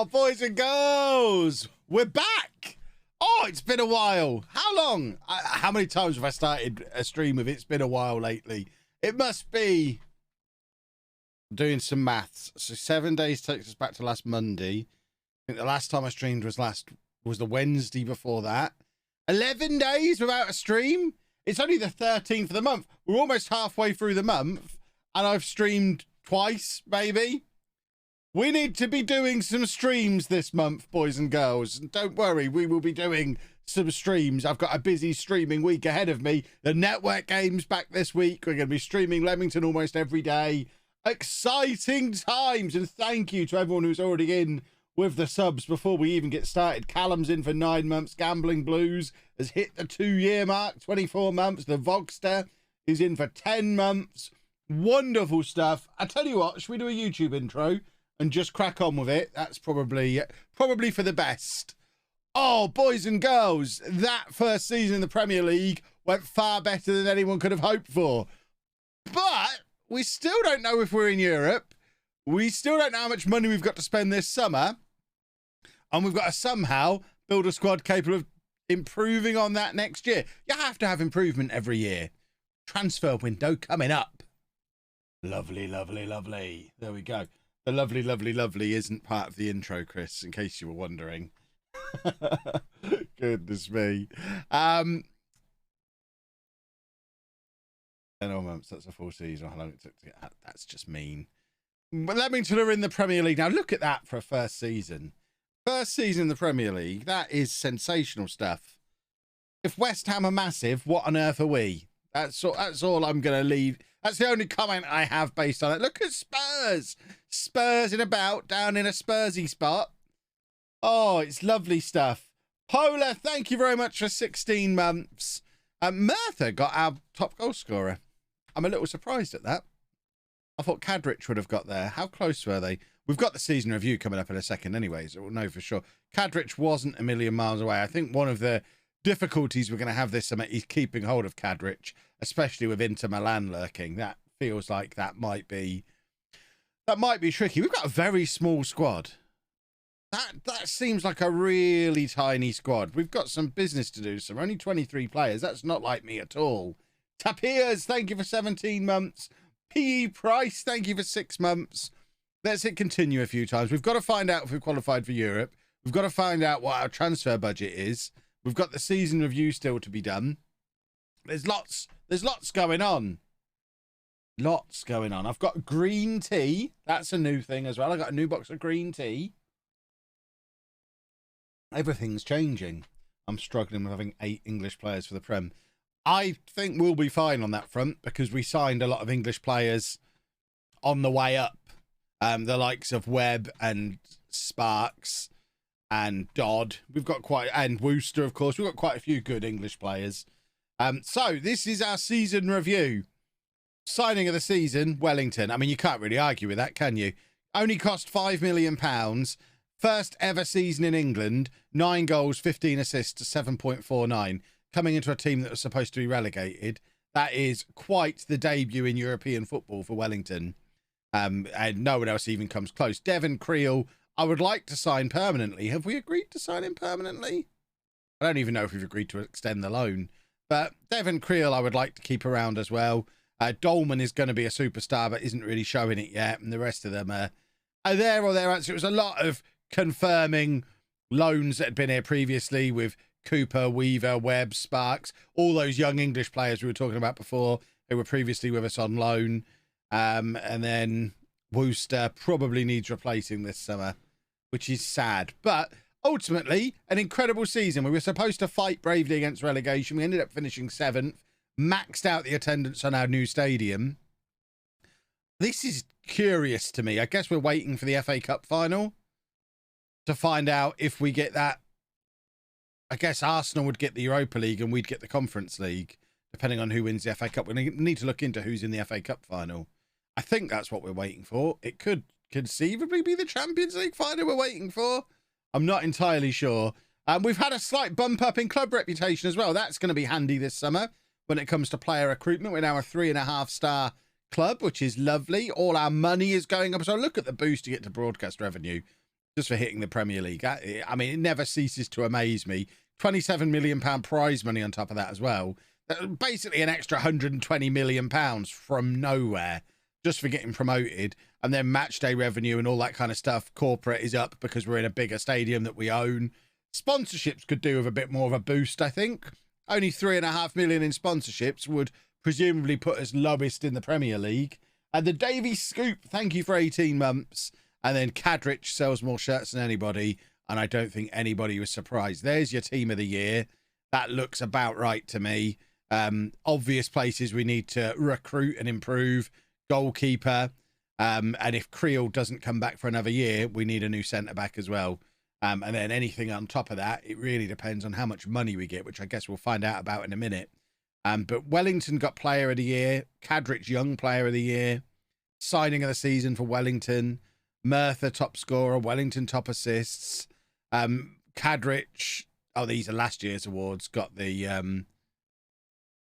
Oh, boys and girls, we're back. Oh, it's been a while. How long? How many times have I started a stream with "it's been a while" lately? It must be, doing some maths. So 7 days takes us back to last Monday. I think the last time I streamed was the Wednesday before that. 11 days without a stream. It's only the 13th of the month. We're almost halfway through the month, and I've streamed twice, maybe. We need to be doing some streams this month, boys and girls. And don't worry, we will be doing some streams. I've got a busy streaming week ahead of me. The network game's back this week. We're going to be streaming Leamington almost every day. Exciting times. And thank you to everyone who's already in with the subs before we even get started. Callum's in for 9 months. Gambling Blues has hit the 2-year mark, 24 months. The Vogster is in for 10 months. Wonderful stuff. I tell you what, should we do a YouTube intro and just crack on with it? That's probably for the best. Oh, boys and girls, that first season in the Premier League went far better than anyone could have hoped for. But we still don't know if we're in Europe. We still don't know how much money we've got to spend this summer. And we've got to somehow build a squad capable of improving on that next year. You have to have improvement every year. Transfer window coming up. Lovely, lovely, lovely. There we go. The lovely, lovely, lovely isn't part of the intro, Chris, in case you were wondering. Goodness me. 10 months, that's a full season. How long it took to get that? That's just mean. But Leamington are in the Premier League now. Look at that for a first season. First season in the Premier League. That is sensational stuff. If West Ham are massive, what on earth are we? That's all I'm going to leave. That's the only comment I have based on it. Look at Spurs. Spurs in about, down in a Spursy spot. Oh, it's lovely stuff. Polar, thank you very much for 16 months. Merthyr got our top goal scorer. I'm a little surprised at that. I thought Kadrich would have got there. How close were they? We've got the season review coming up in a second anyway, so we'll know for sure. Kadrich wasn't a million miles away. I think one of the difficulties we're going to have this summer is keeping hold of Kadrich, especially with Inter Milan lurking. That feels like that might be tricky. We've got a very small squad. That seems like a really tiny squad. We've got some business to do. So we're only 23 players. That's not like me at all. Tapirs, thank you for 17 months. PE Price, thank you for 6 months. Let's hit continue a few times. We've got to find out if we've qualified for Europe. We've got to find out what our transfer budget is. We've got the season review still to be done. There's lots going on. Lots going on. I've got green tea. That's a new thing as well. I got a new box of green tea. Everything's changing. I'm struggling with having 8 English players for the Prem. I think we'll be fine on that front because we signed a lot of English players on the way up. The likes of Webb and Sparks and Dodd. We've got and Wooster, of course. We've got quite a few good English players. So this is our season review. Signing of the season, Wellington. I mean, you can't really argue with that, can you? Only cost £5 million. First ever season in England. 9 goals, 15 assists to 7.49. Coming into a team that was supposed to be relegated. That is quite the debut in European football for Wellington. And no one else even comes close. Devon Creel, I would like to sign permanently. Have we agreed to sign him permanently? I don't even know if we've agreed to extend the loan. But Devon Creel, I would like to keep around as well. Dolman is going to be a superstar, but isn't really showing it yet. And the rest of them are there or thereabouts. It was a lot of confirming loans that had been here previously with Cooper, Weaver, Webb, Sparks, all those young English players we were talking about before who were previously with us on loan. And then Wooster probably needs replacing this summer, which is sad. But ultimately, an incredible season. We were supposed to fight bravely against relegation. We ended up finishing 7th, maxed out the attendance on our new stadium. This is curious to me. I guess we're waiting for the FA Cup final to find out if we get that. I guess Arsenal would get the Europa League and we'd get the Conference League, depending on who wins the FA Cup. We need to look into who's in the FA Cup final. I think that's what we're waiting for. It could conceivably be the Champions League final we're waiting for. I'm not entirely sure. We've had a slight bump up in club reputation as well. That's going to be handy this summer when it comes to player recruitment. We're now a 3.5-star club, which is lovely. All our money is going up. So look at the boost to get to broadcast revenue. just for hitting the Premier League. I mean, it never ceases to amaze me. £27 million prize money on top of that as well. Basically an extra £120 million from nowhere just for getting promoted. And then match day revenue and all that kind of stuff. Corporate is up because we're in a bigger stadium that we own. Sponsorships could do with a bit more of a boost, I think. Only £3.5 million in sponsorships would presumably put us lowest in the Premier League. And the Davies Scoop, thank you for 18 months. And then Kadrich sells more shirts than anybody. And I don't think anybody was surprised. There's your team of the year. That looks about right to me. Obvious places we need to recruit and improve. Goalkeeper. And if Creel doesn't come back for another year, we need a new centre-back as well. And then anything on top of that, it really depends on how much money we get, which I guess we'll find out about in a minute. But Wellington got Player of the Year. Kadrich, Young Player of the Year. Signing of the season for Wellington. Merthyr, top scorer. Wellington, top assists. Kadrich, oh, these are last year's awards, got the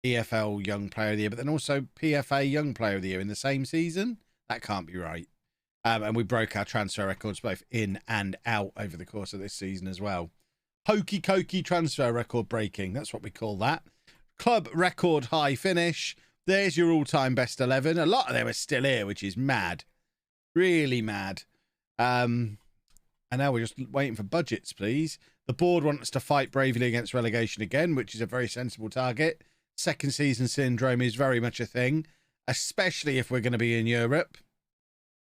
EFL Young Player of the Year, but then also PFA Young Player of the Year in the same season. That can't be right. And we broke our transfer records both in and out over the course of this season as well. Hokey cokey transfer record breaking. That's what we call that. Club record high finish. There's your all-time best 11. A lot of them are still here, which is mad. Really mad. And now we're just waiting for budgets, please. The board wants us to fight bravely against relegation again, which is a very sensible target. Second season syndrome is very much a thing, especially if we're going to be in Europe.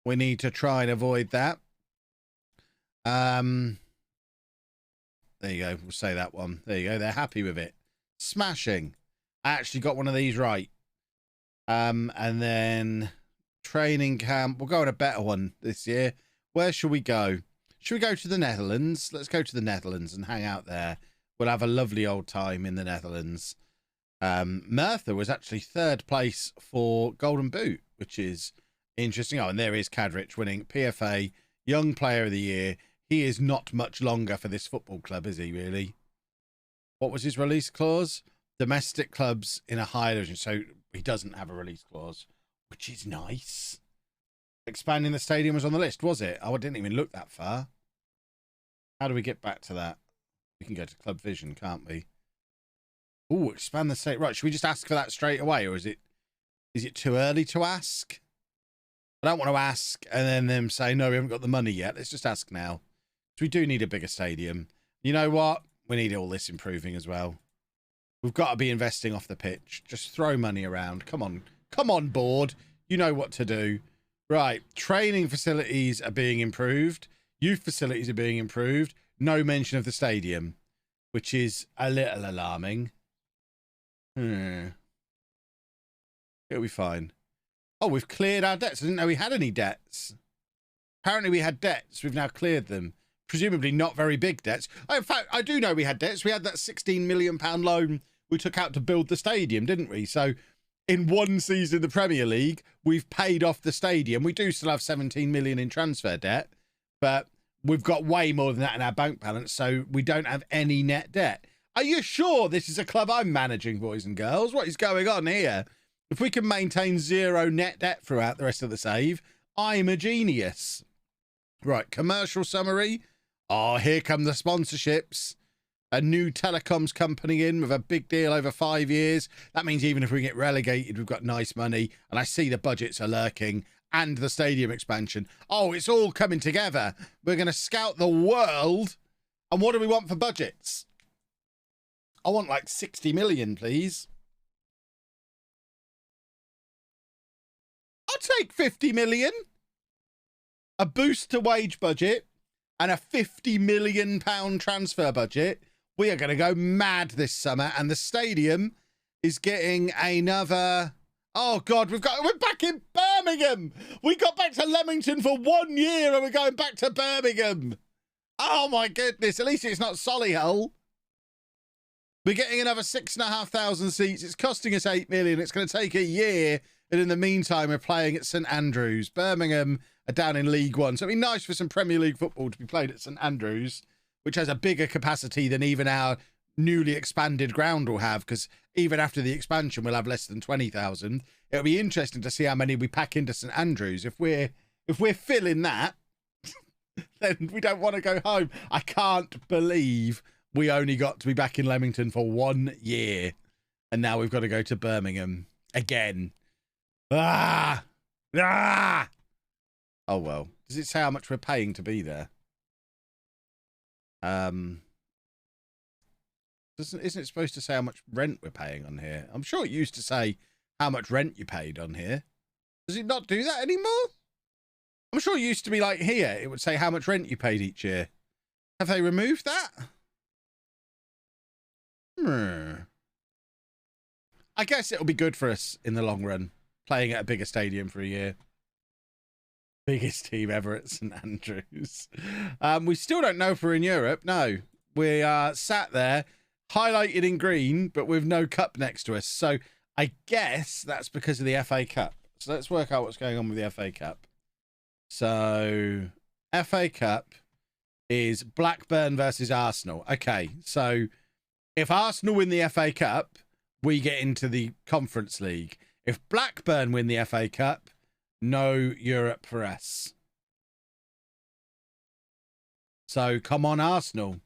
We need to try and avoid that. There you go. We'll say that one. There you go. They're happy with it. Smashing. I actually got one of these right. And then training camp. We'll go on a better one this year. Where should we go? Should we go to the Netherlands? Let's go to the Netherlands and hang out there. We'll have a lovely old time in the Netherlands. Merthyr was actually third place for Golden Boot, which is interesting. Oh, and there is Kadrich winning PFA Young Player of the Year. He is not much longer for this football club, is he, really? What was his release clause? Domestic clubs in a higher division. So he doesn't have a release clause, which is nice. Expanding the stadium was on the list, was it? Oh, I didn't even look that far. How do we get back to that? We can go to Club Vision, can't we? Oh, expand the state. Right, should we just ask for that straight away, or is it too early to ask? I don't want to ask and then them say, no, we haven't got the money yet. Let's just ask now. So we do need a bigger stadium. You know what? We need all this improving as well. We've got to be investing off the pitch. Just throw money around. Come on. Come on, board. You know what to do. Right. Training facilities are being improved. Youth facilities are being improved. No mention of the stadium, which is a little alarming. It'll be fine. Oh, we've cleared our debts. I didn't know we had any debts. Apparently we had debts. We've now cleared them. Presumably not very big debts. In fact, I do know we had debts. We had that £16 million loan we took out to build the stadium, didn't we? So in one season of the Premier League, we've paid off the stadium. We do still have 17 million in transfer debt, but we've got way more than that in our bank balance, so we don't have any net debt. Are you sure this is a club I'm managing, boys and girls? What is going on here? If we can maintain zero net debt throughout the rest of the save, I'm a genius. Right, commercial summary. Oh, here come the sponsorships. A new telecoms company in with a big deal over 5 years. That means even if we get relegated, we've got nice money. And I see the budgets are lurking and the stadium expansion. Oh, it's all coming together. We're going to scout the world. And what do we want for budgets? I want like 60 million, please. I'll take 50 million. A boost to wage budget and a £50 million transfer budget. We are going to go mad this summer, and the stadium is getting another. Oh God, we're back in Birmingham. We got back to Leamington for 1 year, and we're going back to Birmingham. Oh my goodness! At least it's not Solihull. We're getting another 6,500 seats. It's costing us 8 million. It's going to take a year, and in the meantime, we're playing at St Andrews. Birmingham are down in League One, so it'd be nice for some Premier League football to be played at St Andrews, which has a bigger capacity than even our newly expanded ground will have, because even after the expansion, we'll have less than 20,000. It'll be interesting to see how many we pack into St Andrews. If we're filling that, then we don't want to go home. I can't believe we only got to be back in Leamington for 1 year. And now we've got to go to Birmingham again. Ah! Ah! Oh, well. Does it say how much we're paying to be there? Isn't it supposed to say how much rent we're paying on here? I'm sure it used to say how much rent you paid on here. Does it not do that anymore? I'm sure it used to be like here. It would say how much rent you paid each year. Have they removed that? I guess it'll be good for us in the long run, playing at a bigger stadium for a year. Biggest team ever at St Andrews. We still don't know if we're in Europe. No, we are sat there, highlighted in green, but with no cup next to us. So I guess that's because of the FA Cup. So let's work out what's going on with the FA Cup. So FA Cup is Blackburn versus Arsenal. Okay, so if Arsenal win the FA Cup, we get into the Conference League. If Blackburn win the FA Cup, no Europe for us. So come on, Arsenal.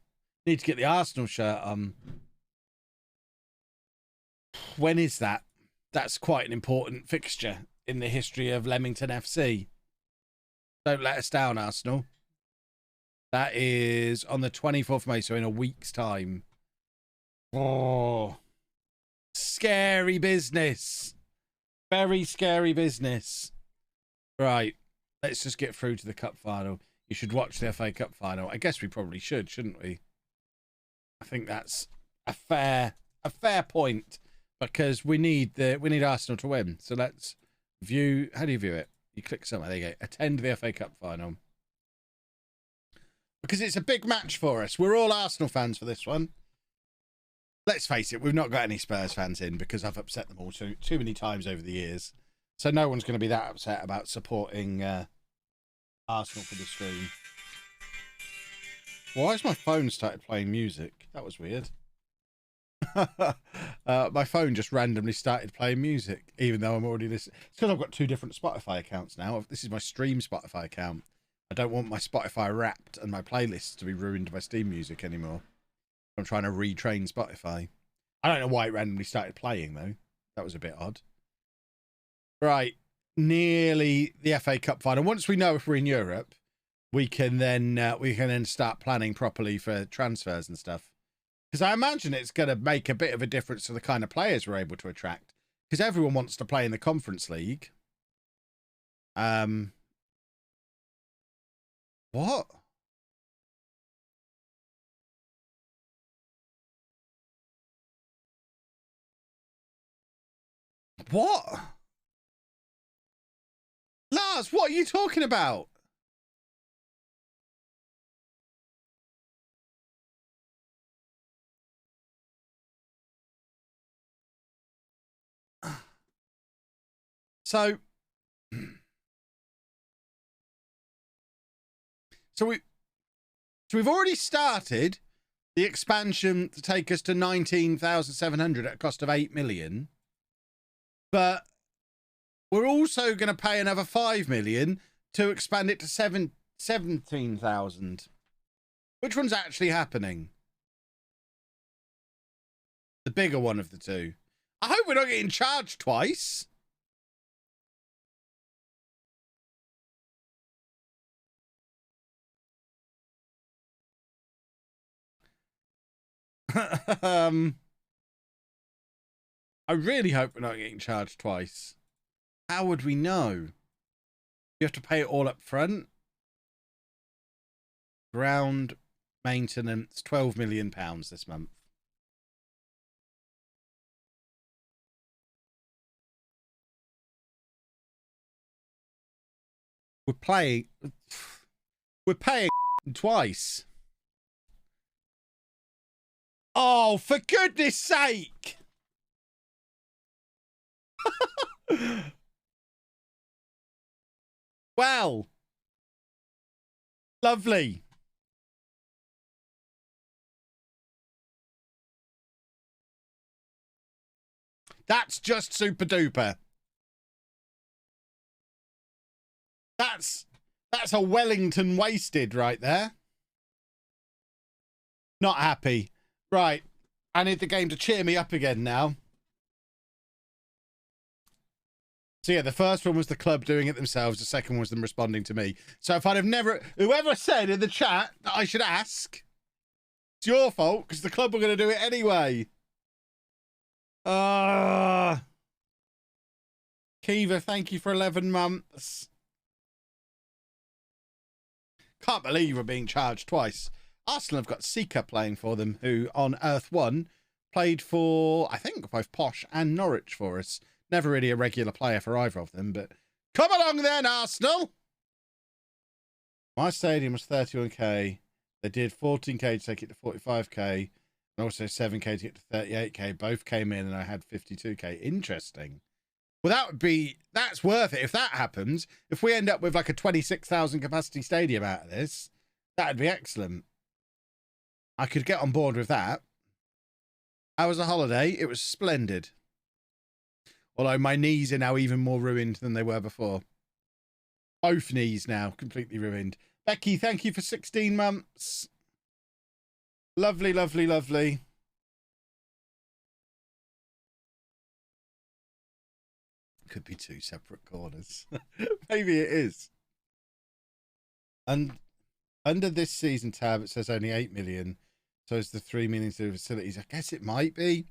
Need to get the Arsenal shirt on. When is that? That's quite an important fixture in the history of Leamington FC. Don't let us down, Arsenal. That is on the 24th of May, so in a week's time. Oh, scary business. Very scary business. Right, let's just get through to the cup final. You should watch the FA Cup final. I guess we probably should, shouldn't we? I think that's a fair point, because we need Arsenal to win. So let's view. How do you view it? You click somewhere. There you go. Attend the FA Cup final, because it's a big match for us. We're all Arsenal fans for this one. Let's face it, we've not got any Spurs fans in because I've upset them all too many times over the years. So no one's going to be that upset about supporting Arsenal for the stream. Why has my phone started playing music? That was weird. My phone just randomly started playing music, even though I'm already listening. It's because I've got two different Spotify accounts now. This is my stream Spotify account. I don't want my Spotify Wrapped and my playlists to be ruined by Steam Music anymore. I'm trying to retrain Spotify. I don't know why it randomly started playing, though. That was a bit odd. Right. Nearly the FA Cup final. Once we know if we're in Europe, we can then start planning properly for transfers and stuff. Because I imagine it's going to make a bit of a difference to the kind of players we're able to attract. Because everyone wants to play in the Conference League. What? What? Lars, what are you talking about? So we've already started the expansion to take us to 19,700 at a cost of 8 million. But we're also going to pay another 5 million to expand it to 17,000. Which one's actually happening? The bigger one of the two. I hope we're not getting charged twice. I really hope we're not getting charged twice. How would we know? You have to pay it all up front. Ground maintenance, £12 million this month. We're paying twice. Oh, for goodness sake. Well, lovely. That's just super duper. That's a Wellington wasted right there. Not happy. Right. I need the game to cheer me up again now. So yeah, the first one was the club doing it themselves. The second one was them responding to me. So if I'd have never... Whoever said in the chat that I should ask, it's your fault, because the club were going to do it anyway. Kiva, thank you for 11 months. Can't believe we're being charged twice. Arsenal have got Sika playing for them, who on Earth 1 played for, I think, both Posh and Norwich for us. Never really a regular player for either of them, but come along then, Arsenal. My stadium was 31k. They did 14k to take it to 45k, and also 7k to get to 38k. Both came in, and I had 52k. Interesting. Well, that's worth it if that happens. If we end up with like a 26,000 capacity stadium out of this, that'd be excellent. I could get on board with that. How was the holiday? It was splendid. Although my knees are now even more ruined than they were before. Both knees now completely ruined. Becky, thank you for 16 months. Lovely, lovely, lovely. Could be two separate corners. Maybe it is. And under this season tab, it says only 8 million. So is the 3 million to the facilities. I guess it might be.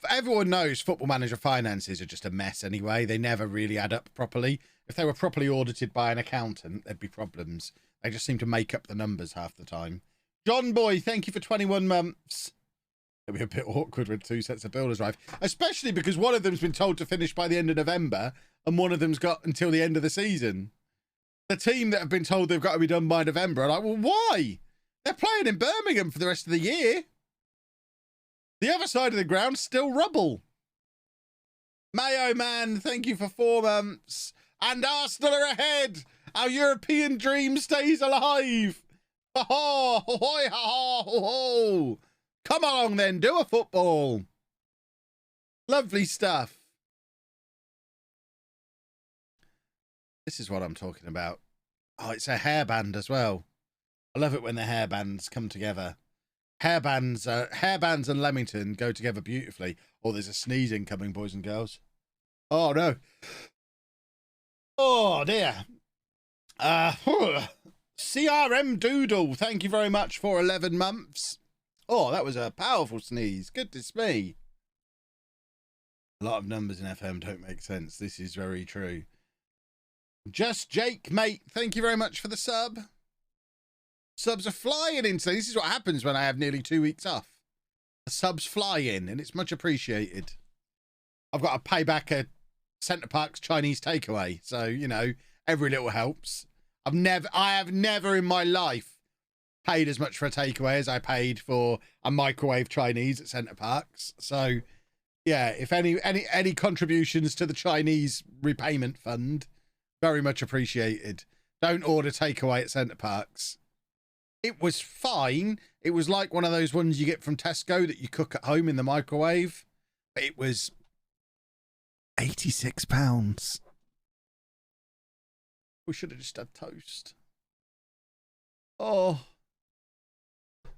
Everyone knows Football Manager finances are just a mess anyway. They never really add up properly. If they were properly audited by an accountant, there'd be problems. They just seem to make up the numbers half the time. John Boy, thank you for 21 months. It'll be a bit awkward when two sets of builders arrive, especially because one of them's been told to finish by the end of November and one of them's got until the end of the season. The team that have been told they've got to be done by November are like, well, why? They're playing in Birmingham for the rest of the year. The other side of the ground's still rubble. Mayo Man, thank you for 4 months. And Arsenal are ahead. Our European dream stays alive. Ho ho ho ho ho. Come along then, do a football. Lovely stuff. This is what I'm talking about. Oh, it's a hairband as well. I love it when the hairbands come together. Hairbands and Leamington go together beautifully. Oh, there's a sneeze incoming, boys and girls. Oh, no. Oh, dear. CRM Doodle, thank you very much for 11 months. Oh, that was a powerful sneeze. Goodness me. A lot of numbers in FM don't make sense. This is very true. Just Jake, mate, thank you very much for the sub. Subs are flying in today. This is what happens when I have nearly 2 weeks off. The subs fly in, and it's much appreciated. I've got to pay back a Centre Park's Chinese takeaway, so, you know, every little helps. I have never in my life paid as much for a takeaway as I paid for a microwave Chinese at Centre Park's. So, yeah, if any contributions to the Chinese repayment fund, very much appreciated. Don't order takeaway at Centre Park's. It was fine. It was like one of those ones you get from Tesco that you cook at home in the microwave. But it was £86. We should have just had toast. Oh.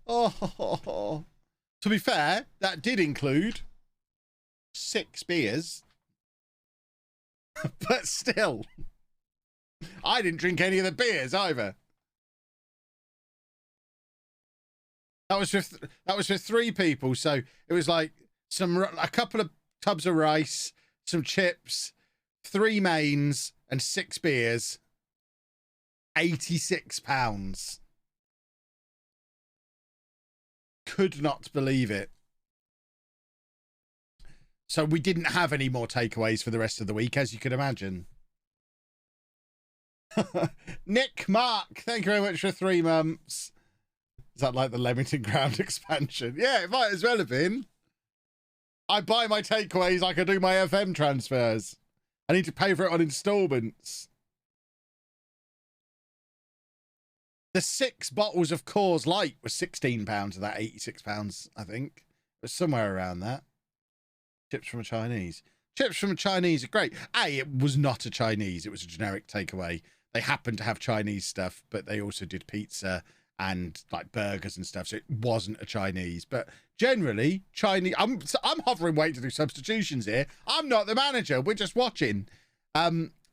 Oh. To be fair, that did include 6 beers. But still, I didn't drink any of the beers either. That was for 3 people, so it was like a couple of tubs of rice, some chips, 3 mains, and 6 beers. £86. Could not believe it. So we didn't have any more takeaways for the rest of the week, as you can imagine. Nick Mark, thank you very much for 3 months. Is that like the Leamington ground expansion? Yeah, it might as well have been. I buy my takeaways like I do my FM transfers. I need to pay for it on installments. The 6 bottles of Coors Light was £16 of that £86, I think. It was somewhere around that. Chips from a Chinese. Chips from a Chinese are great. It was not a Chinese. It was a generic takeaway. They happened to have Chinese stuff, but they also did pizza and like burgers and stuff. So it wasn't a Chinese, but generally Chinese. I'm hovering, waiting to do substitutions here. I'm not the manager. We're just watching.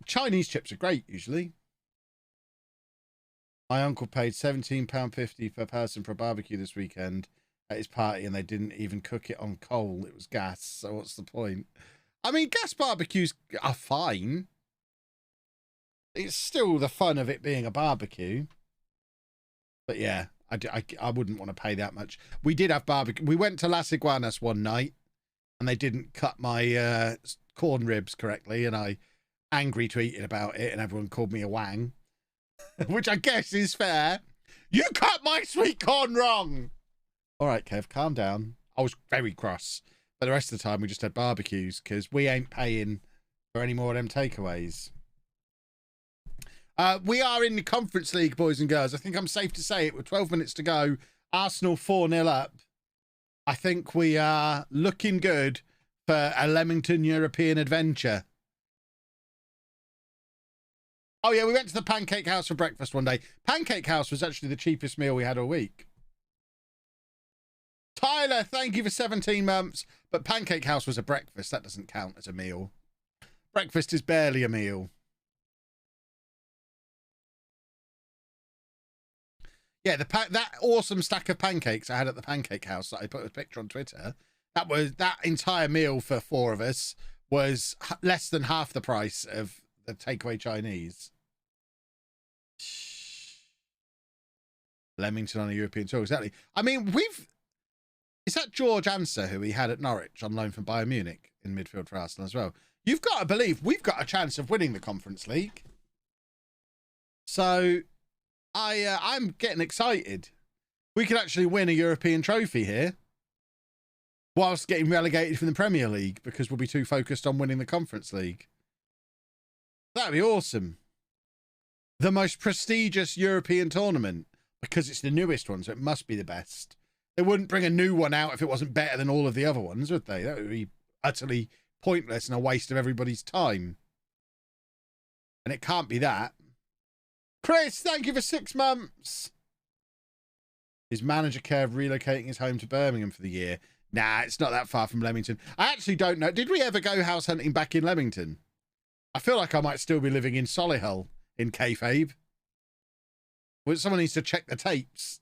Chinese chips are great usually. My uncle paid £17.50 per person for a barbecue this weekend at his party, and they didn't even cook it on coal. It was gas. So what's the point? I mean, gas barbecues are fine. It's still the fun of it being a barbecue. But yeah, I wouldn't want to pay that much. We did have barbecue. We went to Las Iguanas one night, and they didn't cut my corn ribs correctly, and I angry tweeted about it, and everyone called me a wang, which I guess is fair. You cut my sweet corn wrong. All right, Kev, calm down. I was very cross. But the rest of the time, we just had barbecues because we ain't paying for any more of them takeaways. We are in the Conference League, boys and girls. I think I'm safe to say it. With 12 minutes to go, Arsenal 4-0 up. I think we are looking good for a Leamington European adventure. Oh, yeah, we went to the Pancake House for breakfast one day. Pancake House was actually the cheapest meal we had all week. Tyler, thank you for 17 months. But Pancake House was a breakfast. That doesn't count as a meal. Breakfast is barely a meal. Yeah, that awesome stack of pancakes I had at the Pancake House that I put a picture on Twitter, that entire meal for 4 of us was less than half the price of the takeaway Chinese. Leamington on a European tour, exactly. I mean, is that George Anser who we had at Norwich on loan from Bayern Munich in midfield for Arsenal as well? You've got to believe we've got a chance of winning the Conference League. So I'm getting excited. We could actually win a European trophy here whilst getting relegated from the Premier League because we'll be too focused on winning the Conference League. That'd be awesome. The most prestigious European tournament because it's the newest one, so it must be the best. They wouldn't bring a new one out if it wasn't better than all of the other ones, would they? That would be utterly pointless and a waste of everybody's time. And it can't be that. Chris, thank you for 6 months. Is manager Kev relocating his home to Birmingham for the year? Nah, it's not that far from Leamington. I actually don't know. Did we ever go house hunting back in Leamington? I feel like I might still be living in Solihull in kayfabe. Well, someone needs to check the tapes.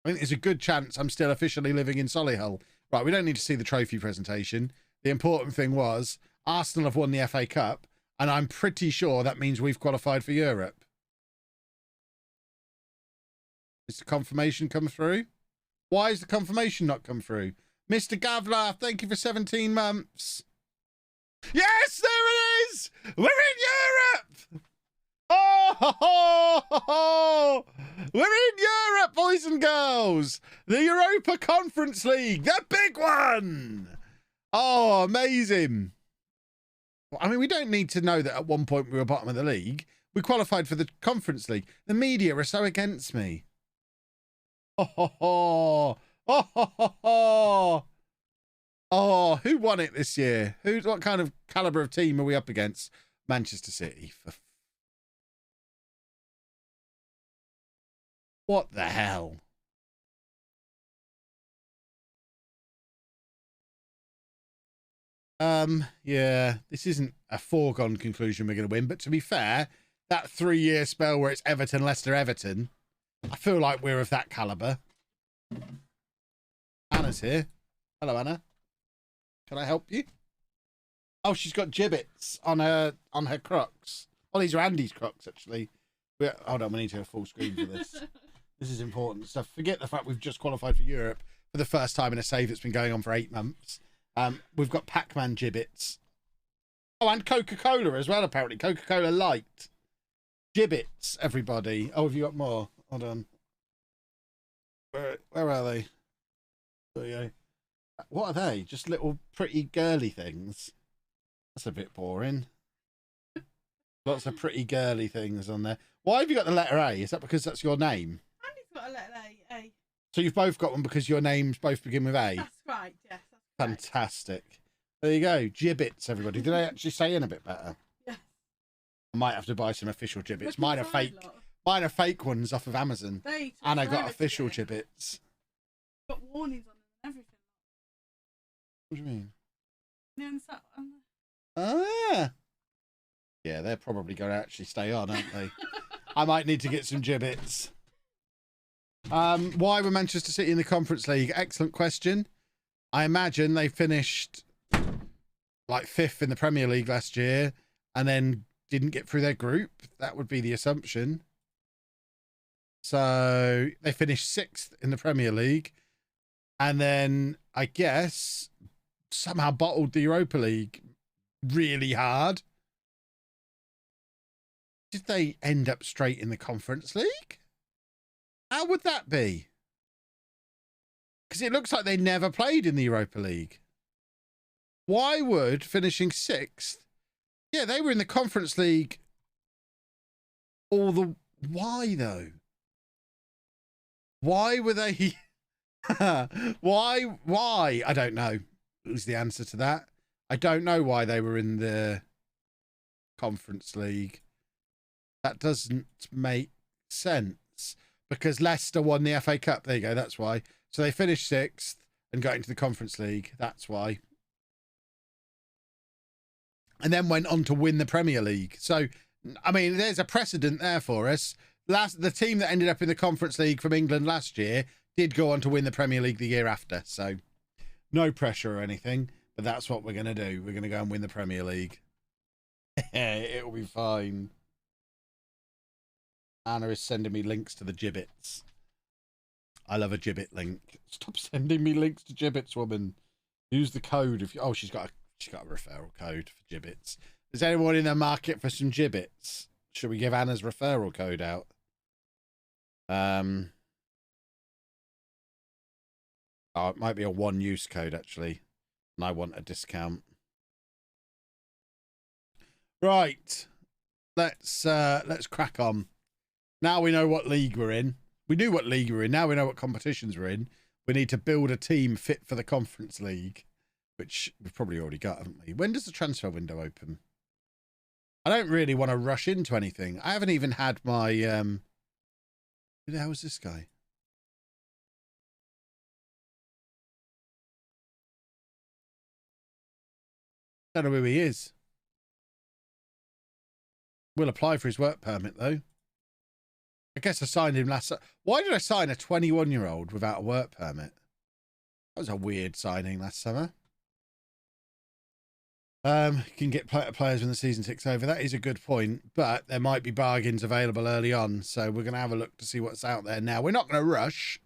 I think there's a good chance I'm still officially living in Solihull. Right, we don't need to see the trophy presentation. The important thing was Arsenal have won the FA Cup, and I'm pretty sure that means we've qualified for Europe. Is the confirmation come through? Why is the confirmation not come through? Mr. Gavlar, thank you for 17 months. Yes, there it is! We're in Europe! Oh, we're in Europe, boys and girls. The Europa Conference League, the big one. Oh, amazing. I mean, we don't need to know that at one point we were bottom of the league. We qualified for the Conference League. The media are so against me. Oh, who won it this year? What kind of caliber of team are we up against? Manchester City. What the hell? Yeah, this isn't a foregone conclusion we're going to win, but to be fair, that 3-year spell where it's Everton, Leicester, Everton, I feel like we're of that caliber. Anna's here. Hello, Anna. Can I help you? Oh, she's got gibbets on her Crocs. Oh, these are Andy's Crocs, actually. Hold on, we need to have full screen for this. This is important stuff. Forget the fact we've just qualified for Europe for the first time in a save that's been going on for 8 months. We've got Pac-Man gibbets. Oh, and Coca-Cola as well, apparently. Coca-Cola Light. Gibbets, everybody. Oh, have you got more? Hold on. Where are they? There you go. What are they? Just little pretty girly things. That's a bit boring. Lots of pretty girly things on there. Why have you got the letter A? Is that because that's your name? Andy's got a letter A. So you've both got one because your names both begin with A? That's right, yes. Fantastic. There you go. Gibbets, everybody. Did I actually say in a bit better? Yes. I might have to buy some official gibbets. Mine are Inside fake. lot. Mine are fake ones off of Amazon. They took And I got forever to official get. gibbets. Got warnings on them and everything. What do you mean? Yeah, and so, Oh, yeah. Yeah, they're probably going to actually stay on, aren't they? I might need to get some gibbets. Why were Manchester City in the Conference League? Excellent question. I imagine they finished like 5th in the Premier League last year and then didn't get through their group. That would be the assumption. So they finished 6th in the Premier League and then I guess somehow bottled the Europa League really hard. Did they end up straight in the Conference League? How would that be? Because it looks like they never played in the Europa League. Why would finishing 6th? Yeah, they were in the Conference League Why, though? Why were they... Why? I don't know is the answer to that. I don't know why they were in the Conference League. That doesn't make sense because Leicester won the FA Cup. There you go. That's why. So they finished 6th and got into the Conference League. That's why. And then went on to win the Premier League. So, I mean, there's a precedent there for us. The team that ended up in the Conference League from England last year did go on to win the Premier League the year after. So, no pressure or anything, but that's what we're going to do. We're going to go and win the Premier League. It'll be fine. Anna is sending me links to the gibbets. I love a gibbet link. Stop sending me links to gibbets, woman. Use the code if you... Oh, she's got a referral code for gibbets. Is anyone in the market for some gibbets? Should we give Anna's referral code out? Oh, it might be a one-use code actually, and I want a discount. Right, let's crack on. Now we know what league we're in. We knew what league we're in. Now we know what competitions we're in. We need to build a team fit for the Conference League, which we've probably already got, haven't we? When does the transfer window open? I don't really want to rush into anything. I haven't even had my... Who the hell is this guy? Don't know who he is. We'll apply for his work permit, though. I guess I signed him last... Why did I sign a 21-year-old without a work permit? That was a weird signing last summer. You can get players when the season ticks over. That is a good point, but there might be bargains available early on, so we're going to have a look to see what's out there now. We're not going to rush,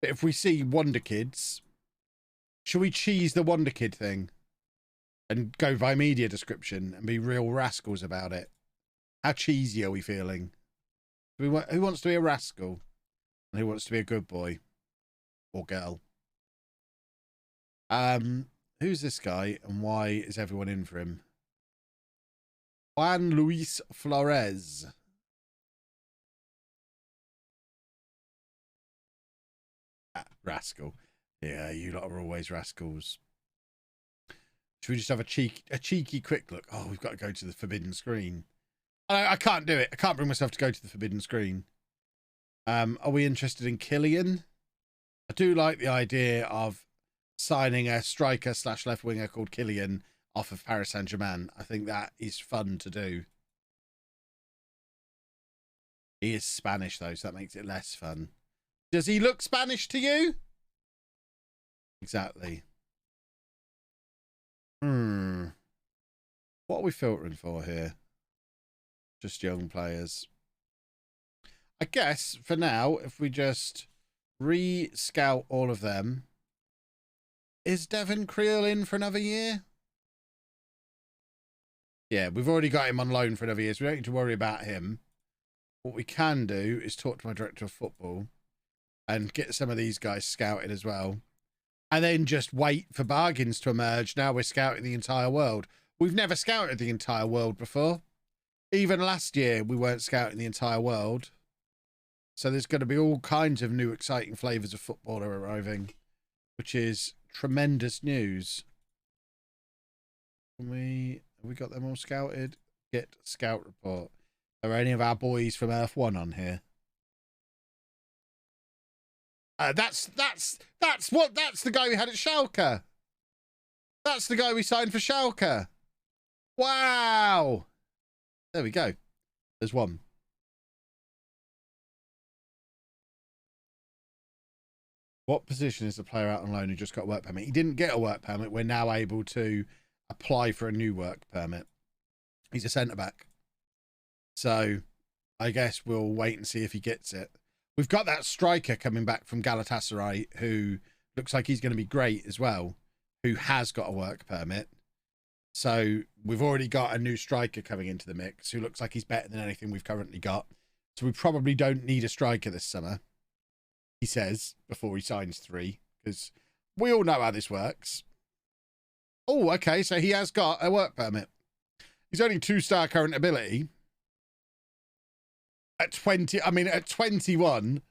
but if we see Wonder Kids, should we cheese the Wonder Kid thing and go by media description and be real rascals about it? How cheesy are we feeling? Who wants to be a rascal and who wants to be a good boy or girl? Who's this guy and why is everyone in for him? Juan Luis Flores. Rascal. Yeah, you lot are always rascals. Should we just have a cheeky quick look? Oh, we've got to go to the forbidden screen. I can't do it. I can't bring myself to go to the forbidden screen. Are we interested in Killian? I do like the idea of signing a striker / left winger called Killian off of Paris Saint-Germain. I think that is fun to do. He is Spanish though, so that makes it less fun. Does he look Spanish to you? Exactly. What are we filtering for here? Just young players. I guess for now, if we just re-scout all of them. Is Devon Creel in for another year? Yeah, we've already got him on loan for another year, so we don't need to worry about him. What we can do is talk to my director of football and get some of these guys scouted as well. And then just wait for bargains to emerge. Now we're scouting the entire world. We've never scouted the entire world before. Even last year, we weren't scouting the entire world. So there's going to be all kinds of new exciting flavours of football are arriving, which is tremendous news. Have we got them all scouted? Get scout report. Are any of our boys from Earth 1 on here? That's the guy we had at Schalke. That's the guy we signed for Schalke. Wow. There we go. There's one. What position is the player out on loan who just got a work permit? He didn't get a work permit. We're now able to apply for a new work permit. He's a centre-back. So I guess we'll wait and see if he gets it. We've got that striker coming back from Galatasaray who looks like he's going to be great as well, who has got a work permit. So we've already got a new striker coming into the mix who looks like he's better than anything we've currently got. So we probably don't need a striker this summer, he says, before he signs 3, because we all know how this works. Oh, okay, so he has got a work permit. He's only 2-star current ability. At 20, I mean, at 21,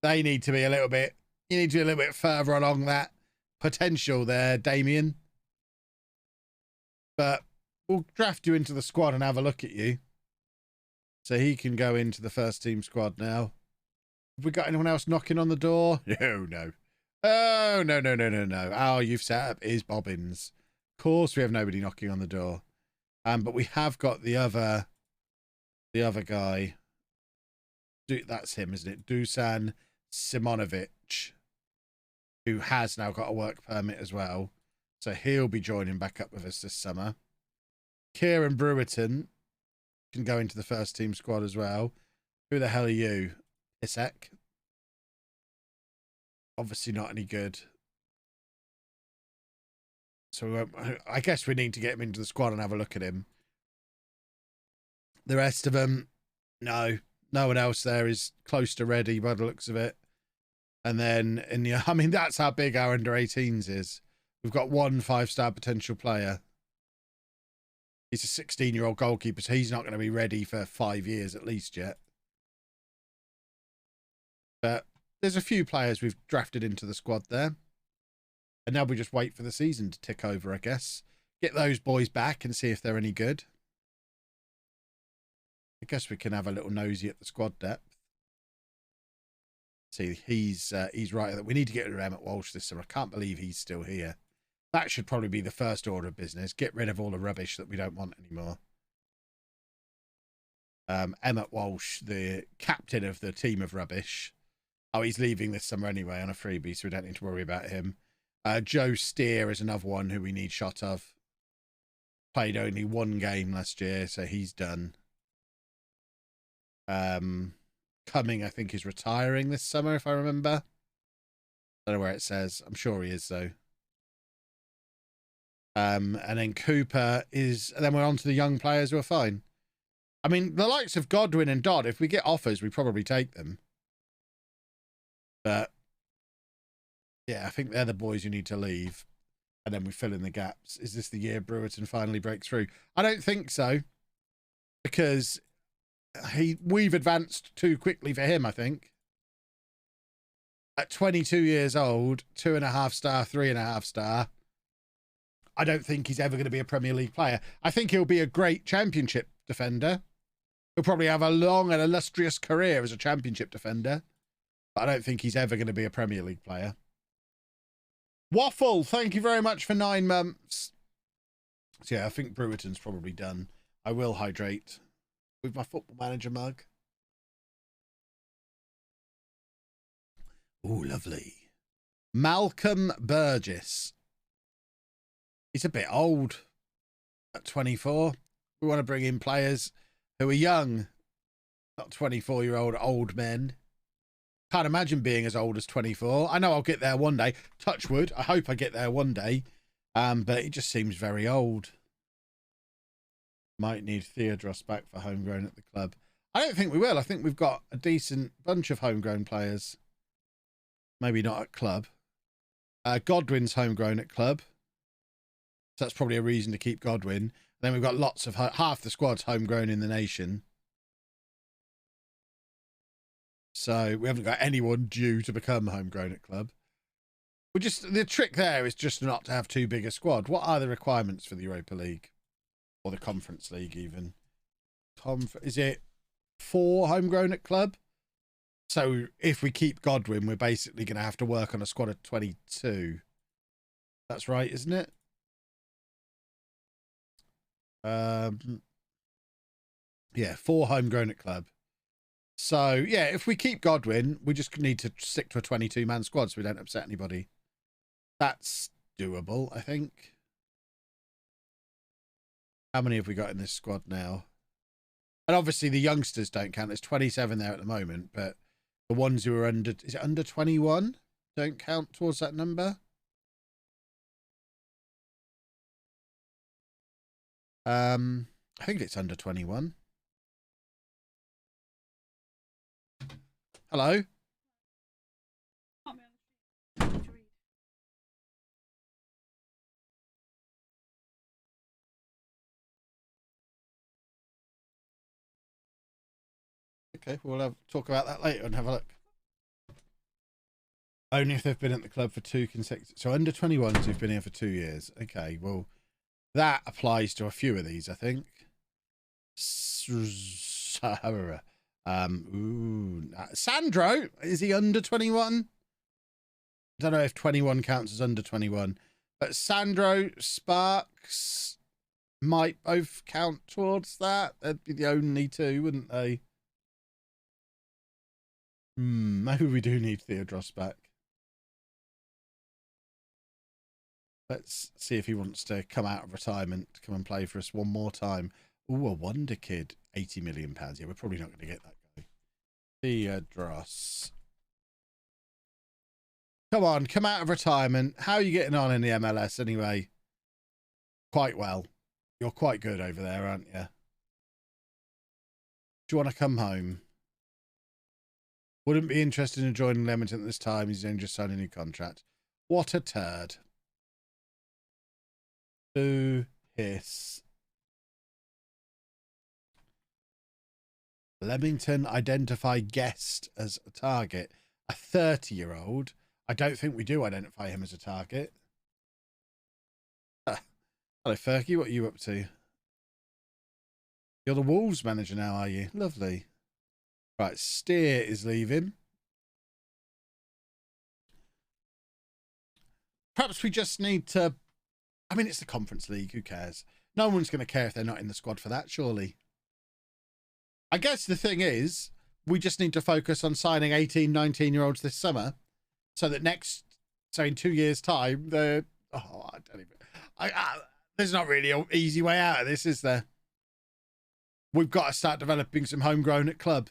they need to be a little bit, you need to be a little bit further along that potential there, Damien. But we'll draft you into the squad and have a look at you. So he can go into the first team squad now. Have we got anyone else knocking on the door? No. Oh, no. Oh, you've set up is Bobbins. Of course we have nobody knocking on the door. But we have got the other guy. That's him, isn't it? Dusan Simonovic, who has now got a work permit as well. So he'll be joining back up with us this summer. Kieran Brewerton can go into the first team squad as well. Who the hell are you? Isaac. Obviously not any good. So I guess we need to get him into the squad and have a look at him. The rest of them, no. No one else there is close to ready by the looks of it. And then, I mean, that's how big our under-18s is. We've got one 5-star potential player. He's a 16-year-old goalkeeper, so he's not going to be ready for 5 years at least yet. But there's a few players we've drafted into the squad there. And now we just wait for the season to tick over, I guess. Get those boys back and see if they're any good. I guess we can have a little nosy at the squad depth. See, he's right. We need to get rid of Emmett Walsh this summer. I can't believe he's still here. That should probably be the first order of business. Get rid of all the rubbish that we don't want anymore. Emmett Walsh, the captain of the team of rubbish. Oh, he's leaving this summer anyway on a freebie, so we don't need to worry about him. Joe Steer is another one who we need shot of. Played only 1 game last year, so he's done. Cumming, I think, is retiring this summer, if I remember. I don't know where it says. I'm sure he is, though. And then Cooper is... And then we're on to the young players who are fine. I mean, the likes of Godwin and Dodd, if we get offers, we probably take them. But, yeah, I think they're the boys who need to leave. And then we fill in the gaps. Is this the year Brewerton finally breaks through? I don't think so. Because... we've advanced too quickly for him, I think. At 22 years old, 2.5 star, 3.5 star. I don't think he's ever going to be a Premier League player. I think he'll be a great Championship defender. He'll probably have a long and illustrious career as a Championship defender. But I don't think he's ever going to be a Premier League player. Waffle, thank you very much for 9 months. So yeah, I think Brewerton's probably done. I will hydrate with my Football Manager mug. Oh, lovely. Malcolm Burgess. He's a bit old at 24. We want to bring in players who are young, not 24-year-old old men. Can't imagine being as old as 24. I know I'll get there one day. Touch wood. I hope I get there one day. But it just seems very old. Might need Theodros back for homegrown at the club. I don't think we will. I think we've got a decent bunch of homegrown players. Maybe not at club. Godwin's homegrown at club. So that's probably a reason to keep Godwin. Then we've got lots of... half the squad's homegrown in the nation. So we haven't got anyone due to become homegrown at club. The trick there is just not to have too big a squad. What are the requirements for the Europa League? Or the Conference League, even? Tom, is it 4 homegrown at club? So if we keep Godwin, we're basically going to have to work on a squad of 22. That's right, isn't it? Yeah, 4 homegrown at club. So, yeah, if we keep Godwin, we just need to stick to a 22-man squad so we don't upset anybody. That's doable, I think. How many have we got in this squad now? And obviously the youngsters don't count. There's 27 there at the moment, but the ones who are under, is it under 21? Don't count towards that number. I think it's under 21. Hello? Okay, we'll talk about that later and have a look. Only if they've been at the club for 2 consecutive... So under 21s who've been here for 2 years. Okay, well, that applies to a few of these, I think. Sandro, is he under 21? I don't know if 21 counts as under 21. But Sandro, Sparks might both count towards that. They'd be the only 2, wouldn't they? Maybe we do need Theodros back. Let's see if he wants to come out of retirement to come and play for us one more time. Ooh, a wonder kid. £80 million. Yeah, we're probably not going to get that guy. Theodros. Come on, come out of retirement. How are you getting on in the MLS anyway? Quite well. You're quite good over there, aren't you? Do you want to come home? Wouldn't be interested in joining Leamington at this time. He's only just signed a new contract. What a turd. Boo hiss. Leamington identify guest as a target. A 30-year-old. I don't think we do identify him as a target. Hello, Fergie. What are you up to? You're the Wolves manager now, are you? Lovely. Right, Steer is leaving. Perhaps we just need to... I mean, it's the Conference League. Who cares? No one's going to care if they're not in the squad for that, surely. I guess the thing is, we just need to focus on signing 18, 19-year-olds this summer so that so in 2 years' time, I don't even... there's not really an easy way out of this, is there? We've got to start developing some homegrown at club.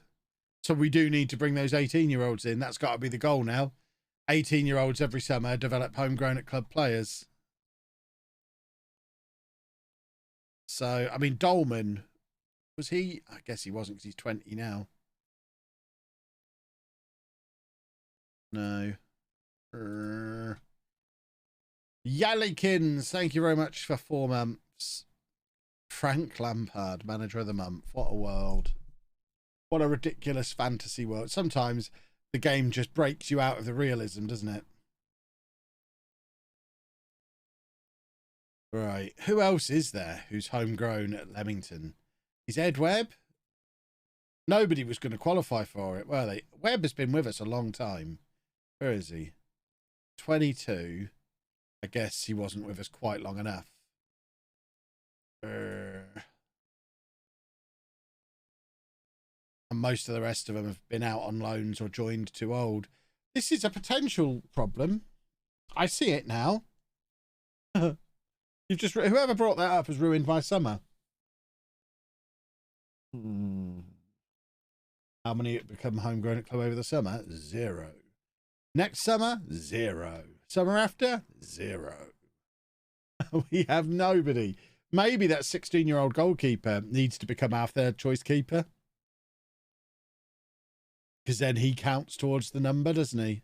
So we do need to bring those 18-year-olds in. That's got to be the goal now. 18-year-olds every summer, develop homegrown at club players. So, I mean, Dolman, was he? I guess he wasn't because he's 20 now. No. Yallikins, thank you very much for 4 months. Frank Lampard, manager of the month. What a world. What a ridiculous fantasy world. Sometimes the game just breaks you out of the realism, doesn't it? Right. Who else is there who's homegrown at Leamington? Is Ed Webb? Nobody was going to qualify for it, were they? Webb has been with us a long time. Where is he? 22. I guess he wasn't with us quite long enough. And most of the rest of them have been out on loans or joined too old. This is a potential problem. I see it now. You've just whoever brought that up has ruined my summer. How many become homegrown at club over the summer? 0. Next summer, 0. Summer after, 0. We have nobody. Maybe that 16-year-old goalkeeper needs to become our 3rd choice keeper. Because then he counts towards the number, doesn't he?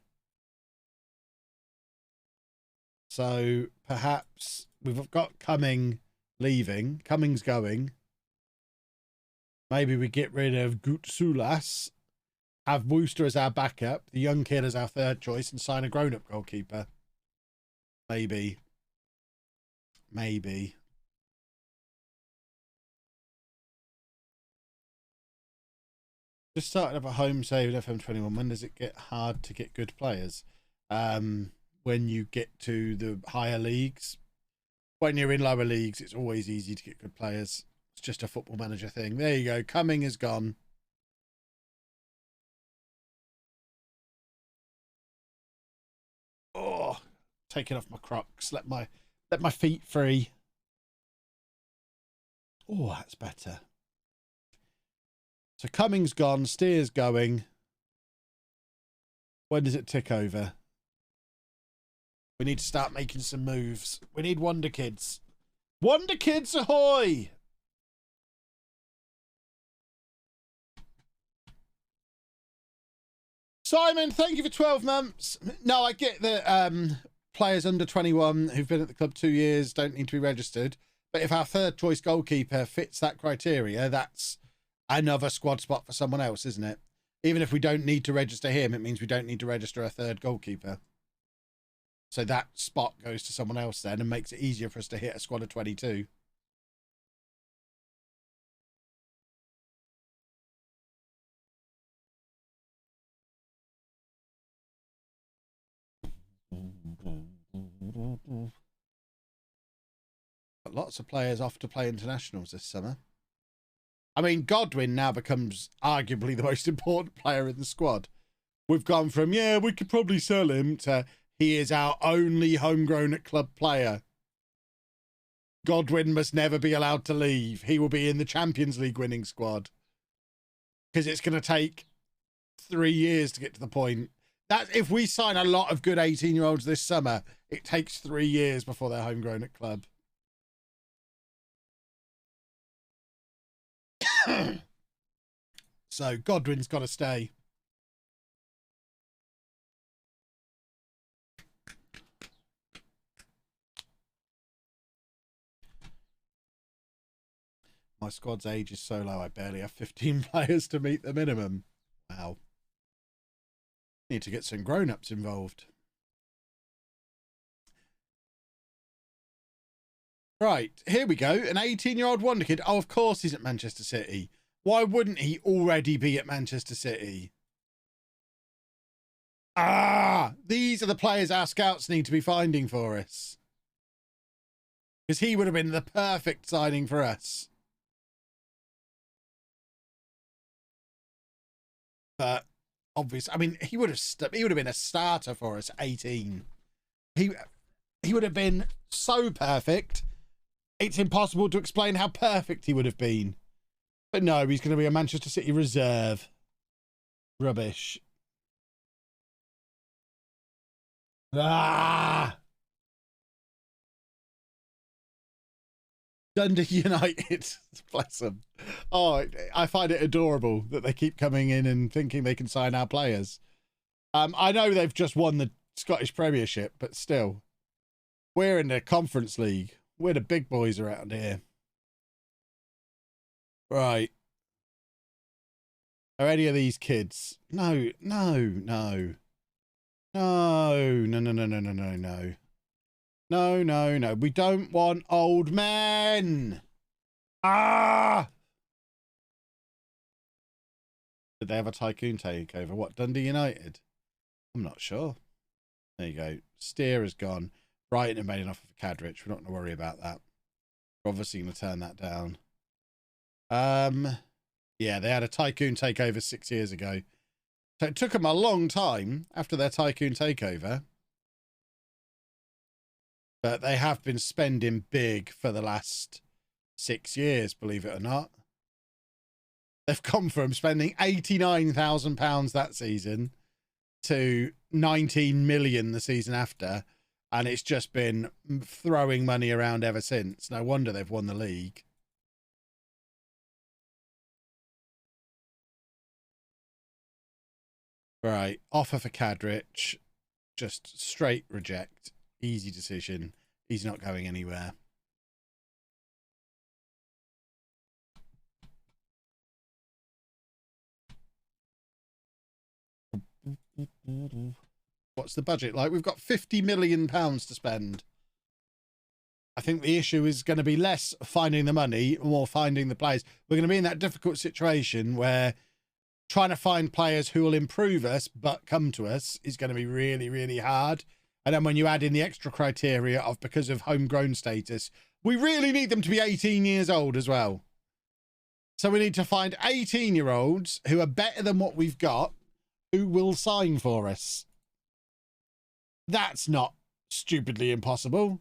So perhaps we've got Cumming leaving. Cumming's going. Maybe we get rid of Gutsulas, have Wooster as our backup, the young kid as our 3rd choice, and sign a grown-up goalkeeper. Maybe. Maybe. Just started up a home save at FM21. When does it get hard to get good players? When you get to the higher leagues. When you're in lower leagues, it's always easy to get good players. It's just a Football Manager thing. There you go. Cumming is gone. Oh, taking off my Crocs. Let my feet free. Oh, that's better. So Cumming's gone. Steer's going. When does it tick over? We need to start making some moves. We need Wonder Kids. Wonder Kids ahoy! Simon, thank you for 12 months. No, I get that players under 21 who've been at the club 2 years don't need to be registered. But if our third choice goalkeeper fits that criteria, that's another squad spot for someone else, isn't it? Even if we don't need to register him, it means we don't need to register a third goalkeeper. So that spot goes to someone else then and makes it easier for us to hit a squad of 22. But lots of players off to play internationals this summer. I mean, Godwin now becomes arguably the most important player in the squad. We've gone from, yeah, we could probably sell him, to he is our only homegrown at club player. Godwin must never be allowed to leave. He will be in the Champions League winning squad. Because it's going to take 3 years to get to the point. That if we sign a lot of good 18-year-olds this summer, it takes 3 years before they're homegrown at club. So Godwin's got to stay. My squad's age is so low, I barely have 15 players to meet the minimum. Wow. Need to get some grown-ups involved. Right, here we go. An 18-year-old wonder kid. Oh, of course he's at Manchester City. Why wouldn't he already be at Manchester City? Ah, these are the players our scouts need to be finding for us. Because he would have been the perfect signing for us. But obviously, I mean, he would have been a starter for us at 18. He would have been so perfect. It's impossible to explain how perfect he would have been. But no, he's going to be a Manchester City reserve. Rubbish. Ah! Dundee United. Bless them. Oh, I find it adorable that they keep coming in and thinking they can sign our players. I know they've just won the Scottish Premiership, but still. We're in the Conference League. We're the big boys around here. Right. Are any of these kids? No. No. We don't want old men. Ah! Did they have a tycoon takeover? What, Dundee United? I'm not sure. There you go. Steer is gone. Brighton have made an offer for Cadrich. We're not going to worry about that. We're obviously going to turn that down. Yeah, they had a tycoon takeover 6 years ago. So it took them a long time after their tycoon takeover. But they have been spending big for the last 6 years, believe it or not. They've come from spending £89,000 that season to 19 million the season after. And it's just been throwing money around ever since. No wonder they've won the league. Right. Offer for Cadrich. Just straight reject. Easy decision. He's not going anywhere. What's the budget like? We've got £50 million to spend. I think the issue is going to be less finding the money, more finding the players. We're going to be in that difficult situation where trying to find players who will improve us but come to us is going to be really, really hard. And then when you add in the extra criteria of because of homegrown status, we really need them to be 18 years old as well. So we need to find 18-year-olds who are better than what we've got, who will sign for us. That's not stupidly impossible.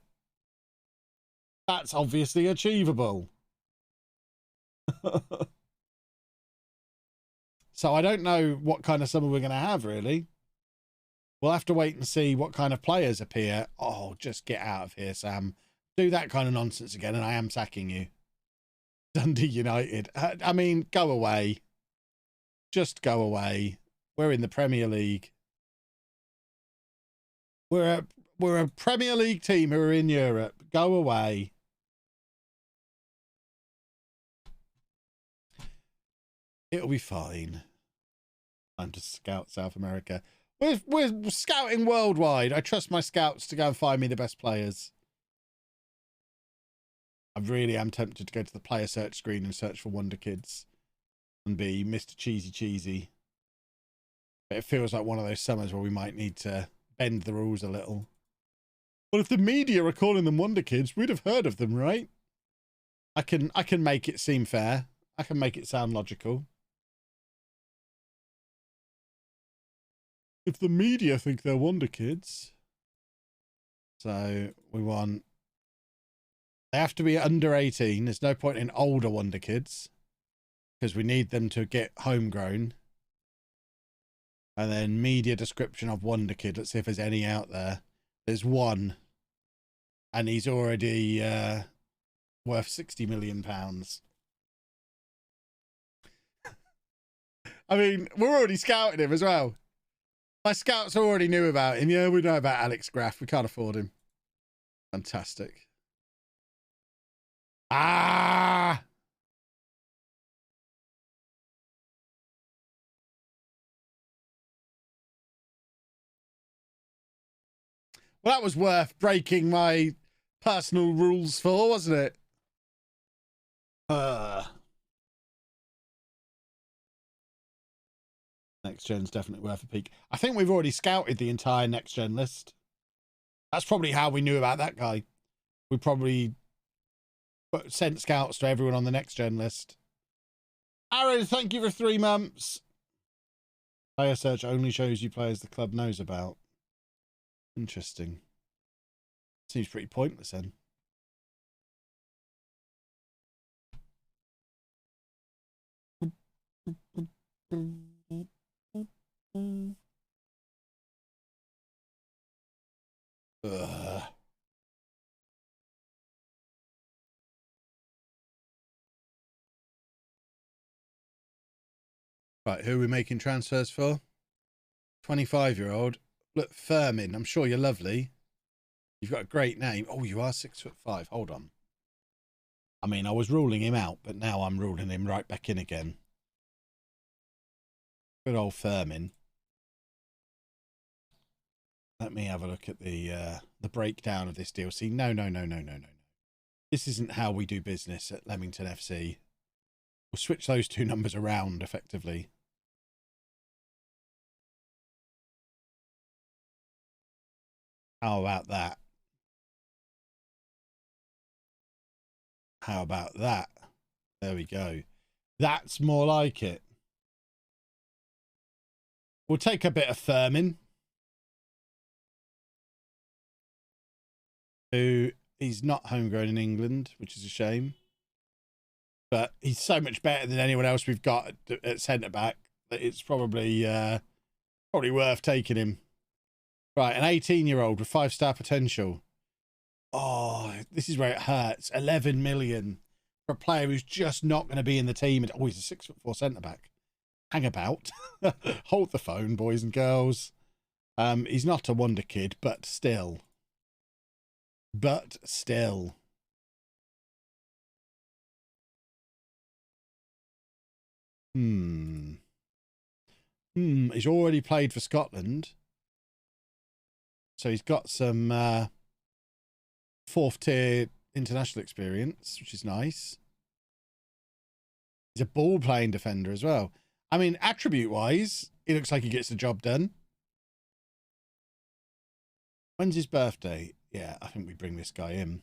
That's obviously achievable. So I don't know what kind of summer we're going to have, really. We'll have to wait and see what kind of players appear. Oh, just get out of here, Sam. Do that kind of nonsense again, and I am sacking you. Dundee United. I mean, go away. Just go away. We're in the Premier League. We're a Premier League team who are in Europe. Go away. It'll be fine. Time to scout South America. We're scouting worldwide. I trust my scouts to go and find me the best players. I really am tempted to go to the player search screen and search for Wonder Kids and be Mr. Cheesy. But it feels like one of those summers where we might need to bend the rules a little. Well, if the media are calling them Wonder Kids, we'd have heard of them, right? I can make it seem fair. I can make it sound logical. If the media think they're Wonder Kids. So we want... They have to be under 18. There's no point in older Wonder Kids. Because we need them to get homegrown. And then media description of Wonder Kid. Let's see if there's any out there. There's one. And he's already worth £60 million. I mean, we're already scouting him as well. My scouts already knew about him. Yeah, we know about Alex Graff. We can't afford him. Fantastic. Ah! Well, that was worth breaking my personal rules for, wasn't it? Next gen's definitely worth a peek. I think we've already scouted the entire next gen list. That's probably how we knew about that guy. We probably sent scouts to everyone on the next gen list. Aaron, thank you for 3 months. Player search only shows you players the club knows about. Interesting. Seems pretty pointless then. Ugh. Right, who are we making transfers for? 25-year-old. Look, Furman. I'm sure you're lovely. You've got a great name. Oh, you are 6'5". Hold on. I mean, I was ruling him out, but now I'm ruling him right back in again. Good old Furman. Let me have a look at the breakdown of this deal. See, no. This isn't how we do business at Leamington FC. We'll switch those 2 numbers around effectively. How about that? How about that? There we go. That's more like it. We'll take a bit of Furman, who he's not homegrown in England, which is a shame. But he's so much better than anyone else we've got at centre-back that it's probably worth taking him. Right, an 18-year-old with 5-star potential. Oh, this is where it hurts. 11 million for a player who's just not going to be in the team. Oh, he's a 6'4" centre-back. Hang about. Hold the phone, boys and girls. He's not a wonder kid, but still. He's already played for Scotland. So he's got some 4th tier international experience, which is nice. He's a ball playing defender as well. I mean, attribute-wise, he looks like he gets the job done. When's his birthday? Yeah, I think we bring this guy in.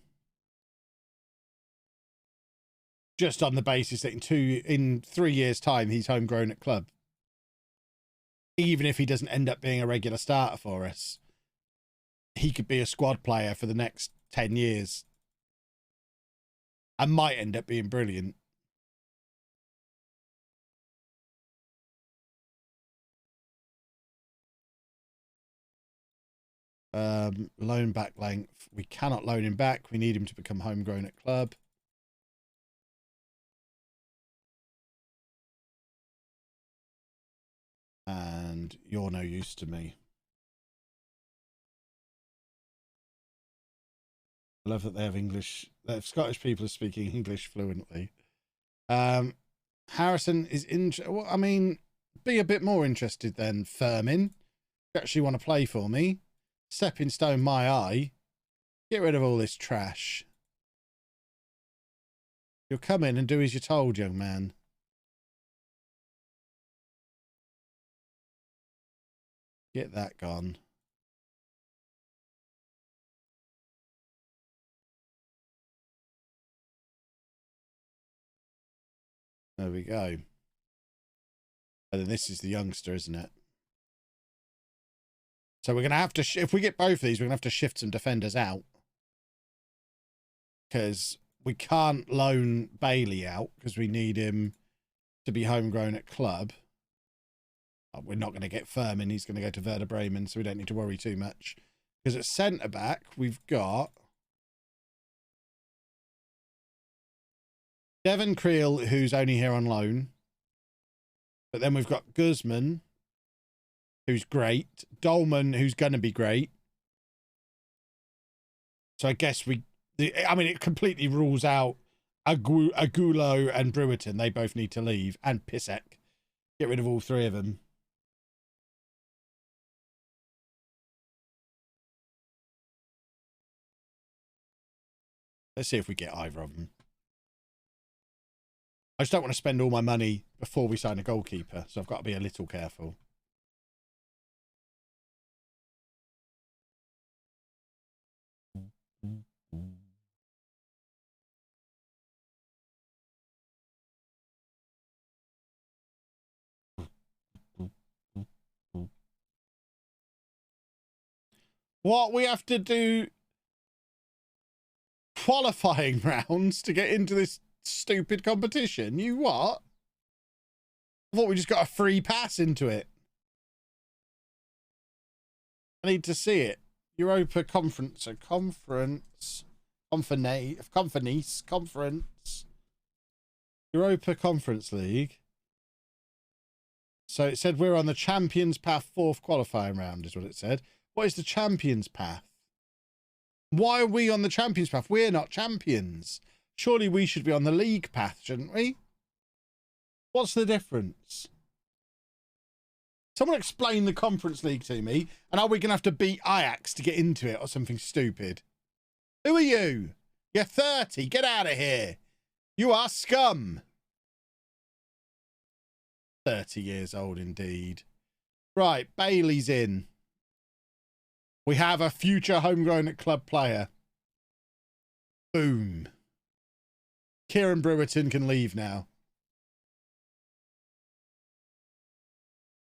Just on the basis that in 3 years' time, he's homegrown at club. Even if he doesn't end up being a regular starter for us, he could be a squad player for the next 10 years. And might end up being brilliant. Loan back length. We cannot loan him back. We need him to become homegrown at club. And you're no use to me. I love that they have English. That Scottish people are speaking English fluently. Harrison is well, I mean, be a bit more interested than Firmin. You actually want to play for me. Stepping stone, my eye. Get rid of all this trash. You'll come in and do as you're told, young man. Get that gone. There we go. And then this is the youngster, isn't it? So we're going to have to, if we get both of these, we're going to have to shift some defenders out. Because we can't loan Bailey out because we need him to be homegrown at club. We're not going to get Firmin. He's going to go to Werder Bremen, so we don't need to worry too much. Because at centre-back, we've got Devon Creel, who's only here on loan. But then we've got Guzman, who's great. Dolman, who's going to be great. So I guess it completely rules out Agulo and Brewerton. They both need to leave. And Pisek. Get rid of all three of them. Let's see if we get either of them. I just don't want to spend all my money before we sign a goalkeeper, so I've got to be a little careful. What, we have to do qualifying rounds to get into this stupid competition? You what? I thought we just got a free pass into it. I need to see it. Europa Conference. Europa Conference League. So it said we're on the Champions Path 4th qualifying round is what it said. What is the Champions Path? Why are we on the Champions Path? We're not champions. Surely we should be on the League Path, shouldn't we? What's the difference? Someone explain the Conference League to me, and are we going to have to beat Ajax to get into it or something stupid? Who are you? You're 30. Get out of here. You are scum. 30 years old indeed. Right, Bailey's in. We have a future homegrown at club player. Boom. Kieran Brewerton can leave now.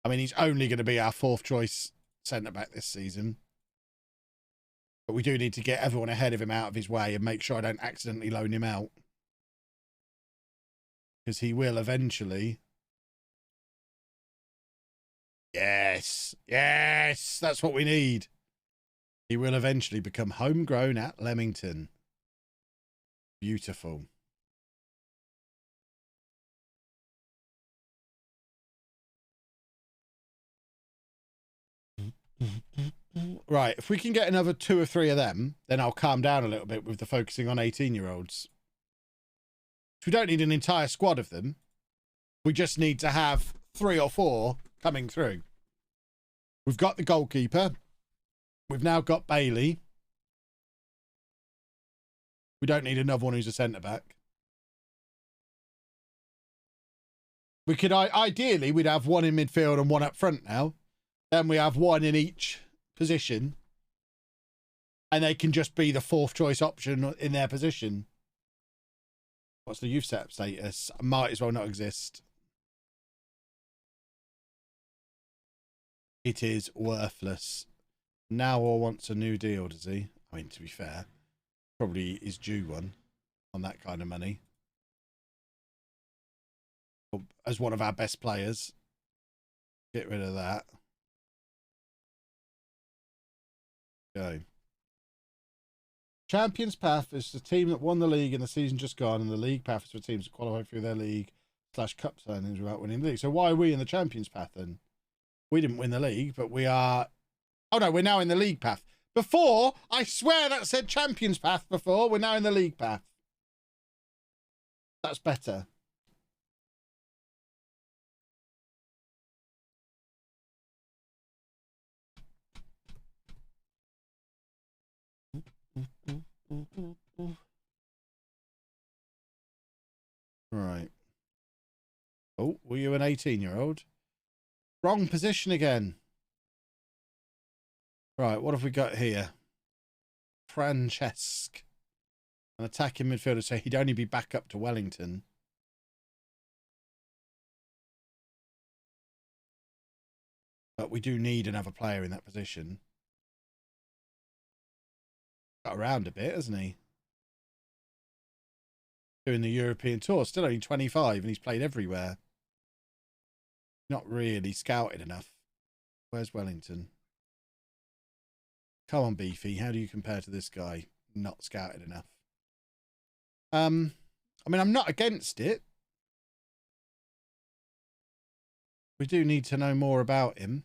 I mean, he's only going to be our 4th choice centre-back this season. But we do need to get everyone ahead of him out of his way and make sure I don't accidentally loan him out. Because he will eventually. Yes. Yes. That's what we need. He will eventually become homegrown at Leamington. Beautiful. Right, if we can get another 2 or 3 of them, then I'll calm down a little bit with the focusing on 18-year-olds. We don't need an entire squad of them. We just need to have 3 or 4 coming through. We've got the goalkeeper. We've now got Bailey. We don't need another one who's a centre-back. We could ideally we'd have one in midfield and one up front now. Then we have one in each position, and they can just be the fourth choice option in their position. What's the youth setup status? Might as well not exist. It is worthless. Now or wants a new deal, does he? I mean, to be fair, probably is due one on that kind of money. As one of our best players. Get rid of that. Go. Champions Path is the team that won the league in the season just gone, and the league path is for teams that qualify through their league / cup standings without winning the league. So why are we in the Champions Path then? We didn't win the league, but we are... Oh no, we're now in the league path. Before, I swear that said Champions Path before. We're now in the league path. That's better. Right. Oh, were you an 18-year-old? Wrong position again. Right, what have we got here? Francesc. An attacking midfielder, so he'd only be back up to Wellington. But we do need another player in that position. Got around a bit, hasn't he? Doing the European tour. Still only 25 and he's played everywhere. Not really scouted enough. Where's Wellington? Come on, Beefy. How do you compare to this guy? Not scouted enough. I mean, I'm not against it. We do need to know more about him.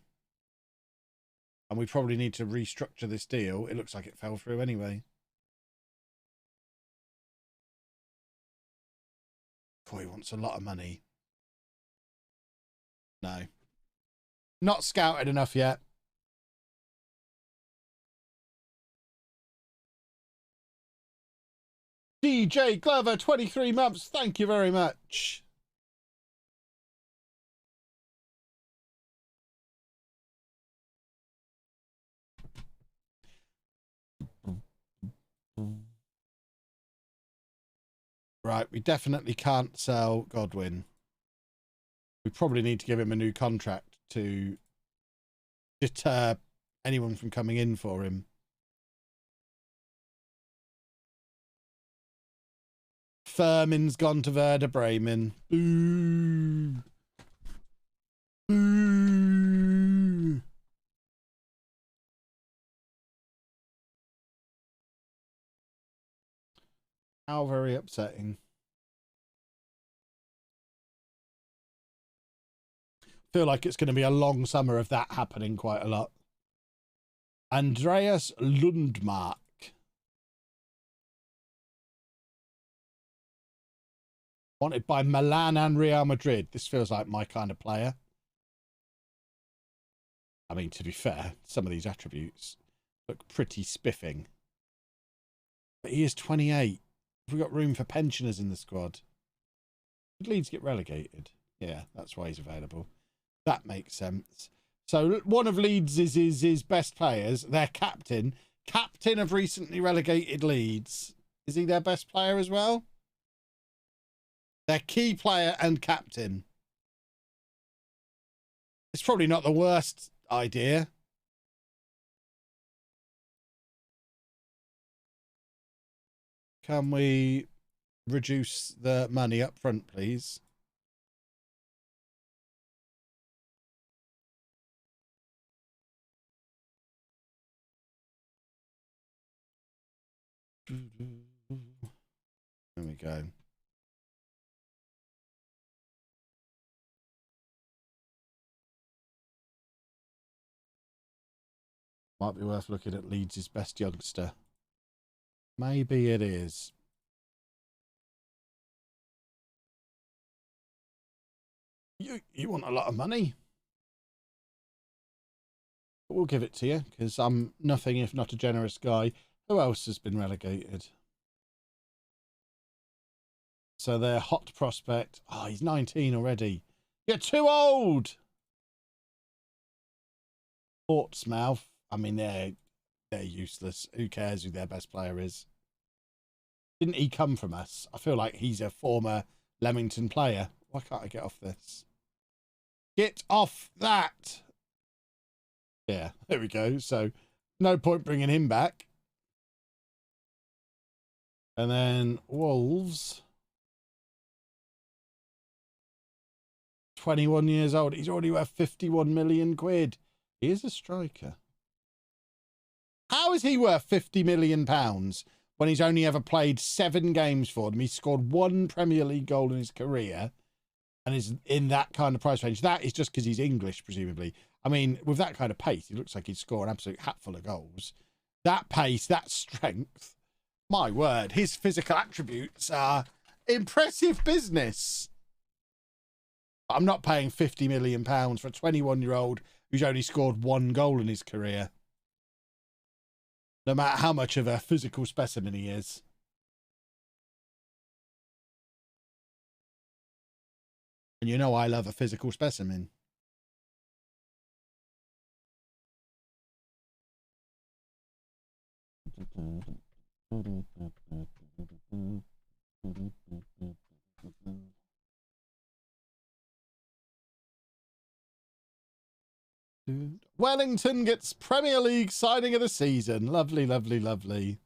And we probably need to restructure this deal. It looks like it fell through anyway. Oh, he wants a lot of money. No. Not scouted enough yet. DJ Glover, 23 months. Thank you very much. Right, we definitely can't sell Godwin. We probably need to give him a new contract to deter anyone from coming in for him. Furman's gone to Werder Bremen. Boo. Boo. How very upsetting. Feel like it's going to be a long summer of that happening quite a lot. Andreas Lundmark. Wanted by Milan and Real Madrid. This feels like my kind of player. I mean, to be fair, some of these attributes look pretty spiffing. But he is 28. Have we got room for pensioners in the squad? Did Leeds get relegated? Yeah, that's why he's available. That makes sense. So one of Leeds is his best players. Their captain of recently relegated Leeds. Is he their best player as well? Their key player and captain. It's probably not the worst idea. Can we reduce the money up front, please? There we go. Might be worth looking at Leeds' best youngster. Maybe it is. You want a lot of money? But we'll give it to you, because I'm nothing if not a generous guy. Who else has been relegated? So their hot prospect. Oh, he's 19 already. You're too old. Portsmouth. I mean, they're useless. Who cares who their best player is? Didn't he come from us? I feel like he's a former Leamington player. Why can't I get off this? Get off that. Yeah, there we go. So no point bringing him back. And then Wolves. 21 years old. He's already worth 51 million quid. He is a striker. How is he worth 50 million pounds when he's only ever played 7 games for them? He scored 1 Premier League goal in his career and is in that kind of price range. That is just because he's English, presumably. I mean, with that kind of pace, he looks like he'd score an absolute hatful of goals. That pace, that strength. My word, his physical attributes are impressive business. I'm not paying 50 million pounds for a 21-year-old who's only scored 1 goal in his career. No matter how much of a physical specimen he is. And you know I love a physical specimen. Wellington gets Premier League signing of the season. Lovely, lovely, lovely.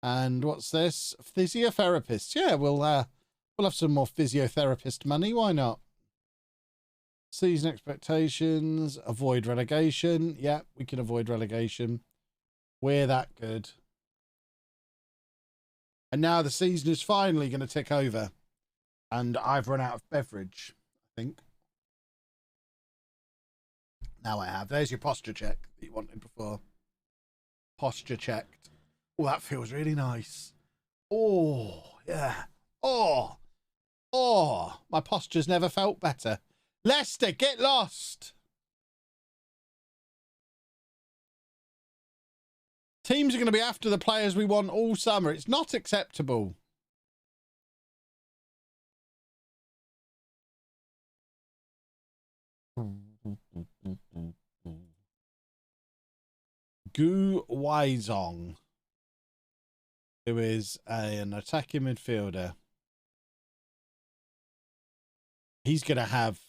And what's this? Physiotherapist. Yeah, we'll have some more physiotherapist money. Why not? Season expectations. Avoid relegation. Yeah, we can avoid relegation. We're that good. And now the season is finally going to tick over. And I've run out of beverage, I think. Now I have. There's your posture check that you wanted before. Posture checked. Oh, that feels really nice. Oh, yeah. Oh, my posture's never felt better. Leicester, get lost. Teams are going to be after the players we want all summer. It's not acceptable. Gu Weizong, who is an attacking midfielder. He's going to have,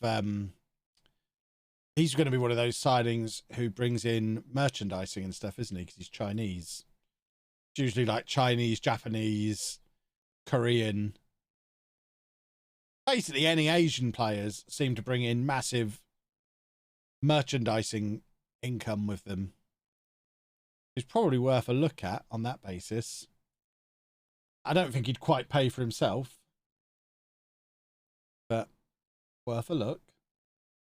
he's going to be one of those signings who brings in merchandising and stuff, isn't he? Because he's Chinese. It's usually like Chinese, Japanese, Korean. Basically, any Asian players seem to bring in massive merchandising income with them. It's probably worth a look at on that basis. I don't think he'd quite pay for himself, but worth a look.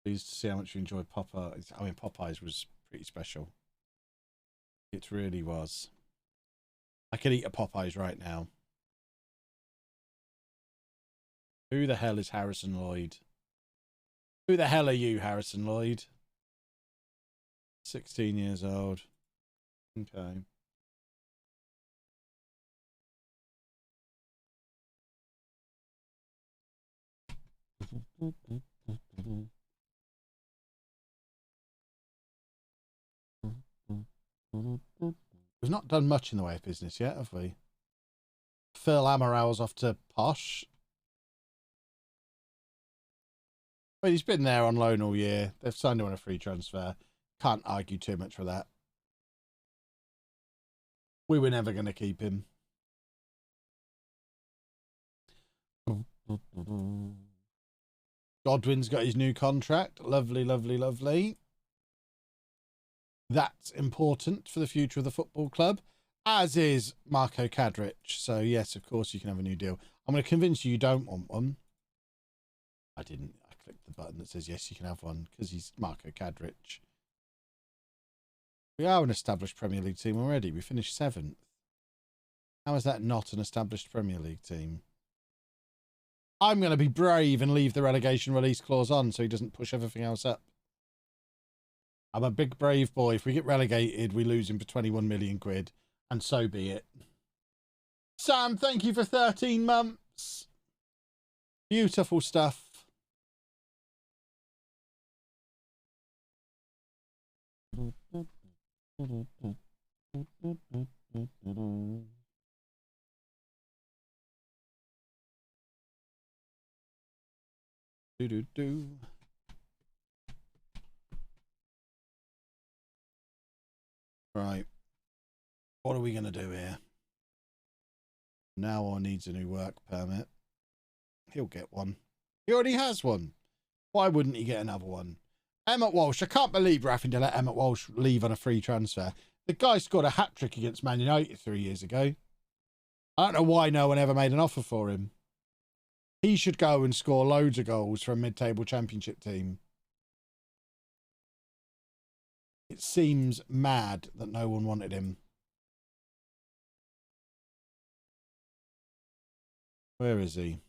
Pleased to see how much you enjoyed Popeyes. I mean, Popeyes was pretty special. It really was. I could eat a Popeyes right now. Who the hell is Harrison Lloyd? Who the hell are you, Harrison Lloyd? 16 years old. Okay. We've not done much in the way of business yet, have we? Phil Amaril's off to Posh. Well, he's been there on loan all year. They've signed him on a free transfer. Can't argue too much for that. We were never going to keep him. Godwin's got his new contract. Lovely, lovely, lovely. That's important for the future of the football club, as is Marco Kadric. So, yes, of course, you can have a new deal. I'm going to convince you don't want one. I didn't. I clicked the button that says, yes, you can have one, because he's Marco Kadric. We are an established Premier League team already. We finished 7th. How is that not an established Premier League team? I'm going to be brave and leave the relegation release clause on so he doesn't push everything else up. I'm a big brave boy. If we get relegated, we lose him for 21 million quid. And so be it. Sam, thank you for 13 months. Beautiful stuff. Do. Right. What are we going to do here? Now needs a new work permit. He'll get one. He already has one. Why wouldn't he get another one? Emmett Walsh. I can't believe we're having to let Emmett Walsh leave on a free transfer. The guy scored a hat-trick against Man United 3 years ago. I don't know why no one ever made an offer for him. He should go and score loads of goals for a mid-table championship team. It seems mad that no one wanted him. Where is he?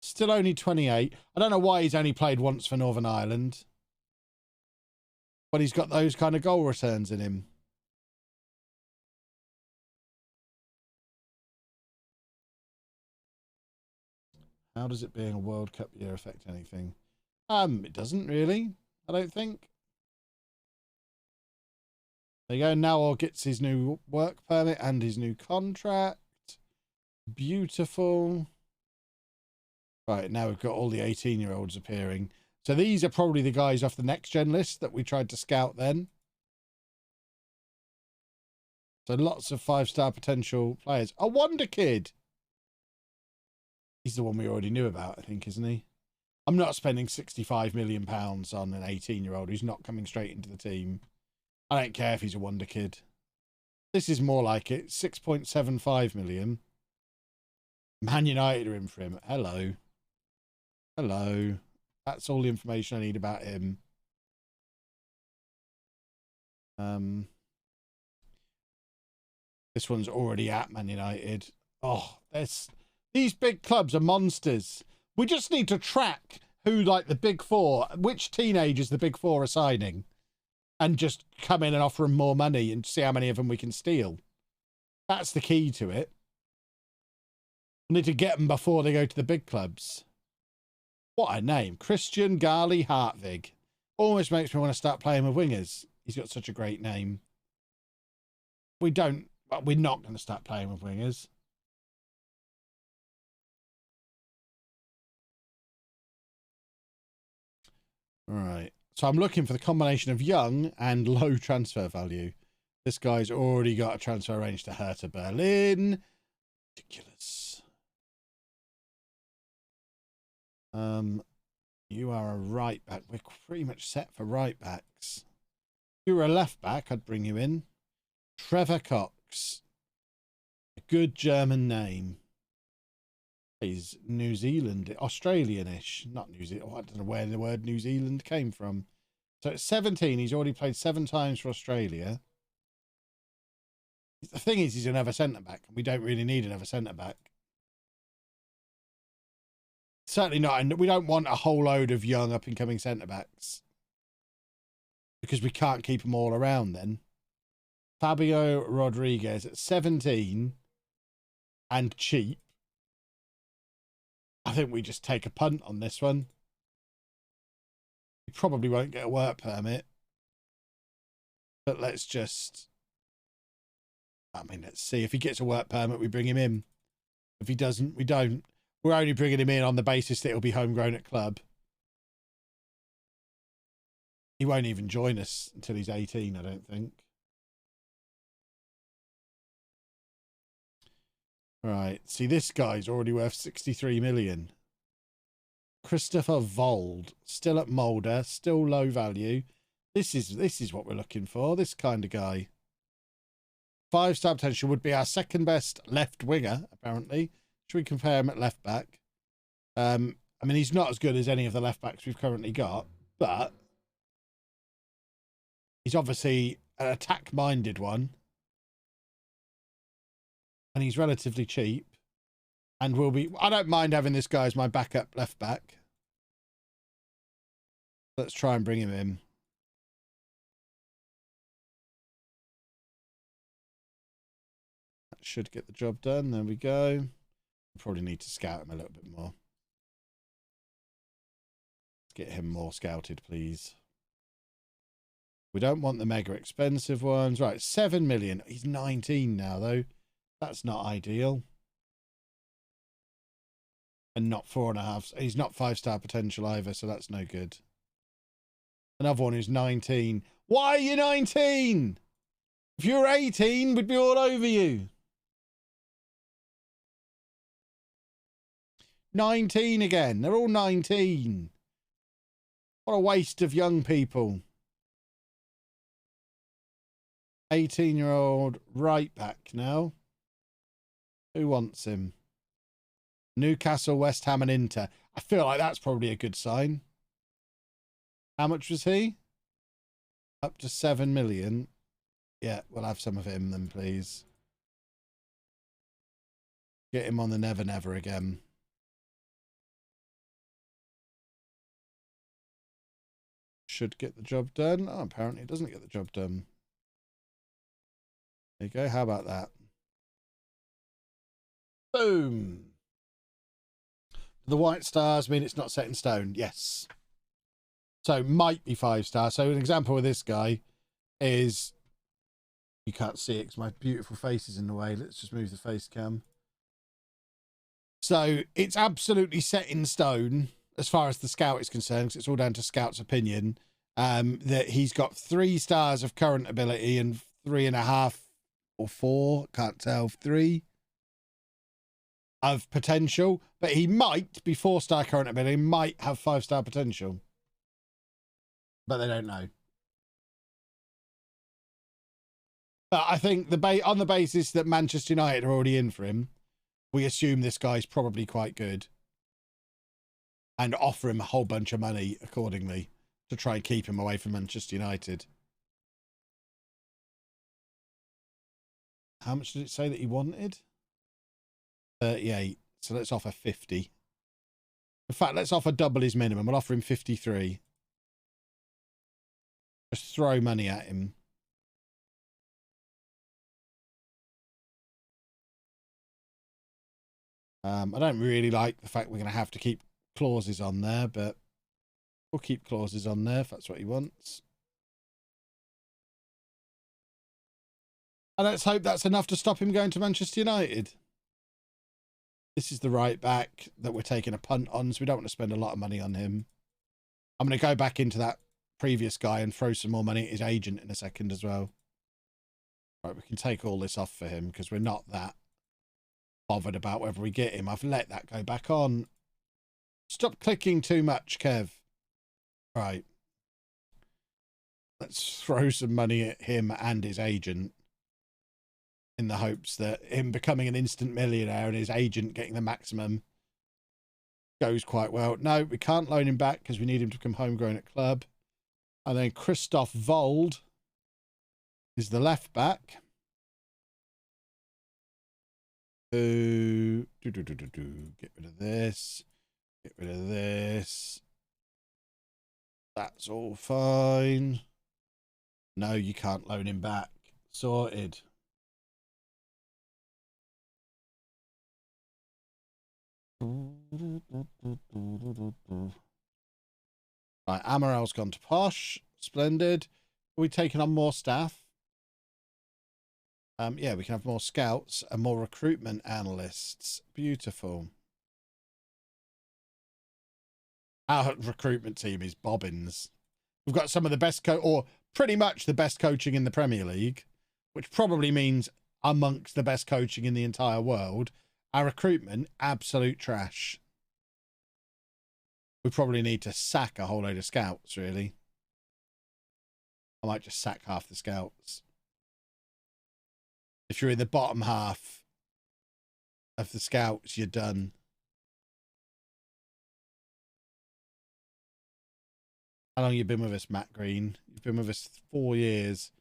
Still only 28. I don't know why he's only played once for Northern Ireland. But he's got those kind of goal returns in him. How does it being a World Cup year affect anything? It doesn't really, I don't think. There you go. Now gets his new work permit and his new contract. Beautiful. Right, now we've got all the 18-year-olds appearing. So these are probably the guys off the next gen list that we tried to scout then. So lots of 5-star potential players. A Wonder Kid. He's the one we already knew about, I think, isn't he? I'm not spending £65 million on an 18-year-old who's not coming straight into the team. I don't care if he's a Wonder Kid. This is more like it. 6.75 million. Man United are in for him. Hello. Hello. That's all the information I need about him. This one's already at Man United. Oh, these big clubs are monsters. We just need to track who, like, the big four, which teenagers the big four are signing, and just come in and offer them more money and see how many of them we can steal. That's the key to it. We need to get them before they go to the big clubs. What a name. Christian Gali Hartvig. Almost makes me want to start playing with wingers. He's got such a great name. We're not going to start playing with wingers. All right. So I'm looking for the combination of young and low transfer value. This guy's already got a transfer range to Hertha Berlin. Ridiculous. You are a right back. We're pretty much set for right backs. If you were a left back, I'd bring you in. Trevor Cox. A good German name. He's New Zealand, Australian-ish. Not New Zealand. I don't know where the word New Zealand came from. So at 17, he's already played 7 times for Australia. The thing is, he's another centre-back. We don't really need another centre-back. Certainly not. We don't want a whole load of young up-and-coming centre-backs. Because we can't keep them all around then. Fabio Rodriguez at 17 and cheap. I think we just take a punt on this one. He probably won't get a work permit. But let's just... let's see. If he gets a work permit, we bring him in. If he doesn't, we don't. We're only bringing him in on the basis that he'll be homegrown at club. He won't even join us until he's 18, I don't think. Right. See, this guy's already worth 63 million. Christopher Vold, still at Mulder, still low value. This is what we're looking for. This kind of guy. 5-star potential, would be our second best left winger, apparently. Should we compare him at left back? He's not as good as any of the left backs we've currently got, but he's obviously an attack-minded one. And he's relatively cheap. And I don't mind having this guy as my backup left back. Let's try and bring him in. That should get the job done. There we go. Probably need to scout him a little bit more. Let's get him more scouted, please. We don't want the mega expensive ones. Right, 7 million. He's 19 now, though. That's not ideal. And not 4.5. He's not 5-star potential either, so that's no good. Another one who's 19. Why are you 19? If you were 18, we'd be all over you. 19 again. They're all 19. What a waste of young people. 18-year-old right back now. Who wants him? Newcastle, West Ham and Inter. I feel like that's probably a good sign. How much was he? Up to 7 million. Yeah, we'll have some of him then, please. Get him on the Never Never again. Should get the job done. Oh, apparently it doesn't get the job done. There you go. How about that? Boom. The white stars mean it's not set in stone. Yes. So might be 5-star. So an example of this guy is, you can't see it because my beautiful face is in the way. Let's just move the face cam. So it's absolutely set in stone as far as the scout is concerned, because it's all down to scout's opinion, that he's got 3 stars of current ability and 3.5 or 4, can't tell, 3 of potential, but he might be 4-star current ability, might have 5-star potential, but they don't know. But I think on the basis that Manchester United are already in for him, we assume this guy's probably quite good and offer him a whole bunch of money accordingly to try and keep him away from Manchester United. How much did it say that he wanted? 38. So let's offer 50. In fact, let's offer double his minimum. We'll offer him 53. Just throw money at him. I don't really like the fact we're going to have to keep clauses on there, but we'll keep clauses on there if that's what he wants. And let's hope that's enough to stop him going to Manchester United. This is the right back that we're taking a punt on, so we don't want to spend a lot of money on him. I'm going to go back into that previous guy and throw some more money at his agent in a second as well. Right, we can take all this off for him because we're not that bothered about whether we get him. I've let that go back on. Stop clicking too much, Kev. Right. Let's throw some money at him and his agent in the hopes that him becoming an instant millionaire and his agent getting the maximum goes quite well. No, we can't loan him back because we need him to become homegrown at club. And then Christoph Vold is the left back. Get rid of this. Get rid of this. That's all fine. No, you can't loan him back. Sorted. Right, Amarel's gone to Posh. Splendid. Are we taking on more staff? Yeah, we can have more scouts and more recruitment analysts. Beautiful. Our recruitment team is bobbins. We've got some of the best or pretty much the best coaching in the Premier League, which probably means amongst the best coaching in the entire world. Our recruitment, absolute trash. We probably need to sack a whole load of scouts, really. I might just sack half the scouts. If you're in the bottom half of the scouts, you're done. How long have you been with us, Matt Green? You've been with us 4 years.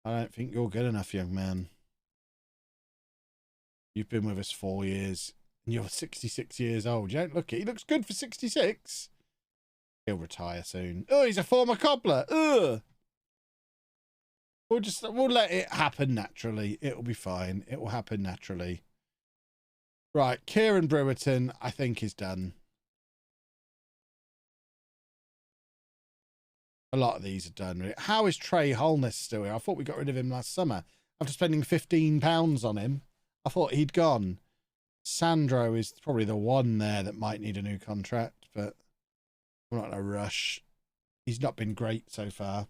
I don't think you're good enough, young man. You've been with us 4 years and you're 66 years old. You don't look it. He looks good for 66. He'll retire soon. Oh, he's a former cobbler. Ugh. We'll let it happen naturally. It'll be fine. It will happen naturally. Right, Kieran Brewerton, I think, is done. A lot of these are done. How is Trey Holness still here? I thought we got rid of him last summer. After spending £15 on him, I thought he'd gone. Sandro is probably the one there that might need a new contract, but we're not in a rush. He's not been great so far.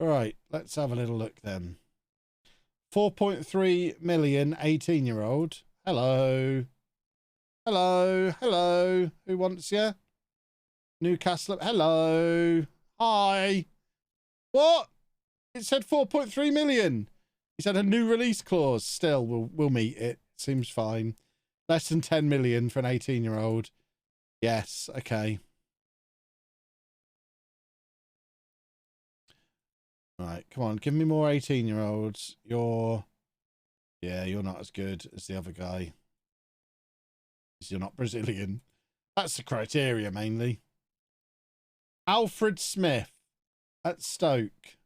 All right, let's have a little look then. 4.3 million 18-year-old. Hello. Hello. Hello. Who wants you? Newcastle. Hello. Hi. What? It said 4.3 million. He said a new release clause. Still, we'll meet it. Seems fine. Less than 10 million for an 18-year-old. Yes. Okay. Right, come on, give me more 18-year-olds. You're not as good as the other guy. You're not Brazilian. That's the criteria, mainly. Alfred Smith at Stoke.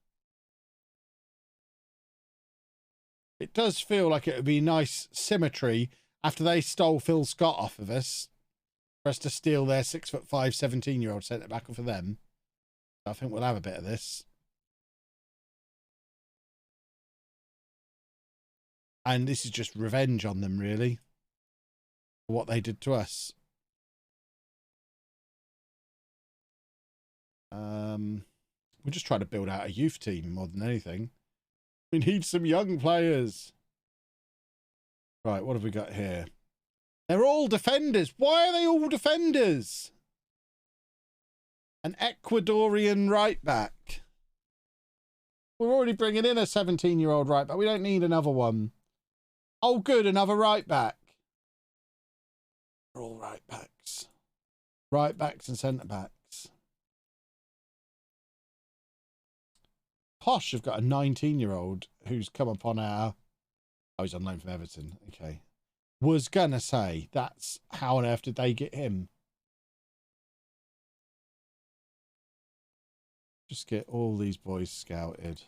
It does feel like it would be nice symmetry after they stole Phil Scott off of us, for us to steal their 6'5", 17-year-old centre-back for them. I think we'll have a bit of this. And this is just revenge on them, really, for what they did to us. We're just trying to build out a youth team more than anything. We need some young players. Right, what have we got here? They're all defenders. Why are they all defenders? An Ecuadorian right back. We're already bringing in a 17-year-old right back. We don't need another one. Oh, good, another right back. They're all right backs. Right backs and centre backs. Posh have got a 19-year-old who's come upon our... Oh, he's on loan from Everton. Okay. Was going to say, that's how on earth did they get him? Just get all these boys scouted.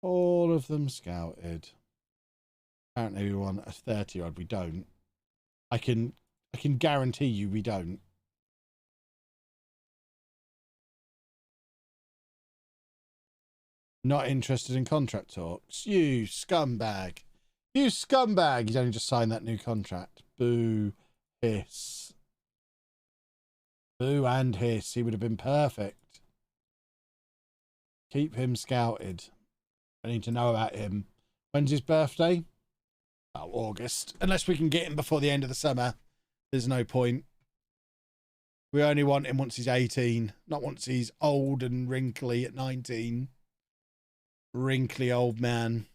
All of them scouted. Apparently we want a 30-year-old. We don't. I can guarantee you we don't. Not interested in contract talks. You scumbag. You scumbag. He's only just signed that new contract. Boo. Hiss. Boo and hiss. He would have been perfect. Keep him scouted. I need to know about him. When's his birthday? Oh, August. Unless we can get him before the end of the summer. There's no point. We only want him once he's 18. Not once he's old and wrinkly at 19. Wrinkly old man.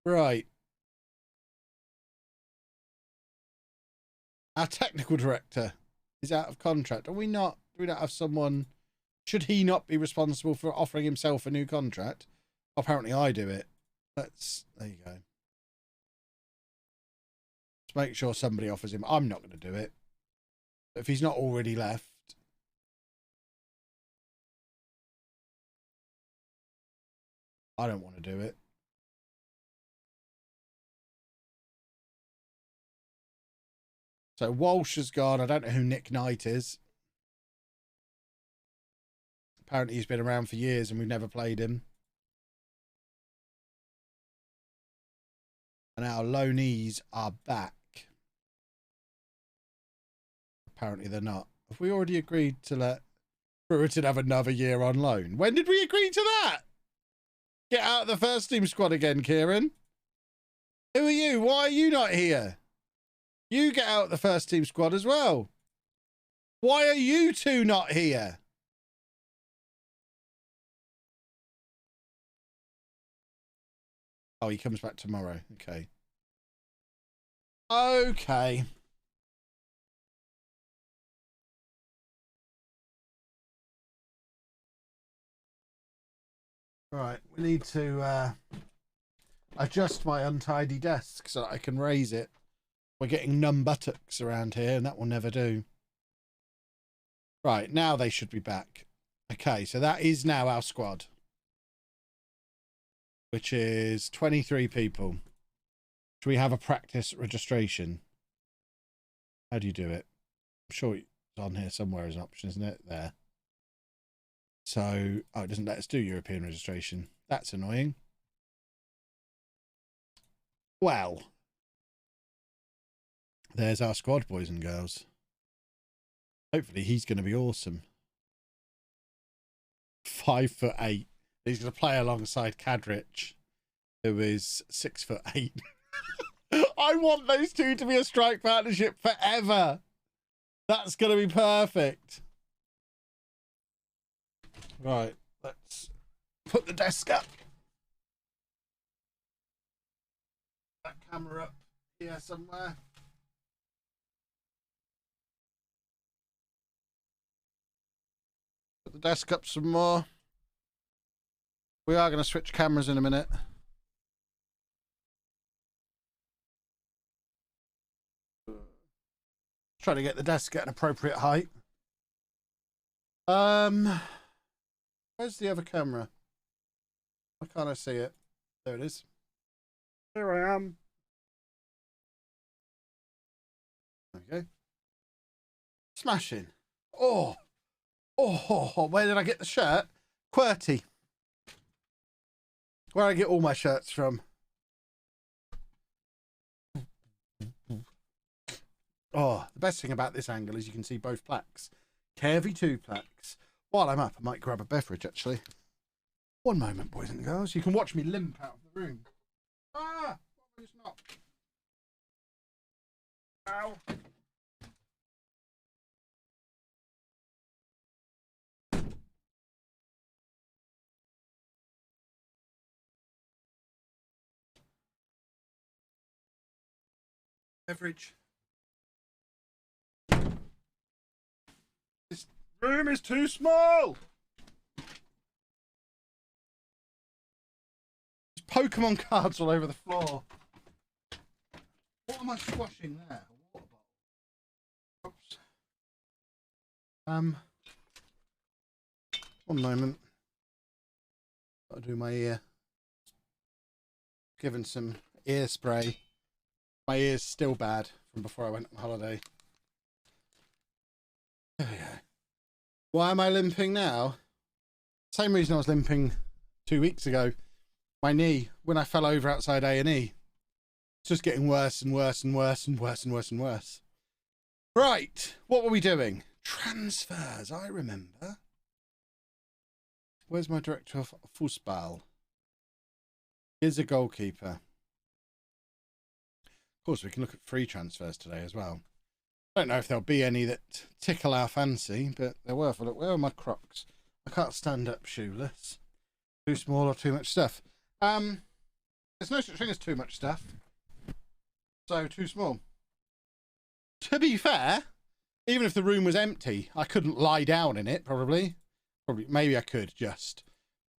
Right. Our technical director is out of contract. Are we not? Do we not have someone? Should he not be responsible for offering himself a new contract? Apparently I do it. There you go. Let's make sure somebody offers him. I'm not going to do it. If he's not already left. I don't want to do it. So Walsh has gone. I don't know who Nick Knight is. Apparently he's been around for years and we've never played him. And our loanees are back. Apparently they're not. Have we already agreed to let Brewerton have another year on loan? When did we agree to that? Get out of the first team squad again, Kieran. Who are you? Why are you not here? You get out of the first team squad as well. Why are you two not here? Oh, he comes back tomorrow. Okay. Okay. Right, we need to adjust my untidy desk so that I can raise it. We're getting numb buttocks around here, and that will never do. Right, now they should be back. Okay, so that is now our squad, which is 23 people. Should we have a practice registration? How do you do it? I'm sure it's on here somewhere as an option, isn't it? There. So, oh, it doesn't let us do European registration. That's annoying. Well, there's our squad, boys and girls. Hopefully he's going to be awesome. 5'8". He's going to play alongside Kadrich, who is 6'8". I want those two to be a strike partnership forever. That's going to be perfect. Right, let's put the desk up. That camera up here somewhere. Put the desk up some more. We are going to switch cameras in a minute. Try to get the desk at an appropriate height. Where's the other camera? Why can't I see it? There it is. Here I am. Okay. Smashing. Oh, where did I get the shirt? QWERTY. Where I get all my shirts from. Oh, the best thing about this angle is you can see both plaques. KV2 plaques. While I'm up, I might grab a beverage, actually. One moment, boys and girls. You can watch me limp out of the room. Ah! It's not. Ow. Beverage. This room is too small. There's Pokemon cards all over the floor. What am I squashing there? A water bottle. Oops. One moment. Gotta do my ear. Given some ear spray. My ear's still bad from before I went on holiday. There we go. Why am I limping now? Same reason I was limping 2 weeks ago. My knee, when I fell over outside A&E. It's just getting worse and worse and worse and worse and worse and worse. Right, what were we doing? Transfers, I remember. Where's my director of Fußball? Here's a goalkeeper. Of course, we can look at free transfers today as well. I don't know if there'll be any that tickle our fancy, but they're worth a look. Where are my Crocs? I can't stand up shoeless. Too small or too much stuff. There's no such thing as too much stuff. So, too small. To be fair, even if the room was empty, I couldn't lie down in it, probably. Maybe I could, just.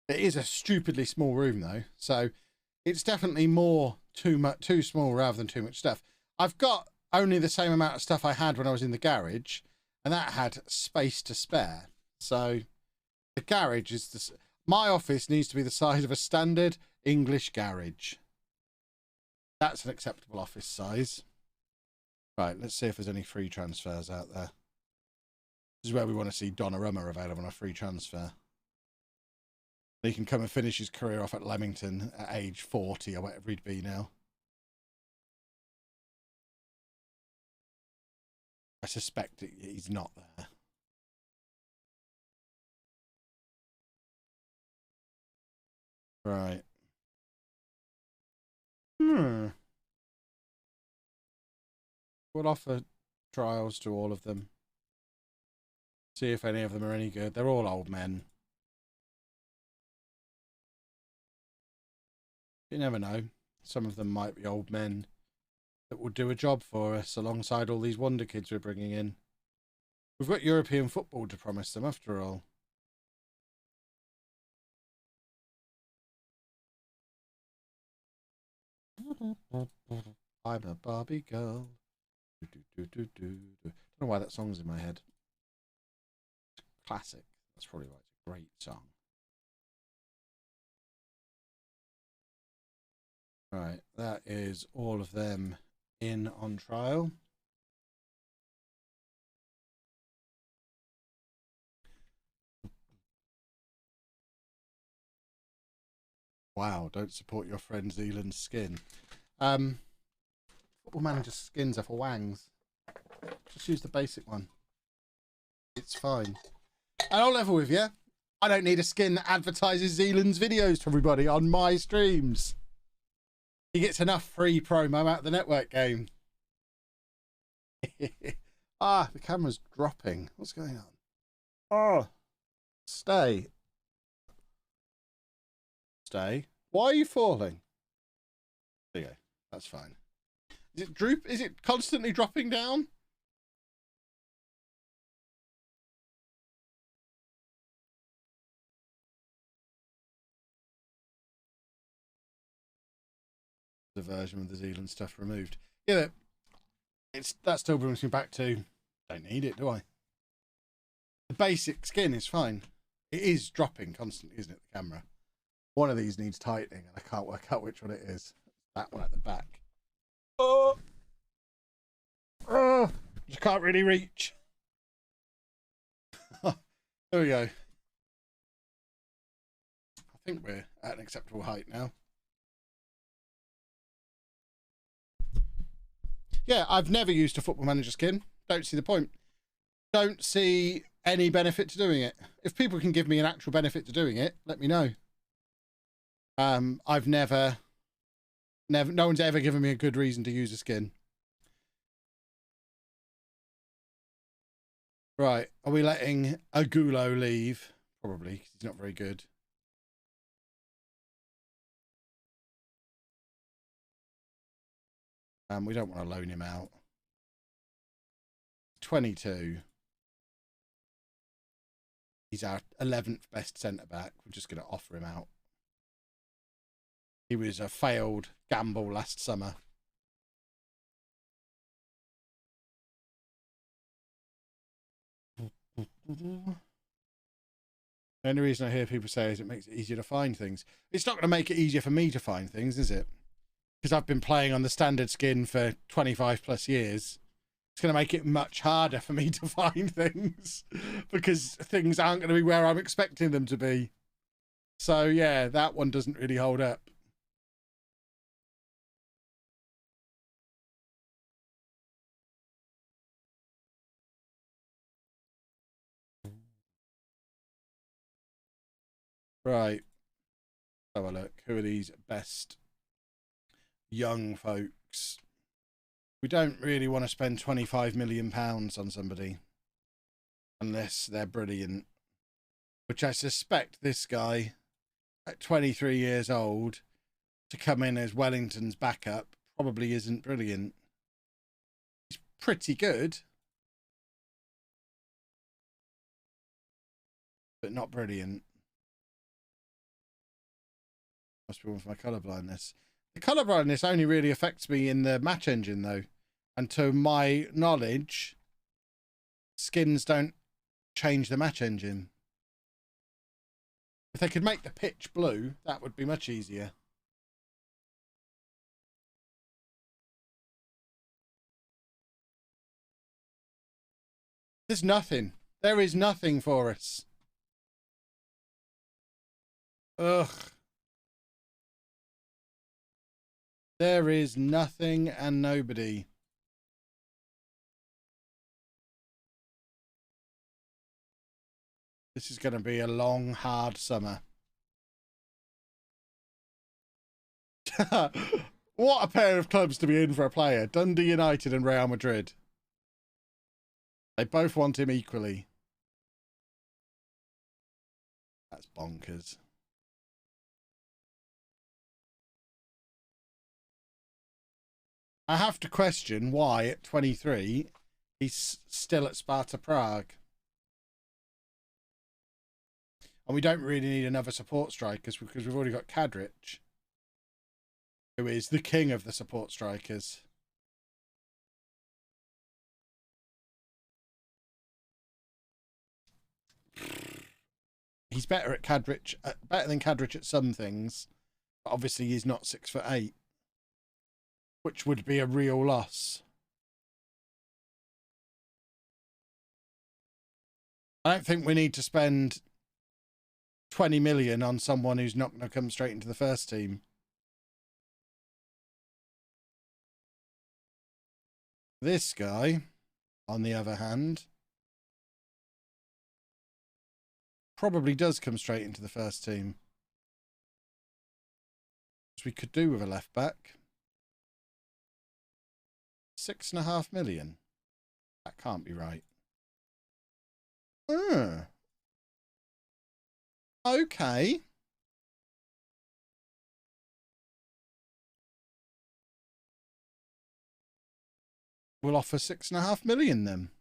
It is a stupidly small room, though. So, it's definitely more too small rather than too much stuff. I've got only the same amount of stuff I had when I was in the garage, and that had space to spare. So the garage is my office needs to be the size of a standard English garage. That's an acceptable office size. Right, let's see if there's any free transfers out there. This is where we want to see Donnarumma available on a free transfer. He can come and finish his career off at Leamington at age 40 or whatever he'd be now. I suspect he's not there. Right. We'll offer trials to all of them. See if any of them are any good. They're all old men. You never know. Some of them might be old men that will do a job for us alongside all these wonder kids we're bringing in. We've got European football to promise them after all. I'm a Barbie girl. Don't know why that song's in my head. Classic. That's probably why it's a great song. Right, that is all of them in on trial. Wow, don't support your friend Zealand's skin. Football Manager skins are for wangs. Just use the basic one. It's fine. And I'll level with you. I don't need a skin that advertises Zealand's videos to everybody on my streams. He gets enough free promo out of the network game. Ah, the camera's dropping. What's going on? Oh, stay. Stay. Why are you falling? There you go. That's fine. Is it droop? Is it constantly dropping down? The version with the Zealand stuff removed. Yeah, that still brings me back to don't need it, do I? The basic skin is fine. It is dropping constantly, isn't it? The camera. One of these needs tightening, and I can't work out which one it is. That one at the back. Oh, just can't really reach. There we go. I think we're at an acceptable height now. Yeah, I've never used a Football Manager skin. Don't see the point. Don't see any benefit to doing it. If people can give me an actual benefit to doing it, let me know. I've never, no one's ever given me a good reason to use a skin. Right, are we letting Agulo leave? Probably, because he's not very good. We don't want to loan him out. 22. He's our 11th best centre-back. We're just going to offer him out. He was a failed gamble last summer. The only reason I hear people say is it makes it easier to find things. It's not going to make it easier for me to find things, is it? Because I've been playing on the standard skin for 25 plus years. It's going to make it much harder for me to find things because things aren't going to be where I'm expecting them to be. So yeah, that one doesn't really hold up. Right. Have a look. Who are these best young folks? We don't really want to spend £25 million on somebody unless they're brilliant, which I suspect this guy at 23 years old to come in as Wellington's backup probably isn't brilliant. He's pretty good, but not brilliant. Must be one for my colour blindness. The colour blindness only really affects me in the match engine, though. And to my knowledge, skins don't change the match engine. If they could make the pitch blue, that would be much easier. There's nothing. There is nothing for us. Ugh. There is nothing and nobody. This is going to be a long, hard summer. What a pair of clubs to be in for a player. Dundee United and Real Madrid. They both want him equally. That's bonkers. I have to question why at 23 he's still at Sparta Prague. And we don't really need another support strikers because we've already got Kadrich. who is the king of the support strikers. He's better at Cadrich, better than Cadrich at some things. But obviously, he's not 6'8", which would be a real loss. I don't think we need to spend 20 million on someone who's not going to come straight into the first team. This guy, on the other hand, probably does come straight into the first team. Which we could do with a left back. 6.5 million. That can't be right. Okay. We'll offer 6.5 million then.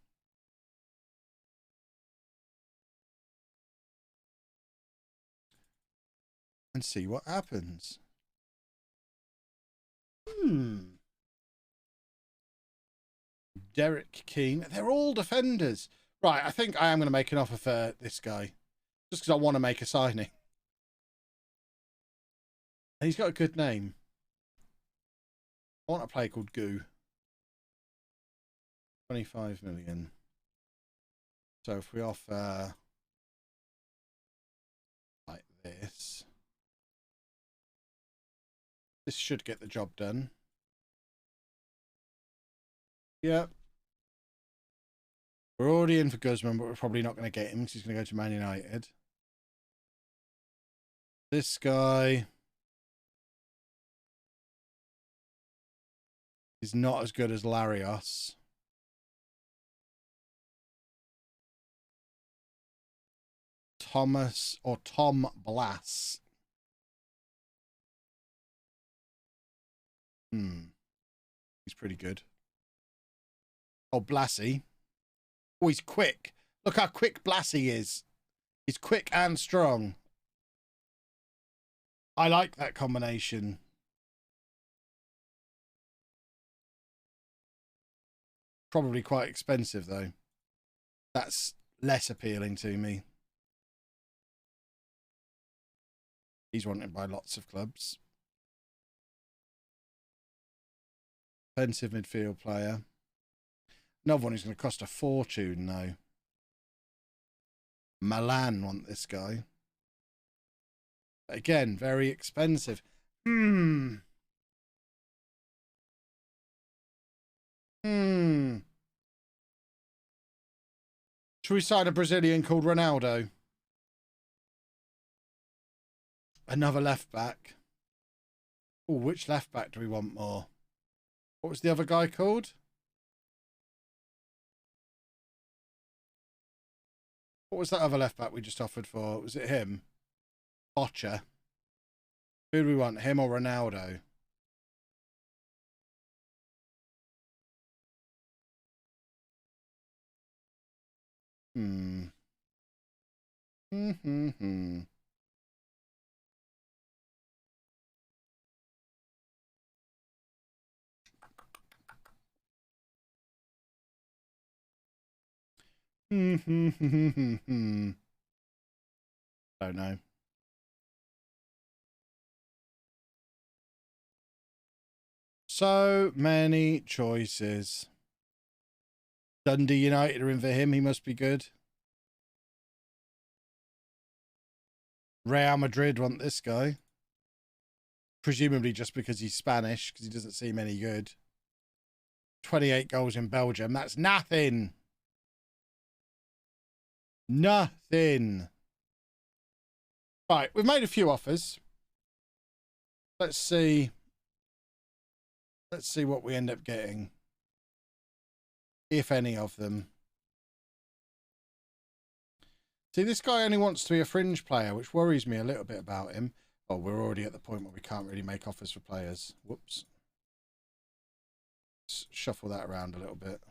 And see what happens. Derek Keane. They're all defenders. Right, I think I am going to make an offer for this guy. Just because I want to make a signing. He's got a good name. I want a player called Goo. 25 million. So if we offer like this, this should get the job done. Yep. We're already in for Guzman, but we're probably not going to get him because he's going to go to Man United. This guy is not as good as Larios. Thomas or Tom Blass. He's pretty good. Oh, Blassie. Oh, he's quick. Look how quick Blassie is. He's quick and strong. I like that combination. Probably quite expensive, though. That's less appealing to me. He's wanted by lots of clubs. Defensive midfield player. Another one who's going to cost a fortune, though. Milan want this guy. Again, very expensive. Should we sign a Brazilian called Ronaldo? Another left back. Oh, which left back do we want more? What was the other guy called? What was that other left back we just offered for? Was it him? Botcher. Who do we want? Him or Ronaldo? Don't know. So many choices. Dundee United are in for him. He must be good. Real Madrid want this guy. Presumably just because he's Spanish, because he doesn't seem any good. 28 goals in Belgium. That's nothing. Nothing. Right, we've made a few offers. Let's see. Let's see what we end up getting. If any of them. See, this guy only wants to be a fringe player, which worries me a little bit about him. Oh, we're already at the point where we can't really make offers for players. Whoops. Let's shuffle that around a little bit.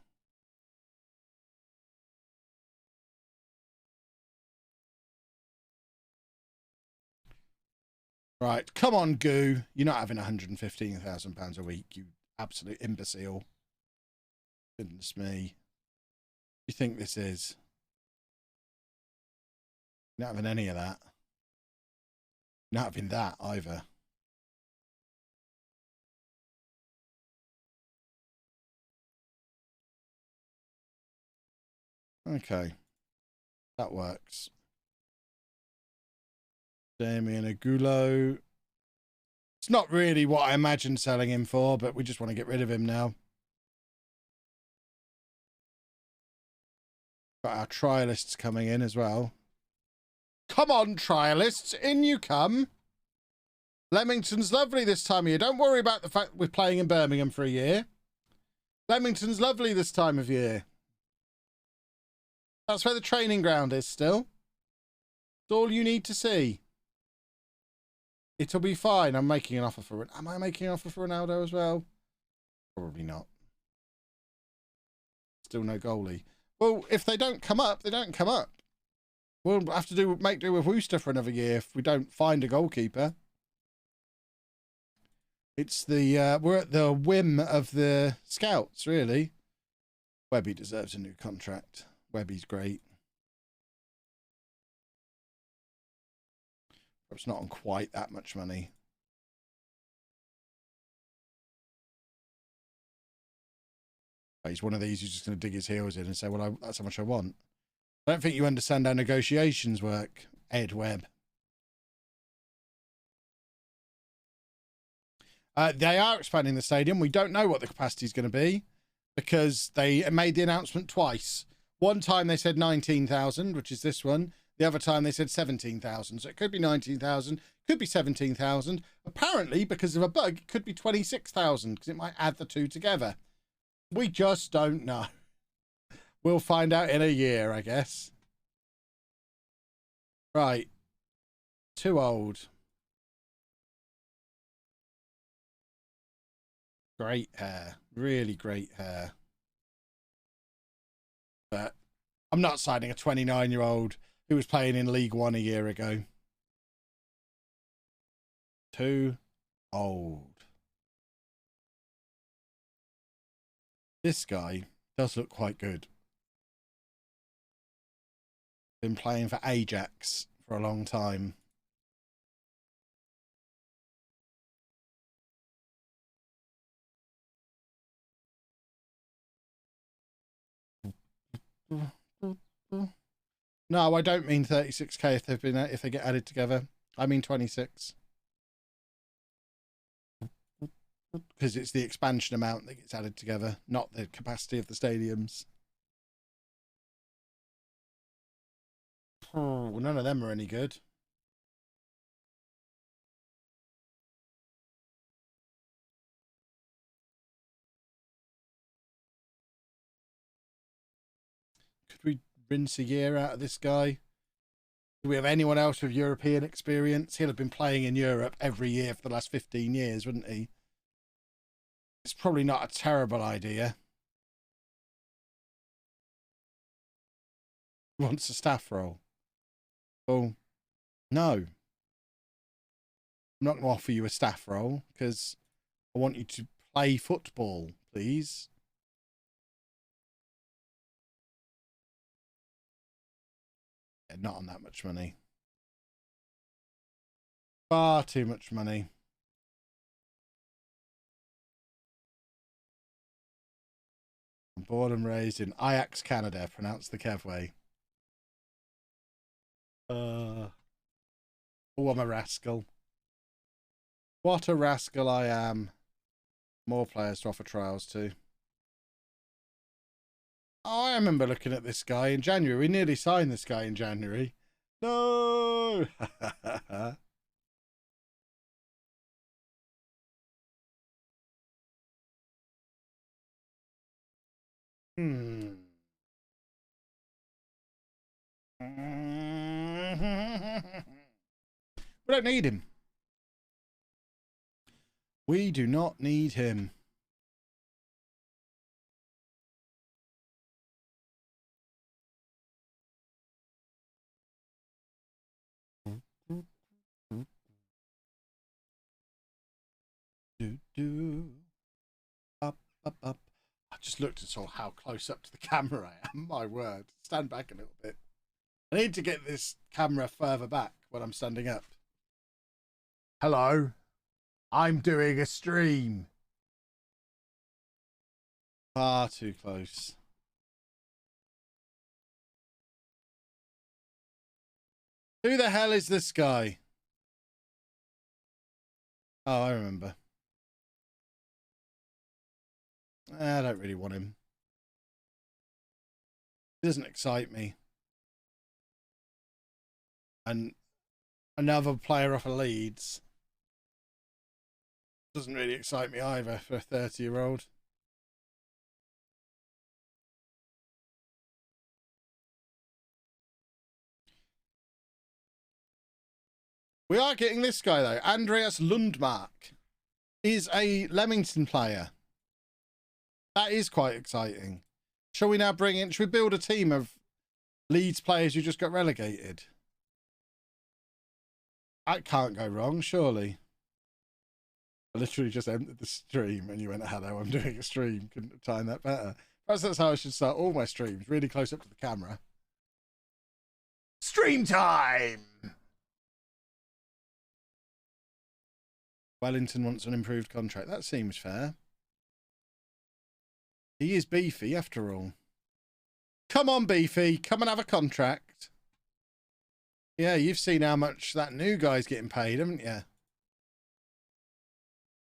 Right, come on, Goo. You're not having £115,000 a week, you absolute imbecile. Goodness me. What do you think this is? You're not having any of that. You're not having that either. Okay. That works. Damien Agulo. It's not really what I imagined selling him for, but we just want to get rid of him now. Got our trialists coming in as well. Come on, trialists. In you come. Leamington's lovely this time of year. Don't worry about the fact that we're playing in Birmingham for a year. Leamington's lovely this time of year. That's where the training ground is still. It's all you need to see. It'll be fine. I'm making an offer for it. Am I making an offer for Ronaldo as well? Probably not. Still no goalie. Well, if they don't come up, they don't come up. We'll have to make do with Worcester for another year if we don't find a goalkeeper. It's the we're at the whim of the scouts, really. Webby deserves a new contract. Webby's great. It's not on quite that much money. He's one of these who's just going to dig his heels in and say, well, that's how much I want. I don't think you understand how negotiations work, Ed Webb. They are expanding the stadium. We don't know what the capacity is going to be because they made the announcement twice. One time they said 19,000, which is this one. The other time they said 17,000. So it could be 19,000, could be 17,000. Apparently, because of a bug, it could be 26,000 because it might add the two together. We just don't know. We'll find out in a year, I guess. Right. Too old. Great hair. Really great hair. But I'm not signing a 29-year-old who was playing in League One a year ago. Too old. This guy does look quite good. Been playing for Ajax for a long time. No, I don't mean 36k if they get added together. I mean 26. Because it's the expansion amount that gets added together, not the capacity of the stadiums. Oh, none of them are any good. Could we rinse a year out of this guy? Do we have anyone else with European experience? He'll have been playing in Europe every year for the last 15 years, wouldn't he? It's probably not a terrible idea. He wants a staff role. Well, no. I'm not going to offer you a staff role because I want you to play football, please. Yeah, not on that much money. Far too much money. I'm born and raised in Ajax, Canada. Pronounce the Kev way. Oh, I'm a rascal. What a rascal I am. More players to offer trials to. Oh, I remember looking at this guy in January. We nearly signed this guy in January. No! We don't need him. We do not need him. do. Up, up, up. I just looked and saw how close up to the camera I am. My word. Stand back a little bit. I need to get this camera further back when I'm standing up. Hello. I'm doing a stream. Far too close. Who the hell is this guy? Oh, I remember. I don't really want him. He doesn't excite me. And another player off of Leeds doesn't really excite me either for a 30-year-old. We are getting this guy, though. Andreas Lundmark is a Leamington player. That is quite exciting. Shall we now bring in... Should we build a team of Leeds players who just got relegated? That can't go wrong, surely. I literally just ended the stream and you went, hello, I'm doing a stream. Couldn't have timed that better. Perhaps that's how I should start all my streams. Really close up to the camera. Stream time! Wellington wants an improved contract. That seems fair. He is beefy, after all. Come on, beefy. Come and have a contract. Yeah, you've seen how much that new guy's getting paid, haven't you?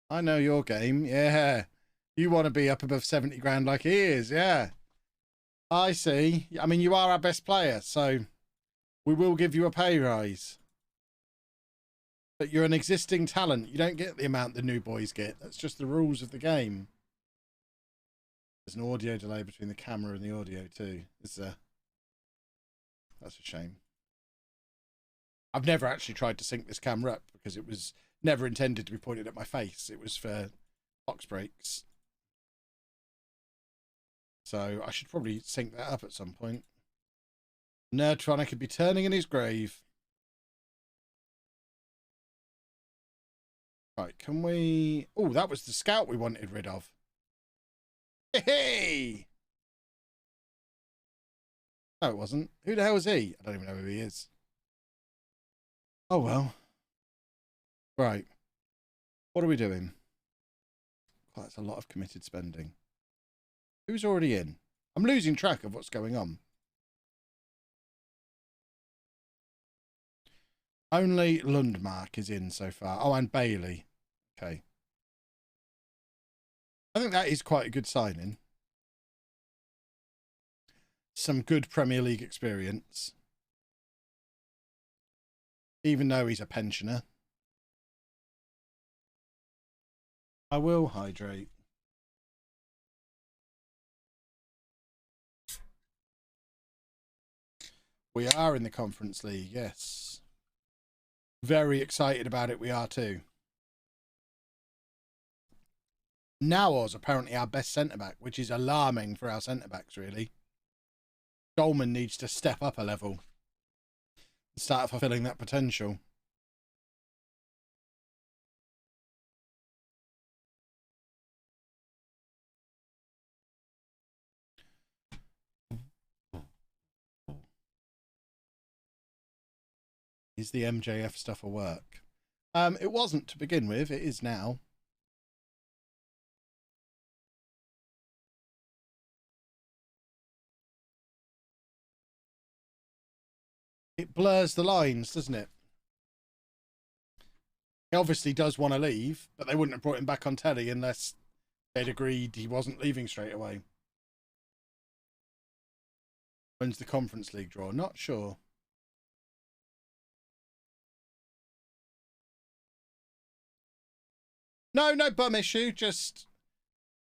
I know your game. Yeah. You want to be up above 70 grand like he is. Yeah. I see. I mean, you are our best player, so we will give you a pay rise. But you're an existing talent. You don't get the amount the new boys get. That's just the rules of the game. There's an audio delay between the camera and the audio too. That's a shame. I've never actually tried to sync this camera up because it was never intended to be pointed at my face. It was for box breaks. So I should probably sync that up at some point. Nerdtronic could be turning in his grave. Right, can we... Oh, that was the scout we wanted rid of. Hey! No, it wasn't. Who the hell is he? I don't even know who he is. Oh, well. Right. What are we doing? Oh, that's a lot of committed spending. Who's already in? I'm losing track of what's going on. Only Lundmark is in so far. Oh, and Bailey. Okay. I think that is quite a good signing. Some good Premier League experience. Even though he's a pensioner. I will hydrate. We are in the Conference League, yes. Very excited about it, we are too. Nawar's apparently our best centre-back, which is alarming for our centre-backs, really. Dolman needs to step up a level and start fulfilling that potential. Is the MJF stuff a work? It wasn't to begin with. It is now. It blurs the lines, doesn't it? He obviously does want to leave, but they wouldn't have brought him back on telly unless they'd agreed he wasn't leaving straight away. When's the Conference League draw? Not sure. No bum issue. Just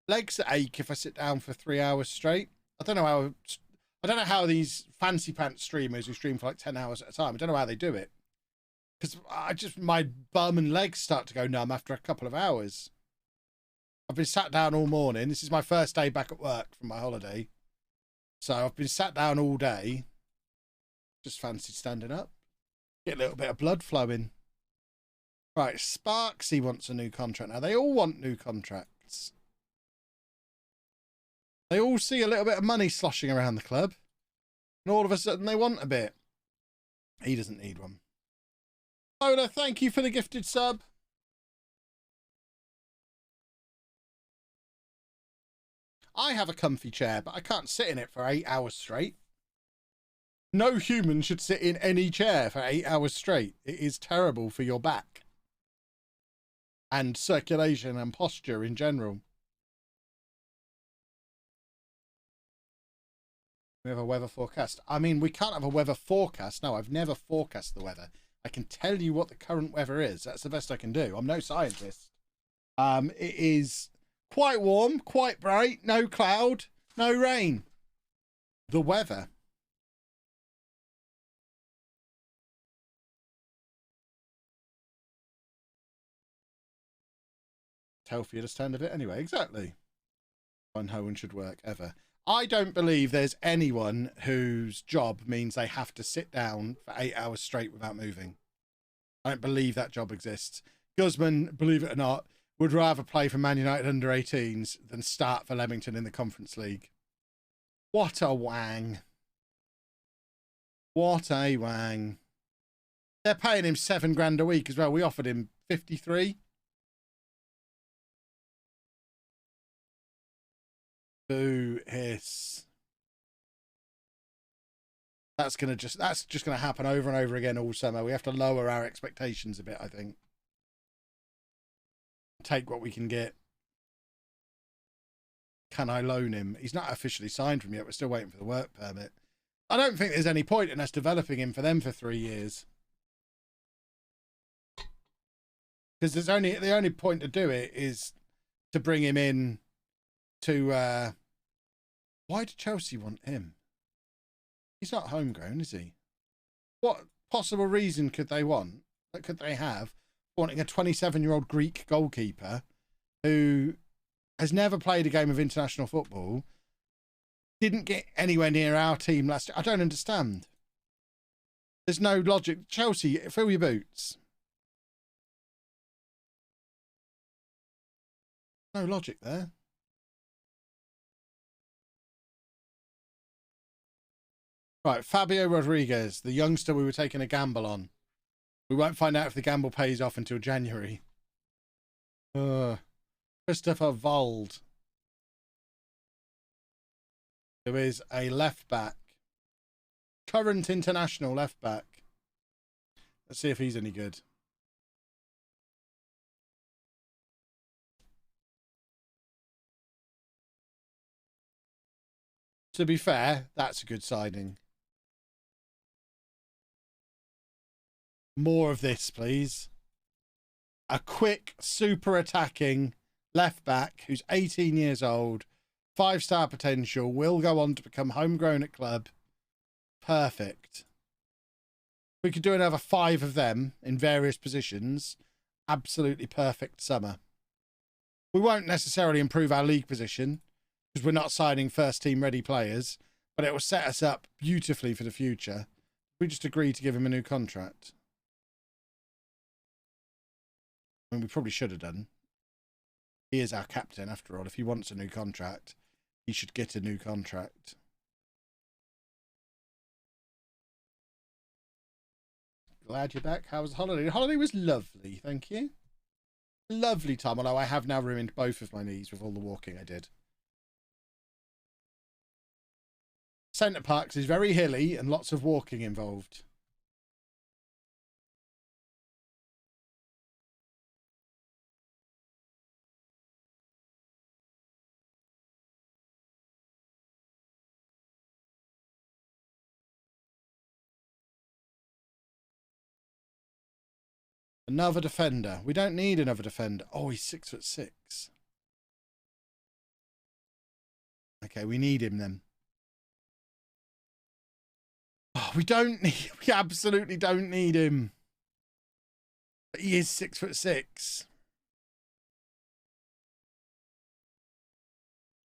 legs ache if I sit down for 3 hours straight. I don't know how these fancy pants streamers who stream for like 10 hours at a time, I don't know how they do it. Because my bum and legs start to go numb after a couple of hours. I've been sat down all morning. This is my first day back at work from my holiday. So I've been sat down all day. Just fancied standing up. Get a little bit of blood flowing. Right, Sparksy wants a new contract now. They all want new contracts. They all see a little bit of money sloshing around the club. And all of a sudden they want a bit. He doesn't need one. Ola, thank you for the gifted sub. I have a comfy chair, but I can't sit in it for 8 hours straight. No human should sit in any chair for 8 hours straight. It is terrible for your back. And circulation and posture in general. We have a weather forecast. I mean, we can't have a weather forecast. No, I've never forecast the weather. I can tell you what the current weather is. That's the best I can do. I'm no scientist. It is quite warm, quite bright, no cloud, no rain. The weather. Healthier to stand a bit anyway. Exactly. No one should work ever. I don't believe there's anyone whose job means they have to sit down for 8 hours straight without moving. I don't believe that job exists. Guzman, believe it or not, would rather play for Man United under 18s than start for Leamington in the Conference League. What a wang. What a wang. They're paying him £7 a week as well. We offered him 53. Boo hiss. That's just gonna happen over and over again all summer. We have to lower our expectations a bit, I think. Take what we can get. Can I loan him? He's not officially signed from yet. We're still waiting for the work permit. I don't think there's any point in us developing him for them for 3 years. Because the only point to do it is to bring him in to why do Chelsea want him? He's not homegrown, is he? What possible reason could they have wanting a 27-year-old Greek goalkeeper who has never played a game of international football, didn't get anywhere near our team last year? I don't understand. There's no logic. Chelsea, fill your boots. No logic there. Right, Fabio Rodriguez, the youngster we were taking a gamble on. We won't find out if the gamble pays off until January. Christopher Vold, who is a left back. Current international left back. Let's see if he's any good. To be fair, that's a good signing. More of this, please. A quick, super attacking left back who's 18 years old, 5-star potential, will go on to become homegrown at club. Perfect. We could do another 5 of them in various positions. Absolutely perfect summer. We won't necessarily improve our league position because we're not signing first team ready players, but it will set us up beautifully for the future. We just agree to give him a new contract. I mean, we probably should have done. He is our captain, after all. If he wants a new contract, he should get a new contract. Glad you're back. How was the holiday? The holiday was lovely, thank you. Lovely time, although I have now ruined both of my knees with all the walking I did. Centre Parks is very hilly and lots of walking involved. Another defender. We don't need another defender. Oh, he's 6'6". Okay, we need him then. Oh, we absolutely don't need him. But he is 6'6".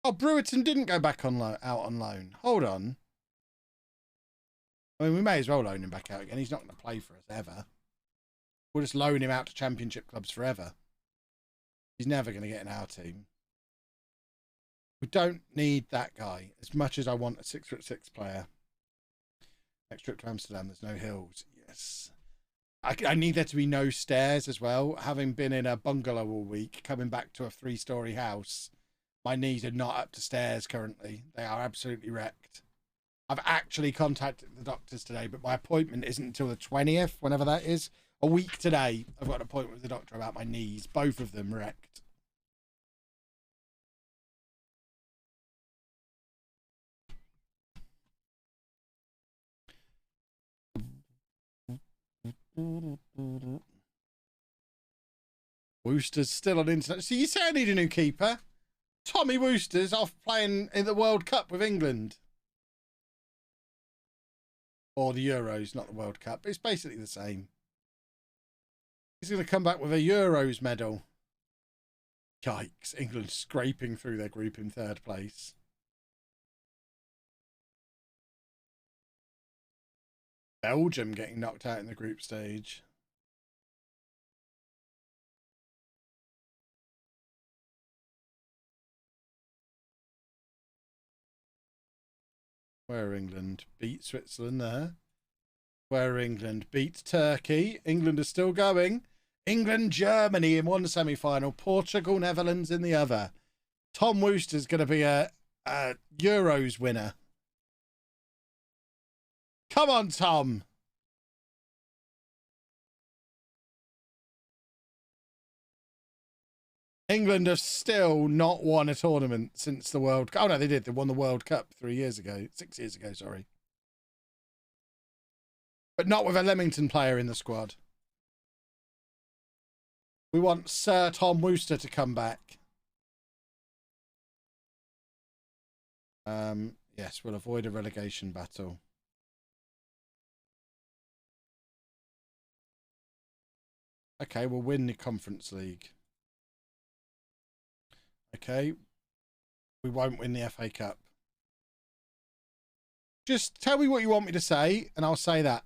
Oh, Brewerton didn't go back on out on loan. Hold on. I mean, we may as well loan him back out again. He's not going to play for us ever. We'll just loan him out to championship clubs forever. He's never going to get in our team. We don't need that guy as much as I want a 6'6" player. Next trip to Amsterdam, there's no hills. Yes. I need there to be no stairs as well. Having been in a bungalow all week, coming back to a 3-story house, my knees are not up to stairs currently. They are absolutely wrecked. I've actually contacted the doctors today, but my appointment isn't until the 20th, whenever that is. A week today, I've got an appointment with the doctor about my knees. Both of them wrecked. Wooster's still on internet. So you say I need a new keeper? Tommy Wooster's off playing in the World Cup with England. Or the Euros, not the World Cup. It's basically the same. He's going to come back with a Euros medal. Yikes. England scraping through their group in 3rd place. Belgium getting knocked out in the group stage. Where England beat Switzerland there. Where England beat Turkey. England is still going. England, Germany in one semi-final. Portugal, Netherlands in the other. Tom Wooster's going to be a Euros winner. Come on, Tom. England have still not won a tournament since the World Cup. Oh, no, they did. They won the World Cup 6 years ago, sorry. But not with a Leamington player in the squad. We want Sir Tom Wooster to come back. Yes, we'll avoid a relegation battle. Okay, we'll win the Conference League. Okay, we won't win the FA Cup. Just tell me what you want me to say, and I'll say that.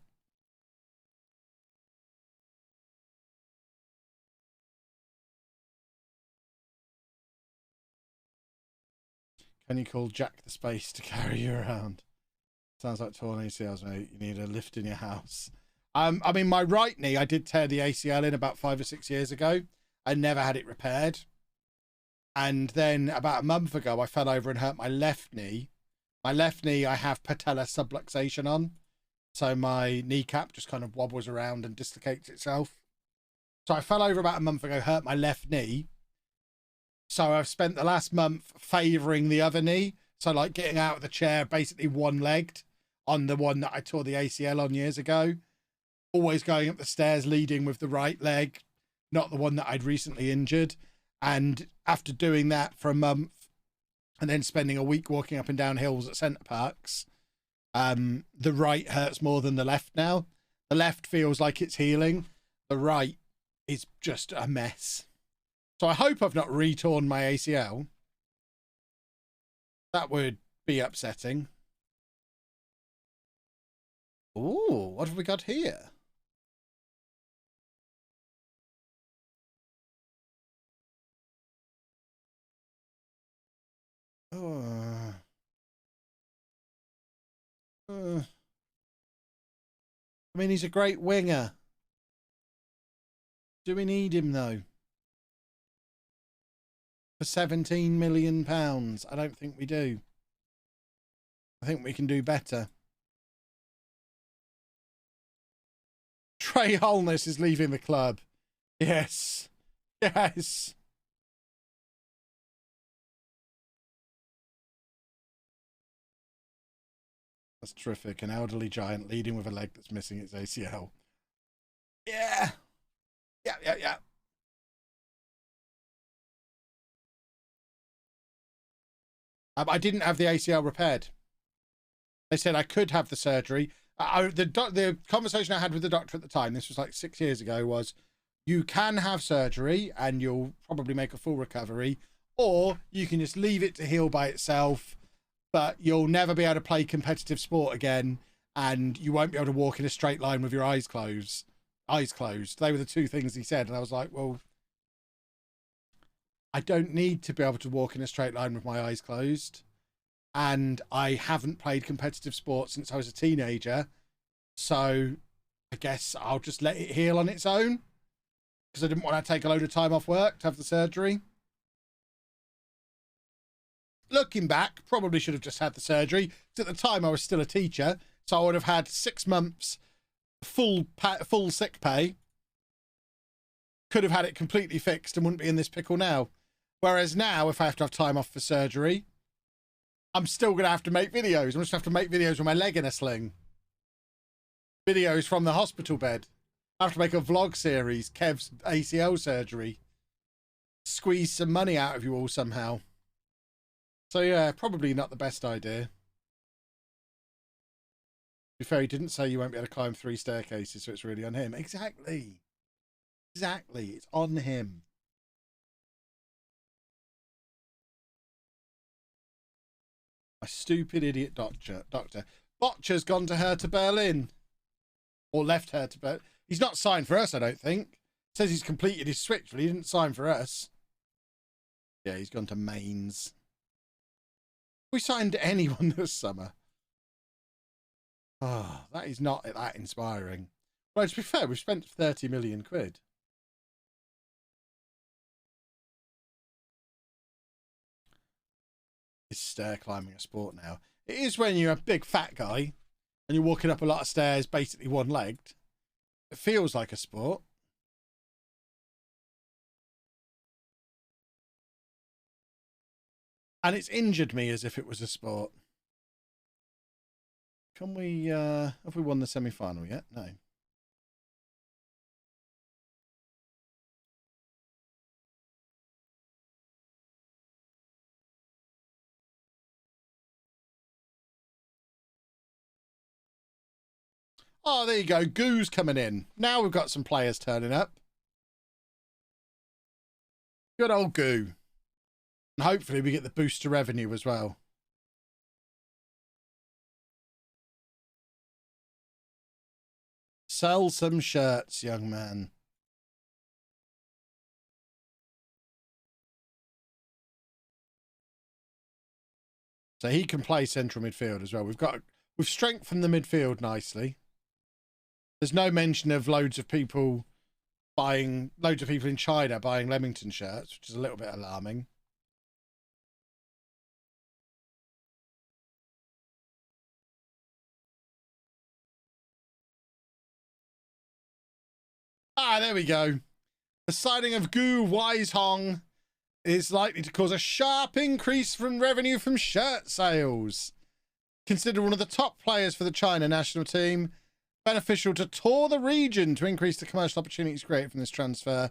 Can you call Jack the Space to carry you around? Sounds like torn ACLs, mate. You need a lift in your house. I mean, my right knee, I did tear the ACL in about 5 or 6 years ago. I never had it repaired. And then about a month ago, I fell over and hurt my left knee. My left knee, I have patella subluxation on. So my kneecap just kind of wobbles around and dislocates itself. So I fell over about a month ago, hurt my left knee. So I've spent the last month favouring the other knee. So like getting out of the chair, basically one-legged on the one that I tore the ACL on years ago. Always going up the stairs, leading with the right leg, not the one that I'd recently injured. And after doing that for a month and then spending a week walking up and down hills at centre parks, the right hurts more than the left now. The left feels like it's healing. The right is just a mess. So I hope I've not re-torn my ACL. That would be upsetting. Ooh, what have we got here? I mean, he's a great winger. Do we need him, though? For £17 million? I don't think we do. I think we can do better. Trey Holness is leaving the club. Yes. Yes. That's terrific. An elderly giant leading with a leg that's missing its ACL. Yeah. Yeah. I didn't have the ACL repaired. They said I could have the surgery. The conversation I had with the doctor at the time, this was like 6 years ago, was you can have surgery and you'll probably make a full recovery, or you can just leave it to heal by itself, but you'll never be able to play competitive sport again and you won't be able to walk in a straight line with your eyes closed. eyes closed. They were the two things he said. And I was like, well, I don't need to be able to walk in a straight line with my eyes closed. And I haven't played competitive sports since I was a teenager. So I guess I'll just let it heal on its own. Because I didn't want to take a load of time off work to have the surgery. Looking back, probably should have just had the surgery. Because at the time I was still a teacher. So I would have had 6 months full sick pay. Could have had it completely fixed and wouldn't be in this pickle now. Whereas now, if I have to have time off for surgery, I'm still going to have to make videos. I'm just going to have to make videos with my leg in a sling. Videos from the hospital bed. I have to make a vlog series, Kev's ACL surgery. Squeeze some money out of you all somehow. So yeah, probably not the best idea. To be fair, he didn't say you won't be able to climb 3 staircases, so it's really on him. Exactly. Exactly. It's on him. A stupid idiot doctor. Botcher's gone to her to Berlin. Or left her to Berlin. He's not signed for us, I don't think. Says he's completed his switch, but he didn't sign for us. Yeah, he's gone to Mainz. We signed anyone this summer. Oh, that is not that inspiring. Well, to be fair, we've spent 30 million quid. Is stair climbing a sport now? It is when you're a big fat guy and you're walking up a lot of stairs, basically one-legged. It feels like a sport. And it's injured me as if it was a sport. Can we, have we won the semi-final yet? No. Oh, there you go. Goo's coming in. Now we've got some players turning up. Good old Goo. And hopefully we get the boost to revenue as well. Sell some shirts, young man. So he can play central midfield as well. We've strengthened the midfield nicely. There's no mention of loads of people in China buying Leamington shirts, which is a little bit alarming. Ah, there we go. The signing of Gu Weishong is likely to cause a sharp increase from revenue from shirt sales. Considered one of the top players for the China national team, beneficial to tour the region to increase the commercial opportunities created from this transfer.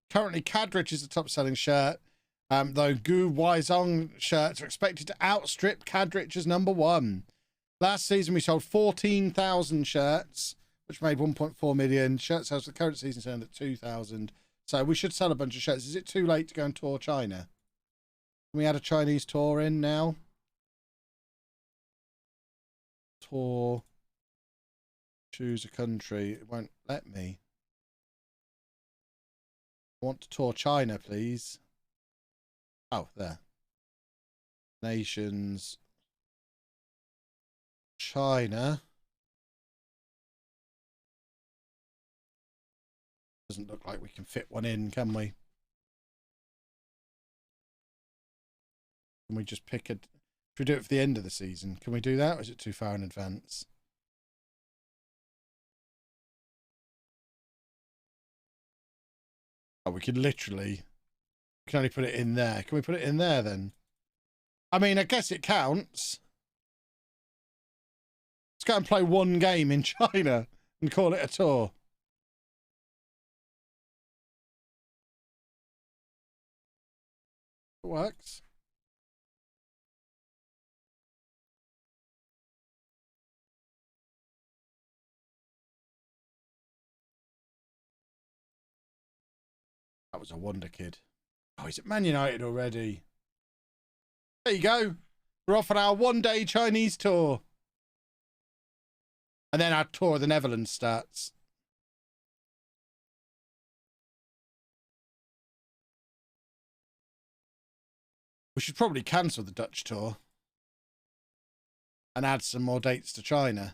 Currently, Cadrich is the top-selling shirt, though Gu Weishong shirts are expected to outstrip Cadrich as #1. Last season, we sold 14,000 shirts, which made 1.4 million. Shirt sales for the current season stand at 2,000. So we should sell a bunch of shirts. Is it too late to go and tour China? Can we add a Chinese tour in now? Tour. Choose a country. It won't let me. I want to tour China, please. Oh, there. Nations. China. Doesn't look like we can fit one in, can we? Can we just pick a... Should we do it for the end of the season? Can we do that, or is it too far in advance? Oh, we could literally... We can only put it in there. Can we put it in there, then? I mean, I guess it counts. Let's go and play one game in China and call it a tour. It works. That was a wonder kid. Oh, he's at Man United already. There you go. We're off on our one-day Chinese tour. And then our tour of the Netherlands starts. We should probably cancel the Dutch tour and add some more dates to China.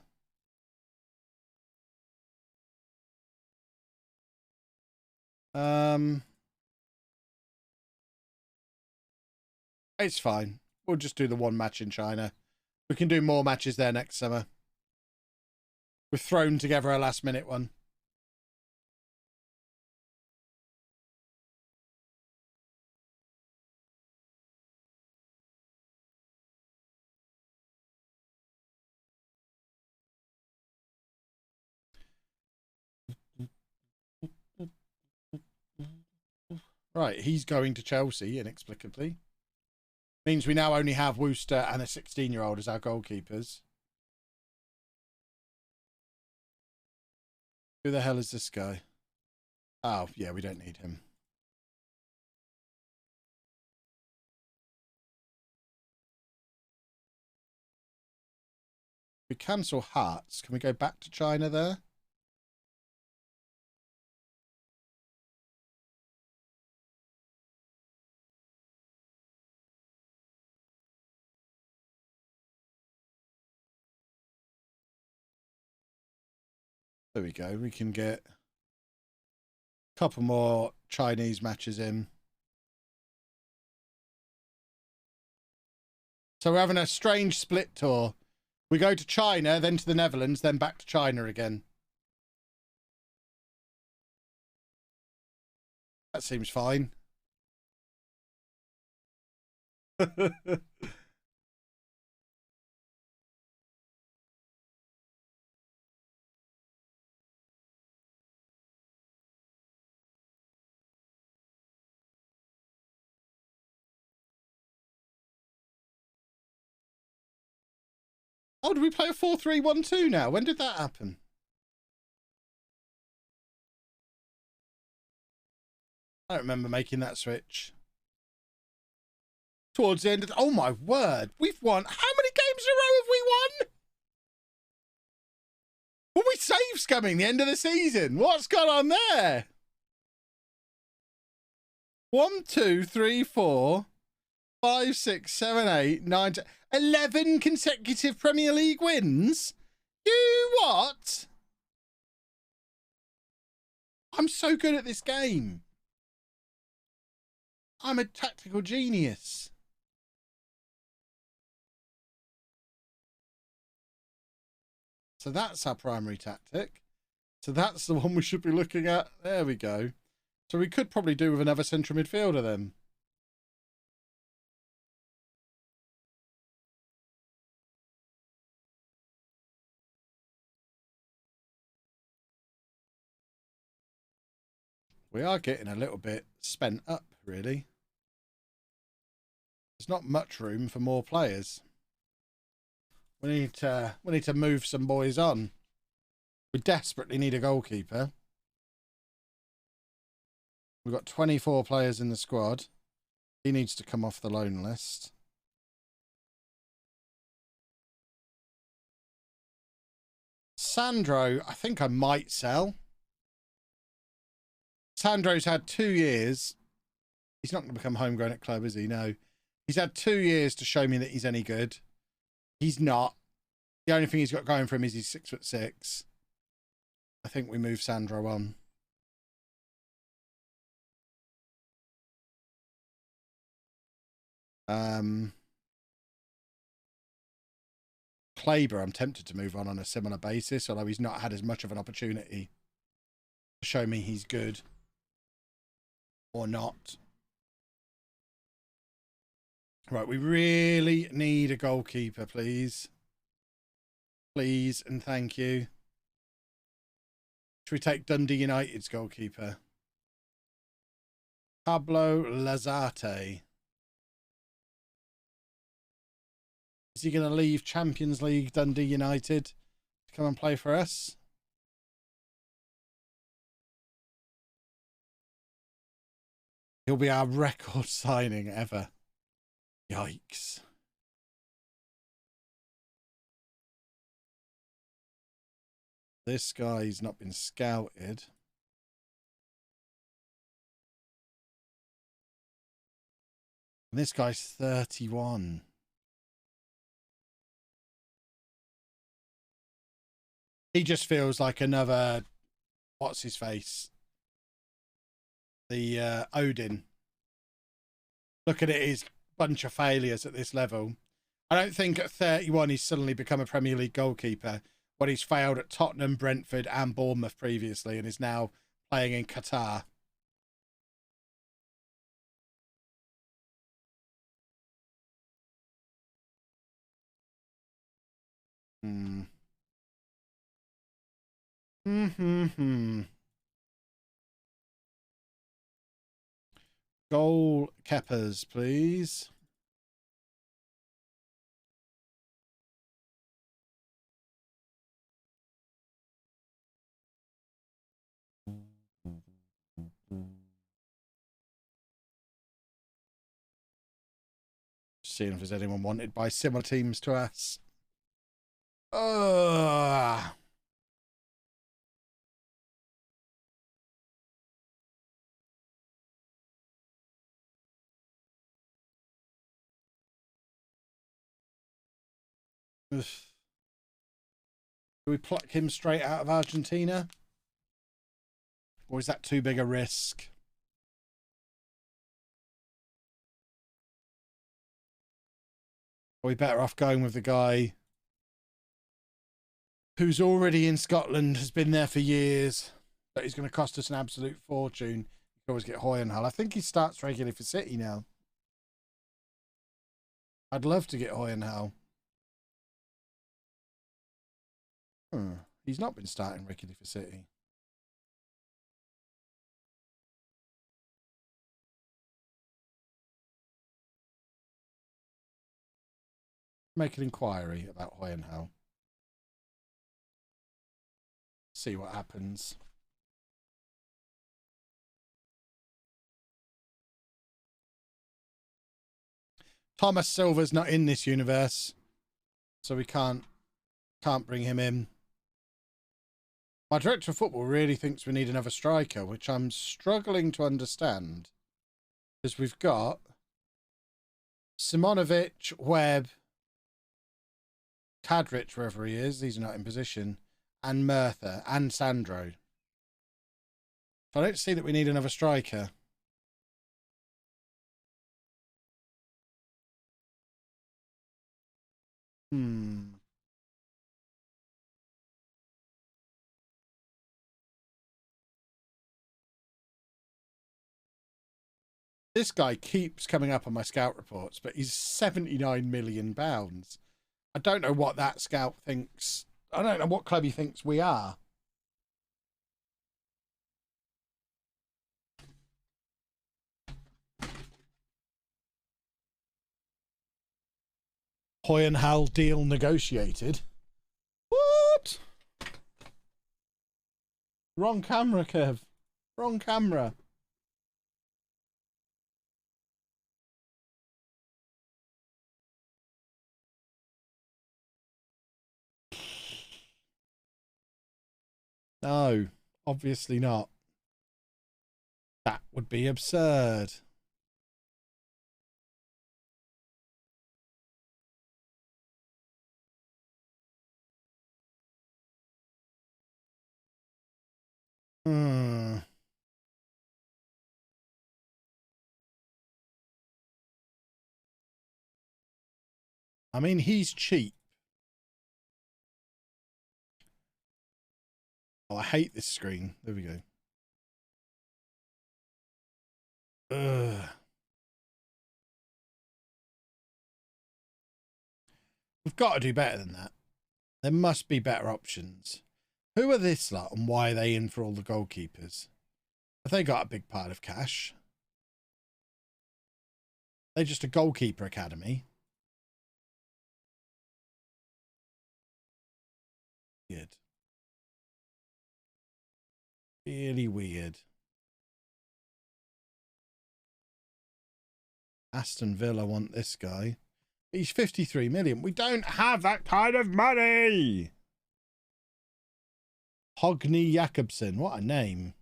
It's fine. We'll just do the one match in China. We can do more matches there next summer. We've thrown together a last minute one. Right, he's going to Chelsea inexplicably. Means we now only have Worcester and a 16-year-old as our goalkeepers. Who the hell is this guy? Oh, yeah, we don't need him. We cancel Hearts. Can we go back to China there? There we go. We can get a couple more Chinese matches in. So we're having a strange split tour. We go to China, then to the Netherlands, then back to China again. That seems fine. Oh, do we play a 4-3-1-2 now? When did that happen? I don't remember making that switch. Towards the end of oh my word, we've won. How many games in a row have we won? Were we save scumming the end of the season? What's gone on there? 1, 2, 3, 4, 5, 6, 7, 8, 9, 10, 11 consecutive Premier League wins? You what? I'm so good at this game. I'm a tactical genius. So that's our primary tactic. So that's the one we should be looking at. There we go. So we could probably do with another central midfielder then. We are getting a little bit spent up, really. There's not much room for more players. We need to move some boys on. We desperately need a goalkeeper. We've got 24 players in the squad. He needs to come off the loan list. Sandro, I think I might sell. Sandro's had 2 years. He's not going to become homegrown at club, is he? No. He's had 2 years to show me that he's any good. He's not. The only thing he's got going for him is he's 6'6". I think we move Sandro on. Kleber, I'm tempted to move on a similar basis, although he's not had as much of an opportunity to show me he's good or not. Right, we really need a goalkeeper, please. Please and thank you. Should we take Dundee United's goalkeeper? Pablo Lazarte. Is he going to leave Champions League Dundee United to come and play for us? He'll be our record signing ever. Yikes. This guy's not been scouted. And this guy's 31. He just feels like another, what's his face? The Odin. Look at it, his bunch of failures at this level. I don't think at 31 he's suddenly become a Premier League goalkeeper when he's failed at Tottenham, Brentford and Bournemouth previously and is now playing in Qatar. Goal keepers, please. Seeing if there's anyone wanted by similar teams to us. Do we pluck him straight out of Argentina? Or is that too big a risk? Are we better off going with the guy who's already in Scotland, has been there for years, but he's going to cost us an absolute fortune? You can always get Hoyenhall. I think he starts regularly for City now. I'd love to get Hoyenhall. He's not been starting regularly for City. Make an inquiry about Hoyenhall. See what happens. Thomas Silver's not in this universe, so we can't bring him in. My director of football really thinks we need another striker, which I'm struggling to understand. Because we've got Simonovic, Webb, Kadrich, wherever he is. These are not in position. And Murtha and Sandro. So I don't see that we need another striker. This guy keeps coming up on my scout reports, but he's £79 million. I don't know what that scout thinks. I don't know what club he thinks we are. Hoyenhall deal negotiated. What? Wrong camera, Kev. Wrong camera. No, obviously not. That would be absurd. I mean, he's cheap. Oh, I hate this screen. There we go. We've got to do better than that. There must be better options. Who are this lot and why are they in for all the goalkeepers? Have they got a big pile of cash? They're just a goalkeeper academy. Weird. Really weird. Aston Villa want this guy. He's 53 million. We don't have that kind of money. Hogney Jakobsen. What a name.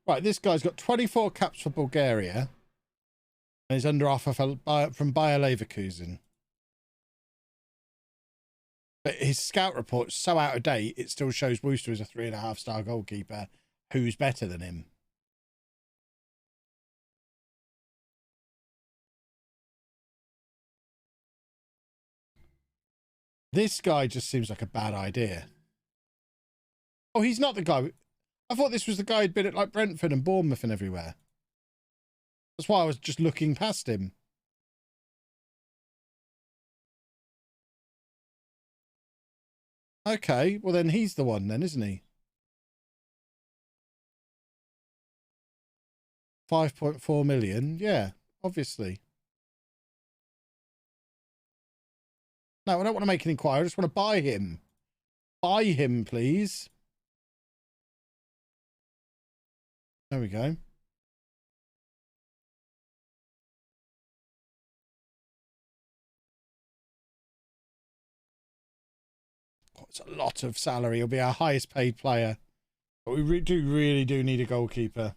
Right, this guy's got 24 caps for Bulgaria. And he's under offer from Bayer Leverkusen. But his scout report's so out of date, it still shows Wooster as a 3.5-star goalkeeper. Who's better than him? This guy just seems like a bad idea. Oh, he's not the guy. I thought this was the guy who'd been at like Brentford and Bournemouth and everywhere. That's why I was just looking past him. Okay, well then he's the one then, isn't he? 5.4 million. Yeah, obviously. No, I don't want to make an inquiry. I just want to buy him. Buy him, please. There we go. Oh, it's a lot of salary. He'll be our highest paid player. But we really do need a goalkeeper.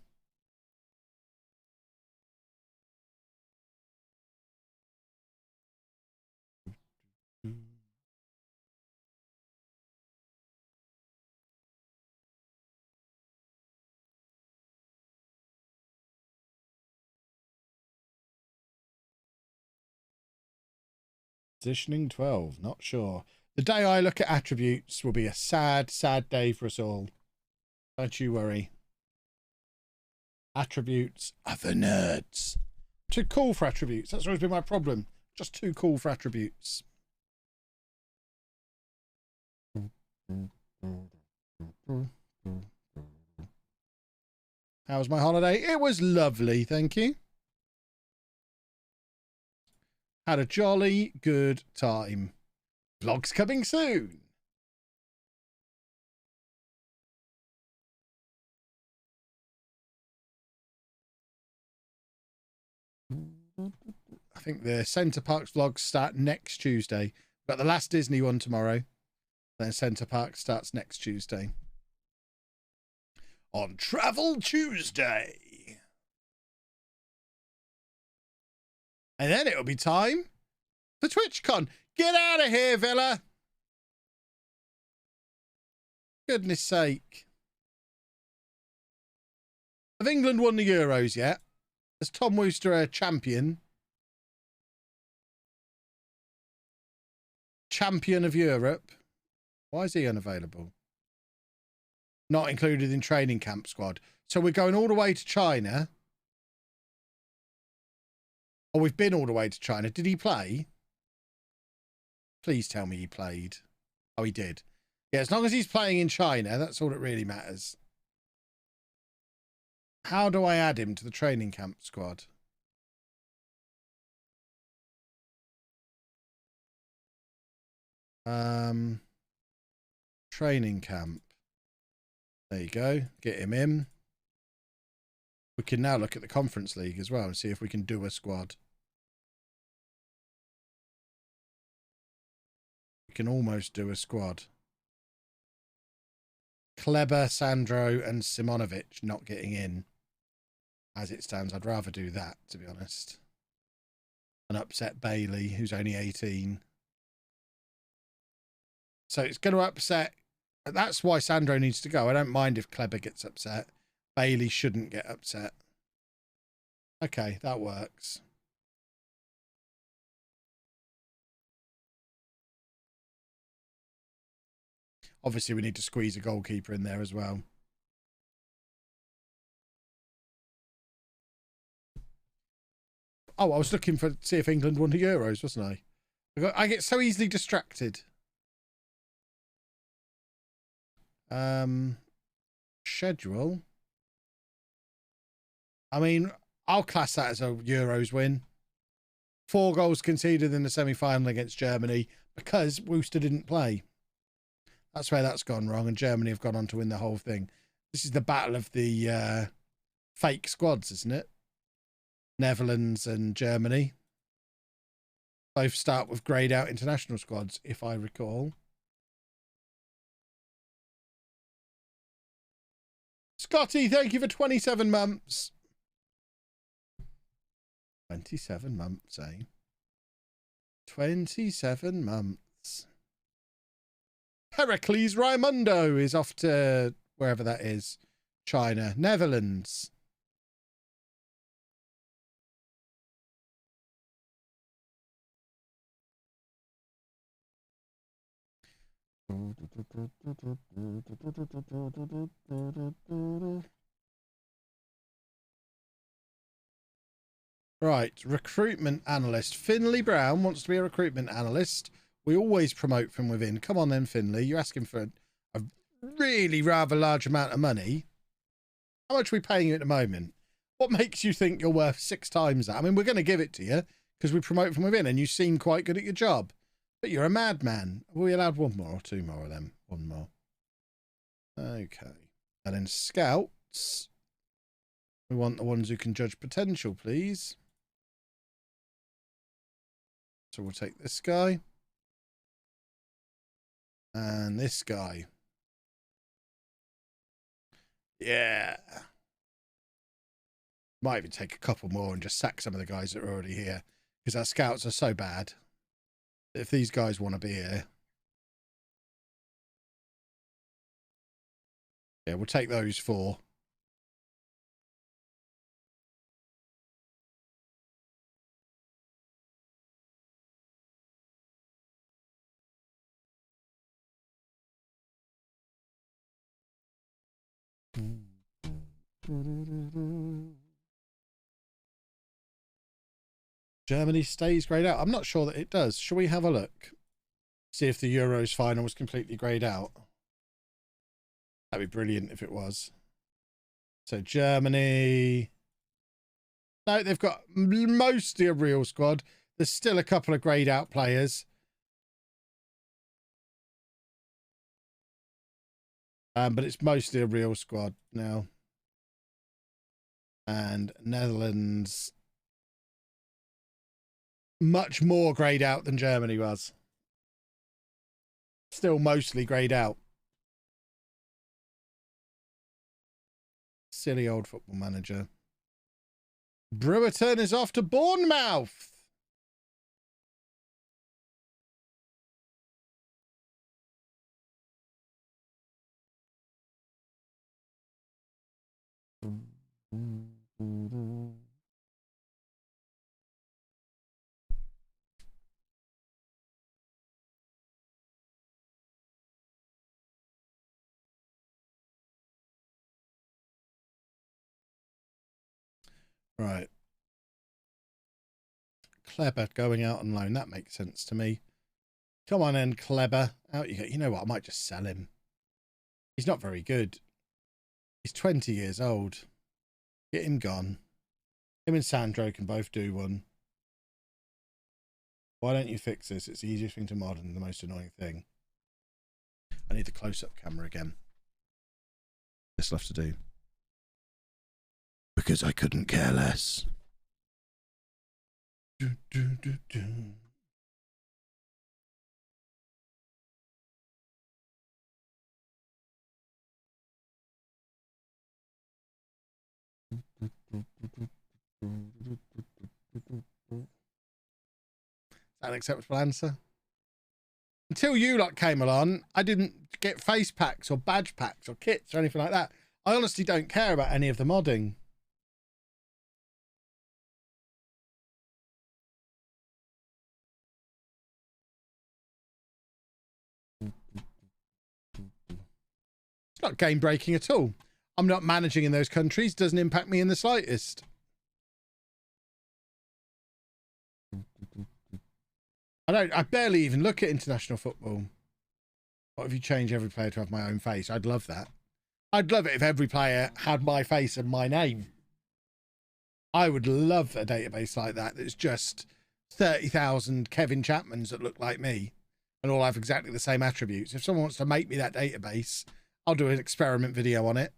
Positioning 12, not sure. The day I look at attributes will be a sad, sad day for us all. Don't you worry. Attributes are for nerds. Too cool for attributes. That's always been my problem. Just too cool for attributes. How was my holiday? It was lovely, thank you. Had a jolly good time. Vlogs coming soon. I think the Centre Parks vlogs start next Tuesday. We've got the last Disney one tomorrow. Then Centre Park starts next Tuesday. On Travel Tuesday. And then it'll be time for TwitchCon. Get out of here, Villa. Goodness sake. Have England won the Euros yet? Is Tom Wooster a champion? Champion of Europe. Why is he unavailable? Not included in training camp squad. So we're going all the way to China. Oh, we've been all the way to China. Did he play? Please tell me he played. Oh, he did. Yeah, as long as he's playing in China, that's all that really matters. How do I add him to the training camp squad? Training camp. There you go. Get him in. We can now look at the Conference League as well and see if we can do a squad. We can almost do a squad. Kleber, Sandro and Simonovic not getting in. As it stands, I'd rather do that, to be honest. And upset Bailey, who's only 18. So it's going to upset. That's why Sandro needs to go. I don't mind if Kleber gets upset. Bailey shouldn't get upset. Okay, that works. Obviously, we need to squeeze a goalkeeper in there as well. Oh, I was looking for see if England won the Euros, wasn't I? I get so easily distracted. Schedule. I mean, I'll class that as a Euros win. 4 goals conceded in the semi-final against Germany because Wooster didn't play. That's where that's gone wrong, and Germany have gone on to win the whole thing. This is the battle of the fake squads, isn't it? Netherlands and Germany. Both start with greyed out international squads, if I recall. Scotty, thank you for 27 months. 27 months, eh? 27 months. Heracles Raimundo is off to wherever that is. China, Netherlands. Right, recruitment analyst. Finley Brown wants to be a recruitment analyst. We always promote from within. Come on then, Finley. You're asking for a really rather large amount of money. How much are we paying you at the moment? What makes you think you're worth 6 times that? I mean, we're going to give it to you because we promote from within and you seem quite good at your job. But you're a madman. Are we allowed 1 more or 2 more of them? 1 more. Okay. And then scouts. We want the ones who can judge potential, please. So we'll take this guy. And this guy. Yeah. Might even take a couple more and just sack some of the guys that are already here. Because our scouts are so bad. If these guys want to be here. Yeah, we'll take those 4. Germany stays greyed out. I'm not sure that it does. Shall we have a look? See if the Euros final was completely greyed out. That'd be brilliant if it was. So Germany. No, they've got mostly a real squad. There's still a couple of greyed out players. But it's mostly a real squad now. And Netherlands. Much more greyed out than Germany was. Still mostly greyed out. Silly old football manager. Brewerton is off to Bournemouth. Right. Kleber going out on loan. That makes sense to me. Come on in, Kleber. Out you go. You know what? I might just sell him. He's not very good. He's 20 years old. Get him gone. Him and Sandro can both do one. Why don't you fix this? It's the easiest thing to mod and the most annoying thing. I need the close-up camera again. This will have to do. Because I couldn't care less. Do, do, do, do. Is that an acceptable answer? Until you lot came along, I didn't get face packs or badge packs or kits or anything like that. I honestly don't care about any of the modding. It's not game breaking at all. I'm not managing in those countries. Doesn't impact me in the slightest. I barely even look at international football. What if you change every player to have my own face? I'd love that. I'd love it if every player had my face and my name. I would love a database like that. That's just 30,000 Kevin Chapmans that look like me and all have exactly the same attributes. If someone wants to make me that database, I'll do an experiment video on it.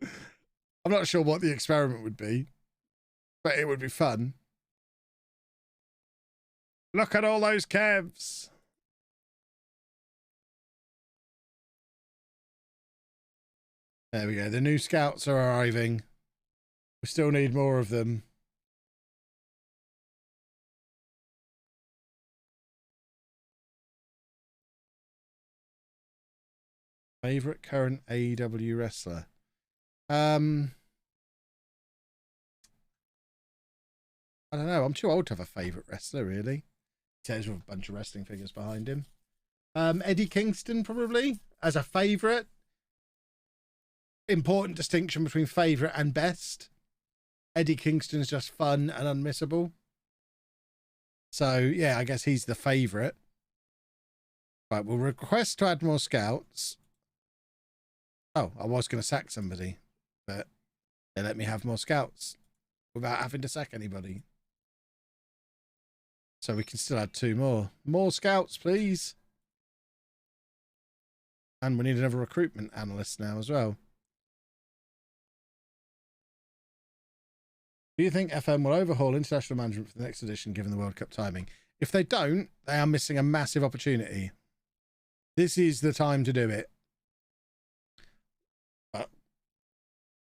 I'm not sure what the experiment would be, but it would be fun. Look at all those Kevs. There we go. The new scouts are arriving. We still need more of them. Favorite current AEW wrestler? I don't know. I'm too old to have a favorite wrestler, really. He says with a bunch of wrestling figures behind him. Eddie Kingston, probably, as a favorite. Important distinction between favorite and best. Eddie Kingston's just fun and unmissable. So, yeah, I guess he's the favorite. Right, we'll request to add more scouts. Oh, I was going to sack somebody, but they let me have more scouts without having to sack anybody. So we can still add 2 more. More scouts, please. And we need another recruitment analyst now as well. Do you think FM will overhaul international management for the next edition given the World Cup timing? If they don't, they are missing a massive opportunity. This is the time to do it. But,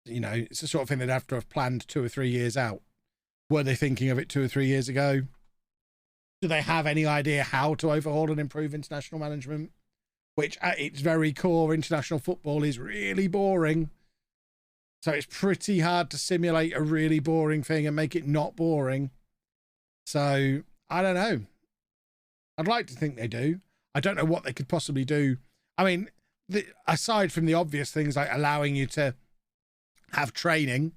you know, it's the sort of thing they'd have to have planned 2 or 3 years out. Were they thinking of it 2 or 3 years ago? Do they have any idea how to overhaul and improve international management? Which, at its very core, international football is really boring. So it's pretty hard to simulate a really boring thing and make it not boring. So, I don't know. I'd like to think they do. I don't know what they could possibly do. I mean, aside from the obvious things like allowing you to have training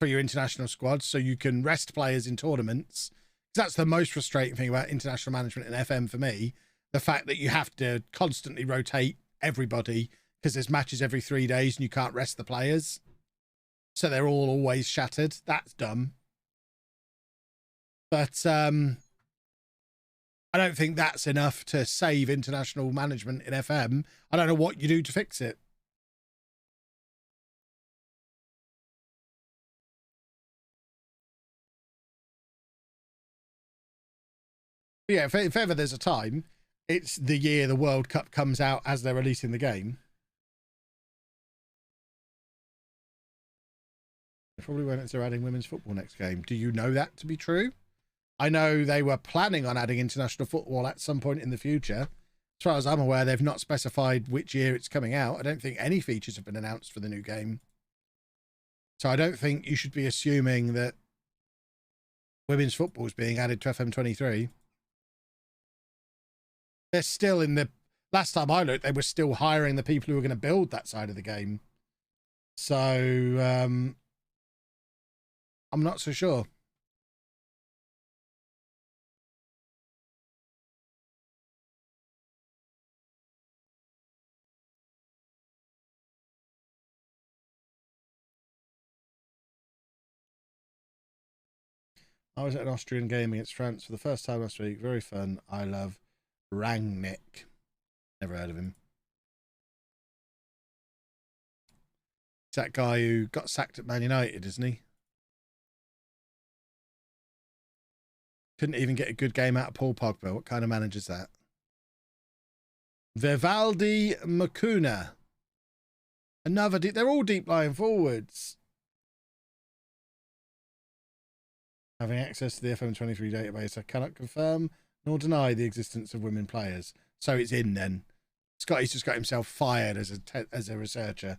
for your international squads so you can rest players in tournaments. That's the most frustrating thing about international management in FM for me. The fact that you have to constantly rotate everybody because there's matches every 3 days and you can't rest the players. So they're all always shattered. That's dumb. But I don't think that's enough to save international management in FM. I don't know what you do to fix it. But yeah, if ever there's a time, it's the year the World Cup comes out as they're releasing the game. They probably won't answer adding women's football next game. Do you know that to be true? I know they were planning on adding international football at some point in the future. As far as I'm aware, they've not specified which year it's coming out. I don't think any features have been announced for the new game. So I don't think you should be assuming that women's football is being added to FM23. They're still in the... Last time I looked, they were still hiring the people who were going to build that side of the game. So, I'm not so sure. I was at an Austrian game against France for the first time last week. Very fun. I love Rangnick. Never heard of him. It's that guy who got sacked at Man United, isn't he? Couldn't even get a good game out of Paul Pogba. What kind of manager's that? Vivaldi Makuna. Another deep... They're all deep lying forwards. Having access to the FM23 database, I cannot confirm nor deny the existence of women players. So it's in then. Scotty's just got himself fired as a researcher.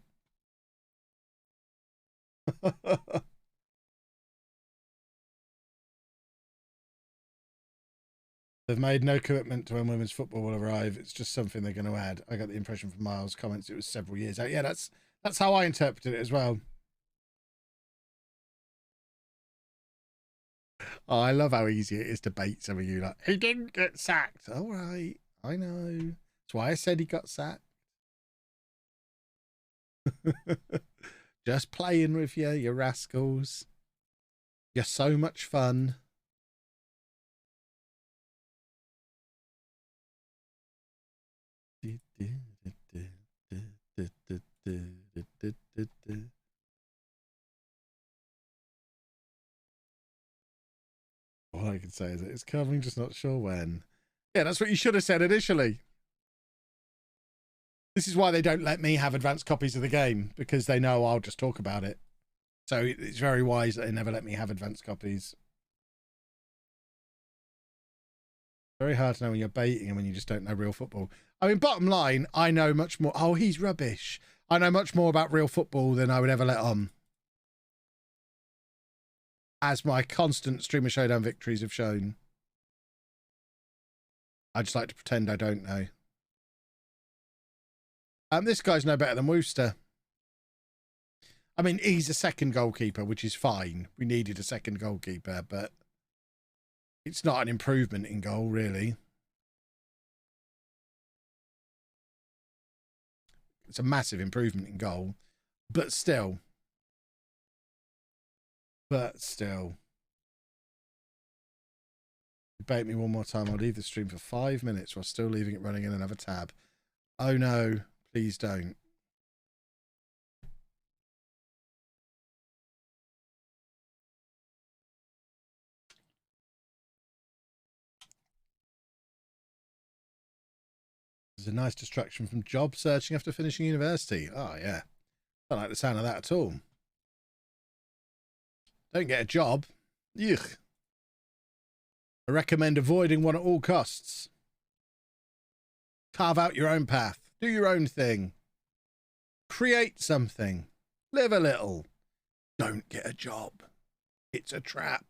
They've made no commitment to when women's football will arrive. It's just something they're going to add. I got the impression from Miles' comments it was several years out. Yeah, that's how I interpreted it as well. Oh, I love how easy it is to bait some of you. Like, he didn't get sacked. All right, I know. That's why I said he got sacked. Just playing with you, you rascals. You're so much fun. All I can say is that it's coming, just not sure when. Yeah, that's what you should have said initially. This is why they don't let me have advanced copies of the game, because they know I'll just talk about it. So it's very wise that they never let me have advanced copies. Very hard to know when you're baiting and when you just don't know real football. I mean, bottom line, I know much more. Oh, he's rubbish. I know much more about real football than I would ever let on. As my constant Streamer Showdown victories have shown. I just like to pretend I don't know. This guy's no better than Wooster. I mean, he's a second goalkeeper, which is fine. We needed a second goalkeeper, but it's not an improvement in goal, really. It's a massive improvement in goal, but still. But still. Bait me one more time. I'll leave the stream for 5 minutes while still leaving it running in another tab. Oh no, please don't. It's a nice distraction from job searching after finishing university. Oh, yeah. Don't like the sound of that at all. Don't get a job. Yuck. I recommend avoiding one at all costs. Carve out your own path. Do your own thing. Create something. Live a little. Don't get a job. It's a trap.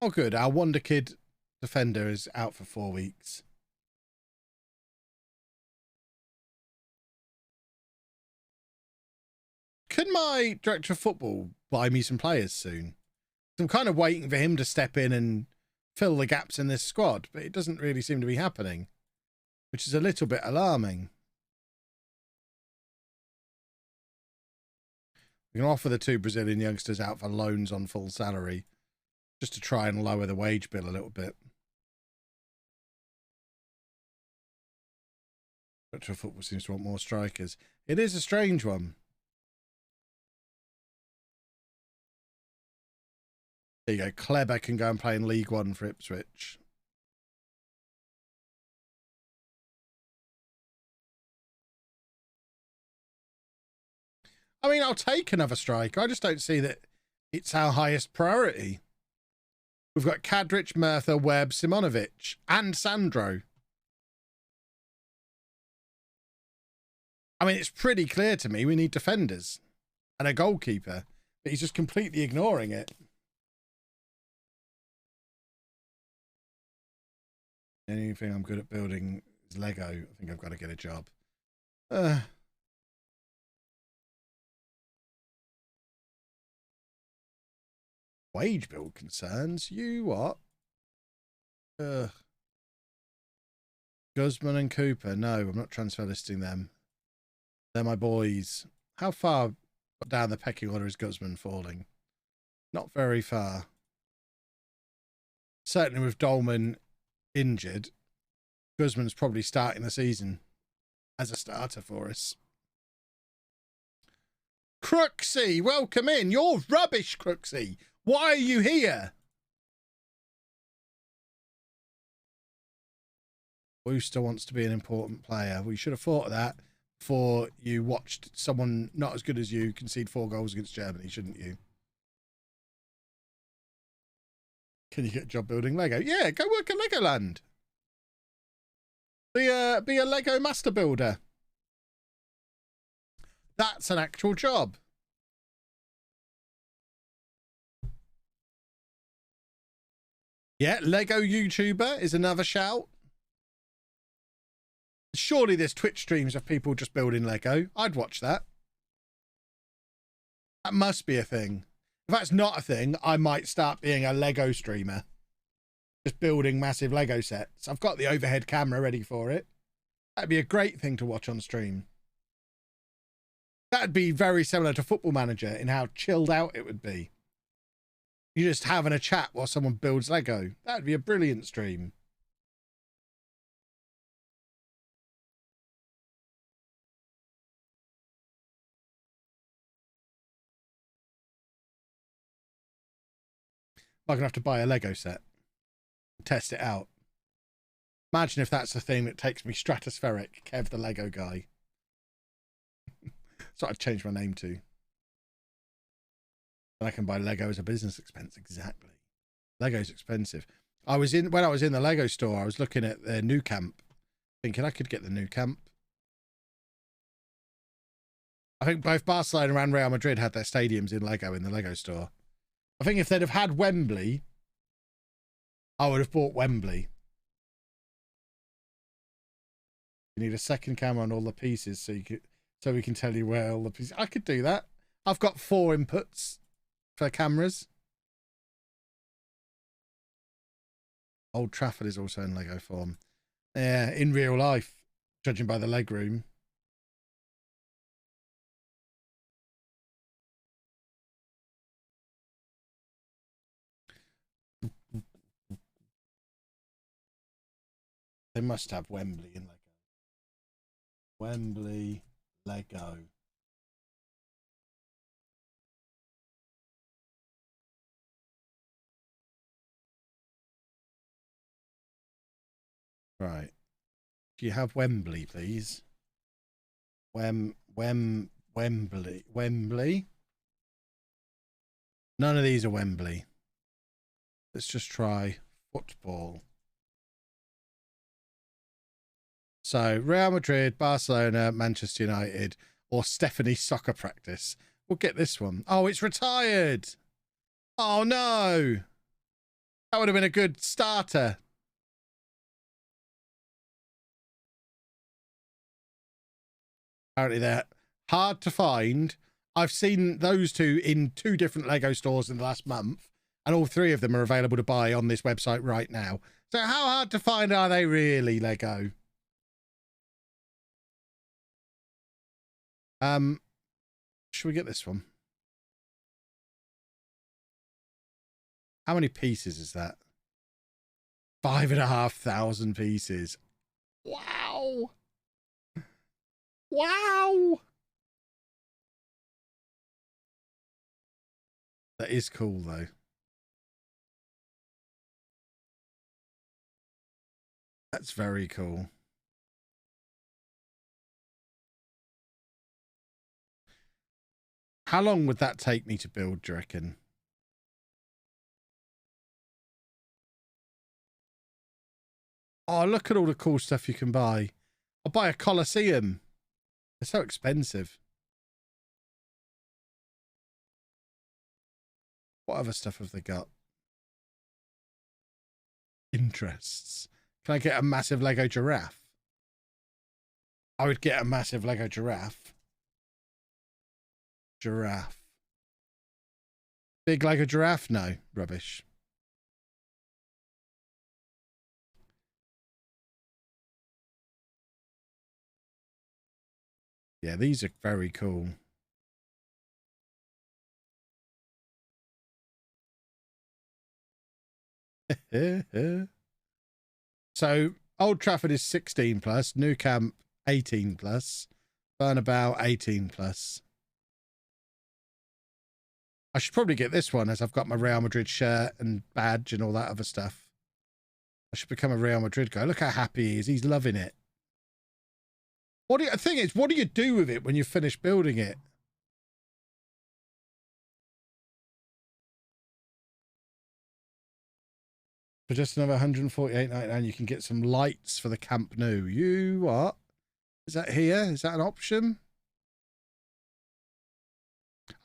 Oh, good. Our Wonder Kid defender is out for 4 weeks. Could my director of football buy me some players soon? I'm kind of waiting for him to step in and fill the gaps in this squad, but it doesn't really seem to be happening, which is a little bit alarming. We can offer the 2 Brazilian youngsters out for loans on full salary, just to try and lower the wage bill a little bit. Director of football seems to want more strikers. It is a strange one. There you go. Kleber can go and play in League One for Ipswich. I mean, I'll take another striker. I just don't see that it's our highest priority. We've got Kadrich, Murtha, Webb, Simonovic, and Sandro. I mean, it's pretty clear to me we need defenders and a goalkeeper, but he's just completely ignoring it. The only thing I'm good at building is Lego. I think I've got to get a job. Wage bill concerns? You what? Guzman and Cooper. No, I'm not transfer listing them. They're my boys. How far down the pecking order is Guzman falling? Not very far. Certainly with Dolman injured, Guzman's probably starting the season as a starter for us. Crooksy, welcome in. You're rubbish, Crooksy. Why are you here? Wooster wants to be an important player. We should have thought of that before you watched someone not as good as you concede 4 goals against Germany, shouldn't you? Can you get a job building Lego? Yeah, go work at Legoland. Be a Lego master builder. That's an actual job. Yeah, Lego YouTuber is another shout. Surely there's Twitch streams of people just building Lego. I'd watch that. That must be a thing. If that's not a thing, I might start being a Lego streamer. Just building massive Lego sets. I've got the overhead camera ready for it. That'd be a great thing to watch on stream. That'd be very similar to Football Manager in how chilled out it would be. You're just having a chat while someone builds Lego. That'd be a brilliant stream. I'm going to have to buy a Lego set. Test it out. Imagine if that's the thing that takes me stratospheric, Kev the Lego guy. So I'd change my name to. And I can buy Lego as a business expense. Exactly. Lego's expensive. When I was in the Lego store, I was looking at their new camp, thinking I could get the new camp. I think both Barcelona and Real Madrid had their stadiums in Lego in the Lego store. I think if they'd have had Wembley, I would have bought Wembley. You need a second camera on all the pieces so we can tell you where all the pieces. I could do that. I've got 4 inputs for cameras. Old Trafford is also in Lego form. Yeah, in real life, judging by the leg room. They must have Wembley in Lego. Wembley, Lego. Right. Do you have Wembley, please? Wembley. Wembley? None of these are Wembley. Let's just try football. So, Real Madrid, Barcelona, Manchester United, or Stephanie's soccer practice. We'll get this one. Oh, it's retired. Oh, no. That would have been a good starter. Apparently they're hard to find. I've seen those two in 2 different Lego stores in the last month, and all 3 of them are available to buy on this website right now. So how hard to find are they really, Lego? Should we get this one? How many pieces is that? 5,500 pieces. Wow. Wow. That is cool though. That's very cool. How long would that take me to build, do you reckon? Oh, look at all the cool stuff you can buy. I'll buy a Colosseum. They're so expensive. What other stuff have they got? Interests. Can I get a massive Lego giraffe? I would get a massive Lego giraffe. Giraffe. Big Lego giraffe? No. Rubbish. Yeah, these are very cool. So, Old Trafford is 16 plus, Nou Camp 18 plus, Bernabeu 18 plus. I should probably get this one as I've got my Real Madrid shirt and badge and all that other stuff. I should become a Real Madrid guy. Look how happy he is. He's loving it. The thing is, what do you do with it when you finish building it? For just another 148.99, you can get some lights for the Camp Nou. You what? Is that here? Is that an option?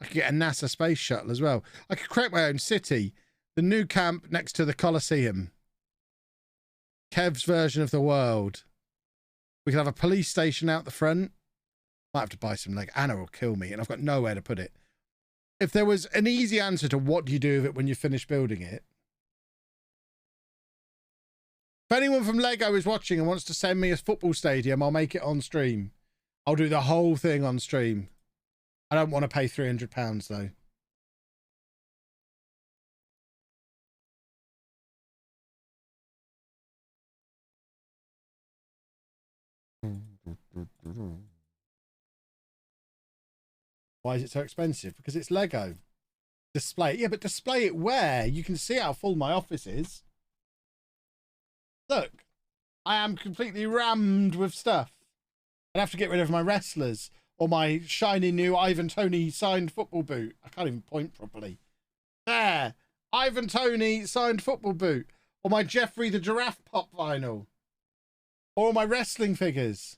I could get a NASA space shuttle as well. I could create my own city. The new camp next to the Colosseum. Kev's version of the world. We could have a police station out the front. Might have to buy some Lego. Anna will kill me, and I've got nowhere to put it. If there was an easy answer to what do you do with it when you finish building it. If anyone from Lego is watching and wants to send me a football stadium, I'll make it on stream. I'll do the whole thing on stream. I don't want to pay £300 though. Why is it so expensive? Because it's Lego. Display. Yeah, but display it where? You can see how full my office is. Look. I am completely rammed with stuff. I'd have to get rid of my wrestlers or my shiny new Ivan Toney signed football boot. I can't even point properly. There. Ivan Toney signed football boot. Or my Jeffrey the Giraffe pop vinyl. Or my wrestling figures.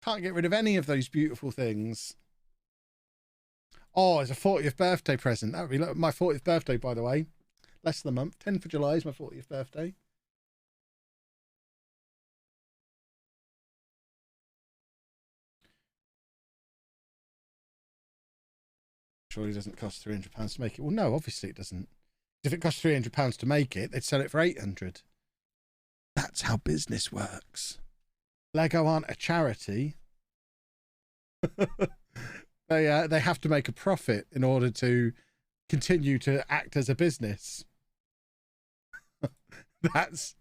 Can't get rid of any of those beautiful things. Oh, it's a 40th birthday present. That would be my 40th birthday, by the way. Less than a month. 10th of July is my 40th birthday. Surely it doesn't cost £300 to make it. Well, no, obviously it doesn't. If it costs £300 to make it, they'd sell it for £800. That's how business works. Lego aren't a charity. They have to make a profit in order to continue to act as a business. That's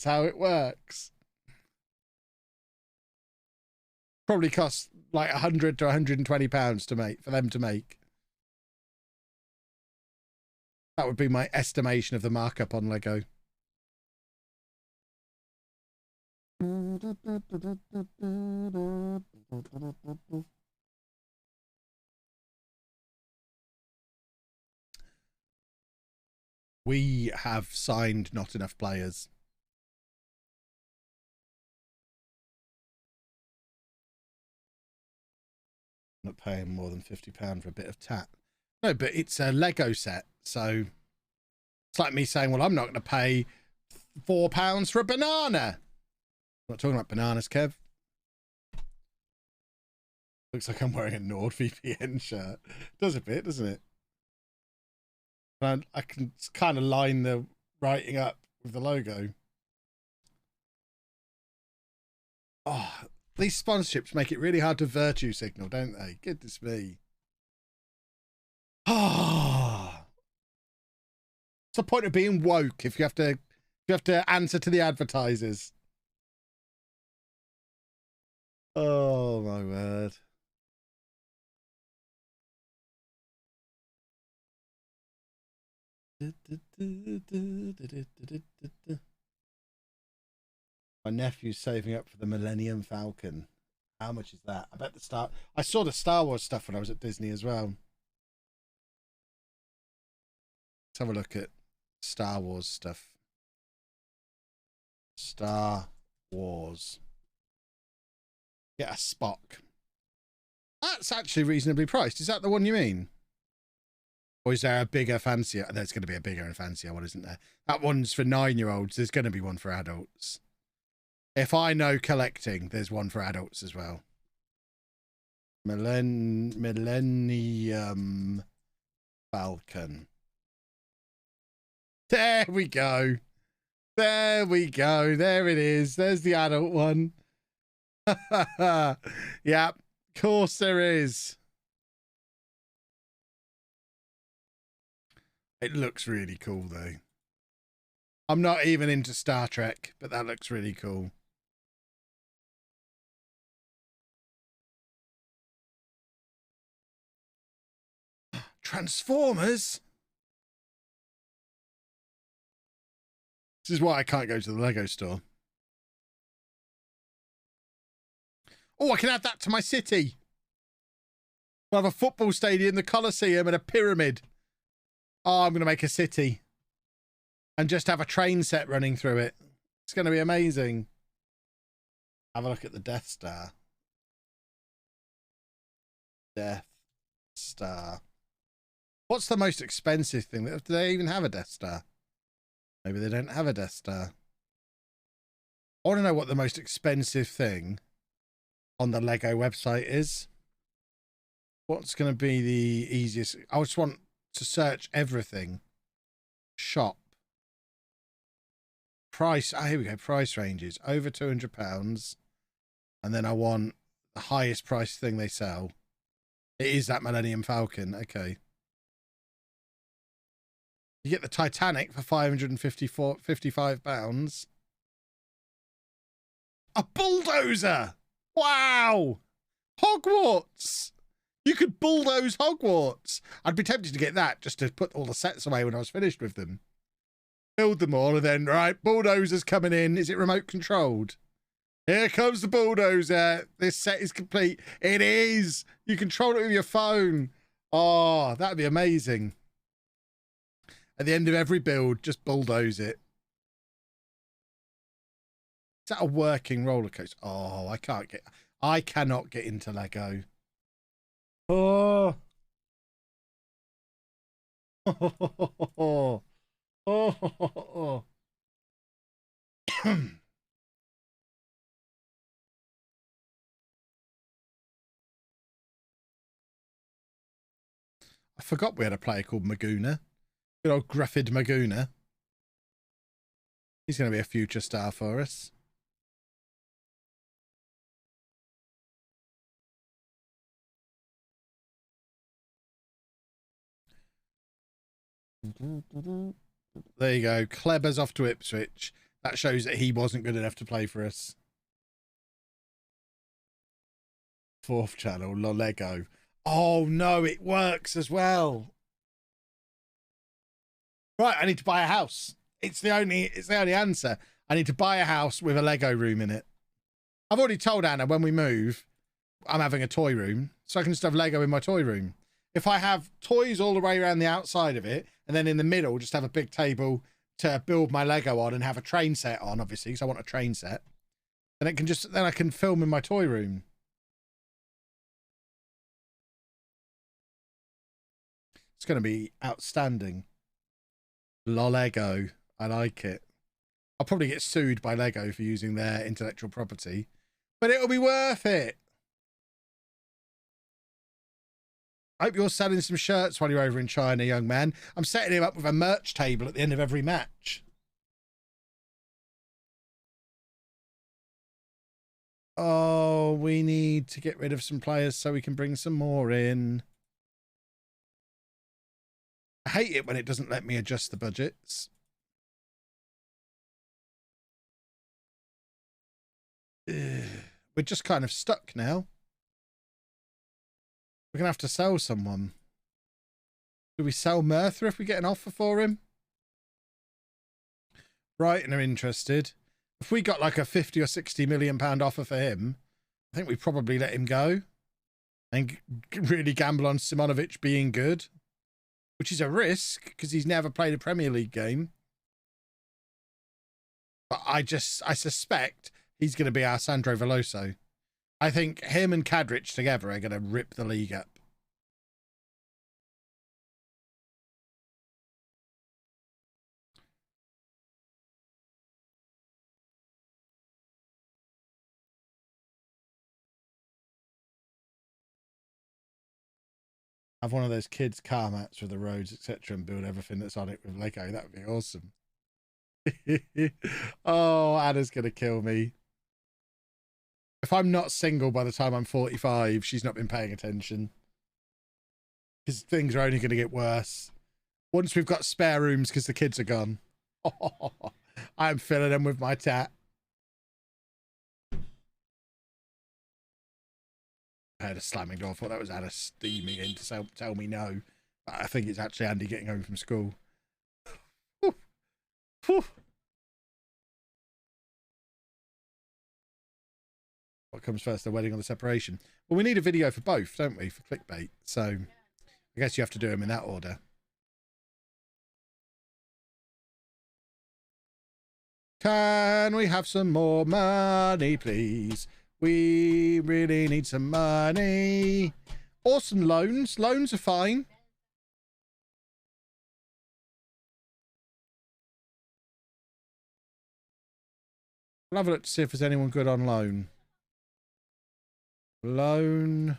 how it works. Probably costs like £100 to £120 to make, for them to make. That would be my estimation of the markup on Lego. We have signed not enough players. I'm not paying more than £50 for a bit of tat. No, but it's a Lego set, so it's like me saying, well, I'm not going to pay £4 for a banana. I'm not talking about bananas, Kev. Looks like I'm wearing a NordVPN shirt. Does a bit, doesn't it? And I can kind of line the writing up with the logo. Oh, these sponsorships make it really hard to virtue signal, don't they? Goodness me. Ah. What's the point of being woke if you have to answer to the advertisers? Oh my word. My nephew's saving up for the Millennium Falcon. How much is that? I bet I saw the Star Wars stuff when I was at Disney as well. Let's have a look at Star Wars stuff. Star Wars. Get a Spock. That's actually reasonably priced. Is that the one you mean? Or is there a bigger, fancier? There's going to be a bigger and fancier one, isn't there? That one's for 9-year-olds. There's going to be one for adults. If I know collecting, there's one for adults as well. Millennium Falcon. There we go. There we go. There it is. There's the adult one. Yeah, of course there is. It looks really cool, though. I'm not even into Star Trek, but that looks really cool. Transformers? This is why I can't go to the Lego store. Oh, I can add that to my city. I'll have a football stadium, the Colosseum, and a pyramid. Oh, I'm going to make a city. And just have a train set running through it. It's going to be amazing. Have a look at the Death Star. Death Star. What's the most expensive thing? Do they even have a Death Star? Maybe they don't have a Death Star. I want to know what the most expensive thing on the Lego website is. What's going to be the easiest? I just want to search everything. Shop. Price. Ah, here we go. Price ranges. Over £200. And then I want the highest price thing they sell. It is that Millennium Falcon. Okay. You get the Titanic for £555. A bulldozer! Wow! Hogwarts! You could bulldoze Hogwarts. I'd be tempted to get that just to put all the sets away when I was finished with them. build them all, and then, right, bulldozer's coming in. Is it remote controlled? Here comes the bulldozer. This set is complete. It is. You control it with your phone. Oh, that'd be amazing. At the end of every build, just bulldoze it. Is that a working roller coaster? Oh, I cannot get into Lego. Oh. Oh. Oh. I forgot we had a player called Maguna. Good old Gruffid Maguna. He's going to be a future star for us. There you go. Kleber's off to Ipswich. That shows that he wasn't good enough to play for us. Fourth channel, Lego. Oh no, it works as well. Right, I need to buy a house. It's the only answer. I need to buy a house with a Lego room in it. I've already told Anna when we move, I'm having a toy room, so I can just have Lego in my toy room. If I have toys all the way around the outside of it, and then in the middle, just have a big table to build my Lego on and have a train set on, obviously, because I want a train set. And it can then I can film in my toy room. It's going to be outstanding. Lego. I like it. I'll probably get sued by Lego for using their intellectual property, but it'll be worth it. I hope you're selling some shirts while you're over in China, young man. I'm setting him up with a merch table at the end of every match. Oh, we need to get rid of some players so we can bring some more in. I hate it when it doesn't let me adjust the budgets. We're just kind of stuck now. We're going to have to sell someone. Do we sell Merthyr if we get an offer for him? Brighton are interested. If we got like a 50 or 60 million pound offer for him, I think we'd probably let him go and really gamble on Simonovic being good, which is a risk because he's never played a Premier League game. But I suspect he's going to be our Sandro Veloso. I think him and Kadrich together are going to rip the league up. Have one of those kids' car mats with the roads, etc., and build everything that's on it with Lego. That would be awesome. Oh, Anna's going to kill me. If I'm not single by the time I'm 45, she's not been paying attention. Because things are only going to get worse. Once we've got spare rooms because the kids are gone. I'm filling them with my tat. I heard a slamming door. I thought that was Anna steaming in to tell me no. But I think it's actually Andy getting home from school. Whew. Whew. What comes first, the wedding or the separation? Well, we need a video for both, don't we, for clickbait? So I guess you have to do them in that order. Can we have some more money, please? We really need some money. Or some loans. Loans are fine. We'll have a look to see if there's anyone good on loan. Loan.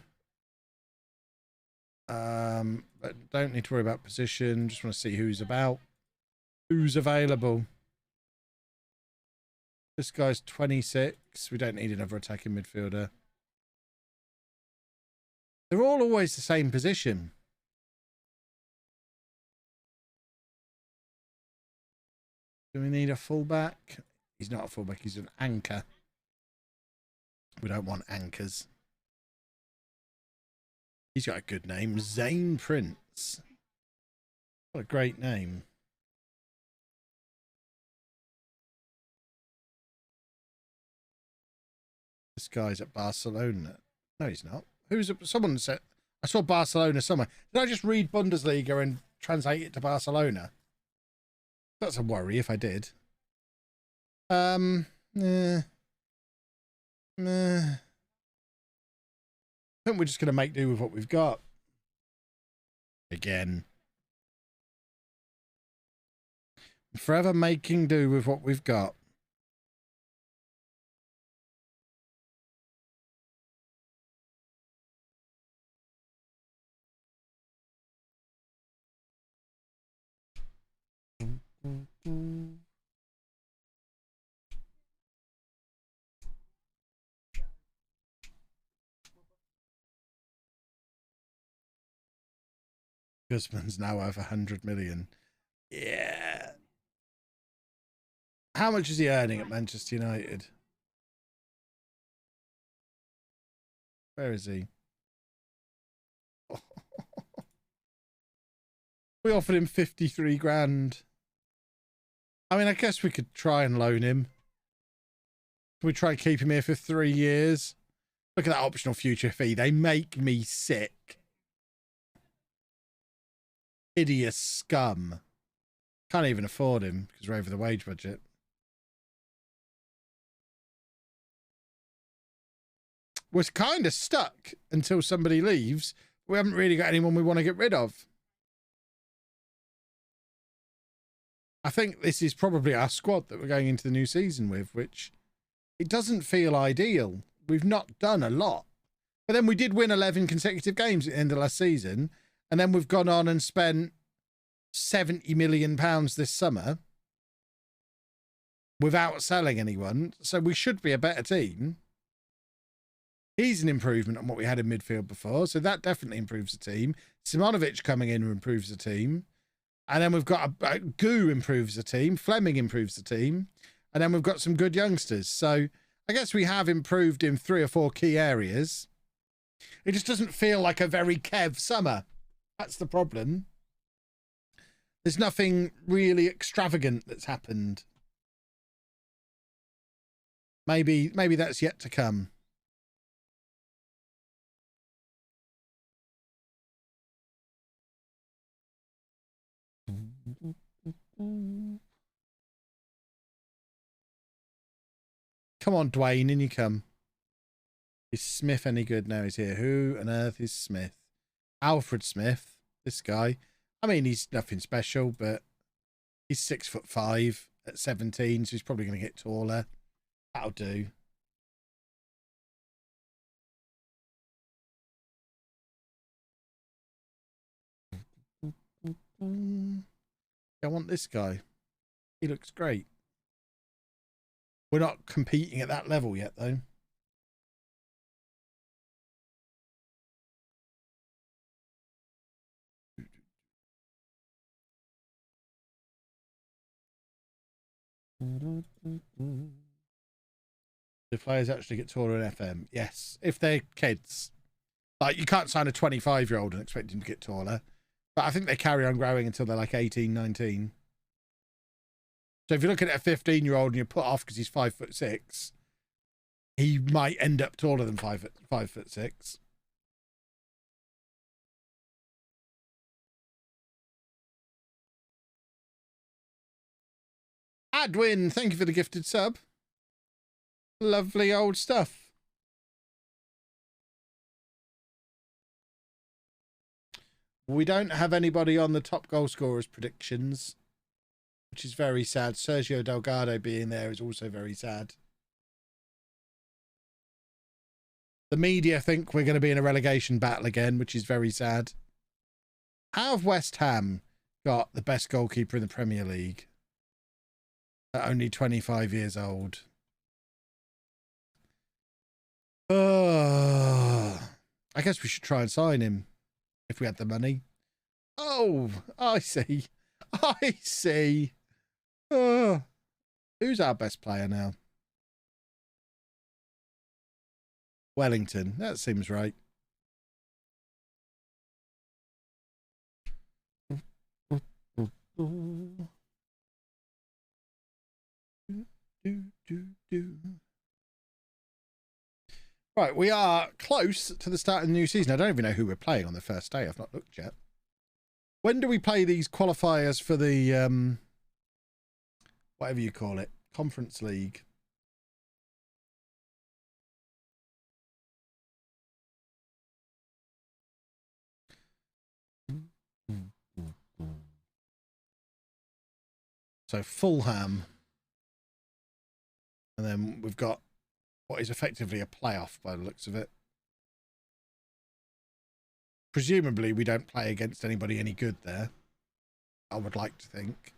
But don't need to worry about position. Just want to see who's about. Who's available. This guy's 26. We don't need another attacking midfielder. They're all always the same position. Do we need a fullback? He's not a fullback. He's an anchor. We don't want anchors. He's got a good name. Zane Prince. What a great name. this guy's at Barcelona. No, he's not. Who's it? Someone said I saw Barcelona somewhere. Did I just read Bundesliga and translate it to Barcelona? That's a worry if I did. Meh. I think we're just going to make do with what we've got. Again. Forever making do with what we've got. Guzman's now over 100 million. Yeah. How much is he earning at Manchester United? Where is he? We offered him 53 grand. I mean, I guess we could try and loan him. Can we try and keep him here for 3 years? Look at that optional future fee. They make me sick. Hideous scum. Can't even afford him because we're over the wage budget. We're kind of stuck until somebody leaves. We haven't really got anyone we want to get rid of. I think this is probably our squad that we're going into the new season with, which it doesn't feel ideal. We've not done a lot. But then we did win 11 consecutive games at the end of last season. And then we've gone on and spent £70 million this summer without selling anyone. So we should be a better team. He's an improvement on what we had in midfield before. So that definitely improves the team. Simonovic coming in improves the team. And then we've got a Goo improves the team. Fleming improves the team. And then we've got some good youngsters. So I guess we have improved in 3 or 4 key areas. It just doesn't feel like a very Kev summer. That's the problem. There's nothing really extravagant that's happened. Maybe that's yet to come. Come on, Dwayne, in you come. Is Smith any good? No, he's here. Who on earth is Smith? Alfred Smith, this guy. I mean, he's nothing special, but he's 6'5" at 17, so he's probably going to get taller. That'll do. I want this guy. He looks great. We're not competing at that level yet, though. Do players actually get taller in FM? Yes, if they're kids. Like, you can't sign a 25-year-old and expect him to get taller. But I think they carry on growing until they're like 18, 19. So if you're looking at a 15-year-old and you're put off because he's 5'6", he might end up taller than 5'6". Adwin, thank you for the gifted sub. Lovely old stuff. We don't have anybody on the top goal scorers predictions, which is very sad. Sergio Delgado being there is also very sad. The media think we're going to be in a relegation battle again, which is very sad. How have West Ham got the best goalkeeper in the Premier League at only 25 years old? I guess we should try and sign him if we had the money. Oh, I see. I see. Who's our best player now? Wellington. That seems right. Right, we are close to the start of the new season. I don't even know who we're playing on the first day. I've not looked yet. When do we play these qualifiers for the, whatever you call it, Conference League? So Fulham. And then we've got what is effectively a playoff by the looks of it. Presumably we don't play against anybody any good there. I would like to think.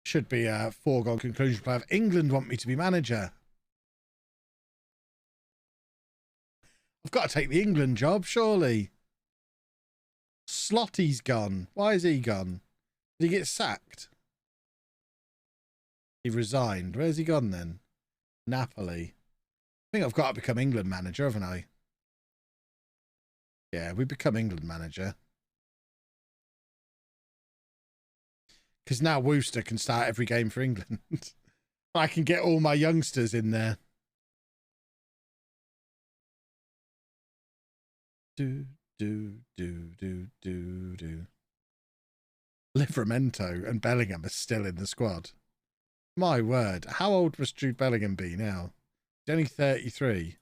Should be a foregone conclusion. Playoff. England want me to be manager. I've got to take the England job, surely. Slotty's gone. Why is he gone? Did he get sacked? He resigned. Where's he gone then? Napoli. I think I've got to become England manager, haven't I? Yeah, we become England manager. Because now Wooster can start every game for England. I can get all my youngsters in there. Do. Livramento and Bellingham are still in the squad. My word. How old must Jude Bellingham be now? He's only 33.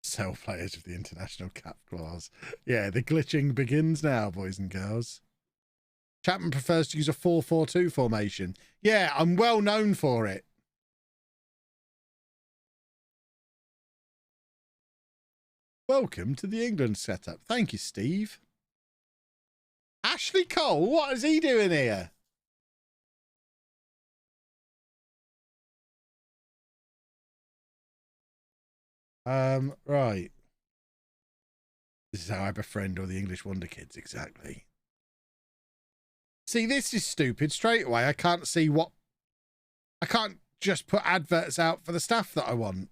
Sell players with the international cap clause. Yeah, the glitching begins now, boys and girls. Chapman prefers to use a 4-4-2 formation. Yeah, I'm well known for it. Welcome to the England setup. Thank you, Steve. Ashley Cole, what is he doing here? Right. This is how I befriend all the English Wonder Kids, exactly. See, this is stupid straight away. I can't see what... I can't just put adverts out for the staff that I want.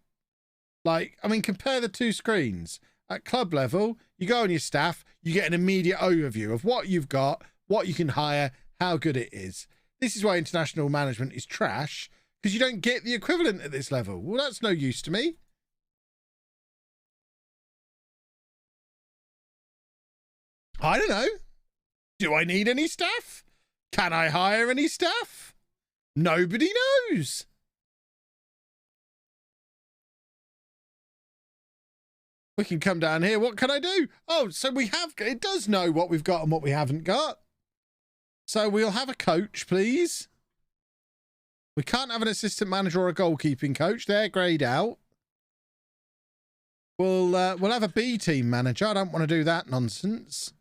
Like, I mean, compare the two screens. At club level, you go on your staff, you get an immediate overview of what you've got, what you can hire, how good it is. This is why international management is trash, because you don't get the equivalent at this level. Well, that's no use to me. I don't know. Do I need any staff? Can I hire any staff? Nobody knows. We can come down here. What can I do? Oh, so we have... It does know what we've got and what we haven't got. So we'll have a coach, please. We can't have an assistant manager or a goalkeeping coach. They're greyed out. We'll have a B team manager. I don't want to do that nonsense.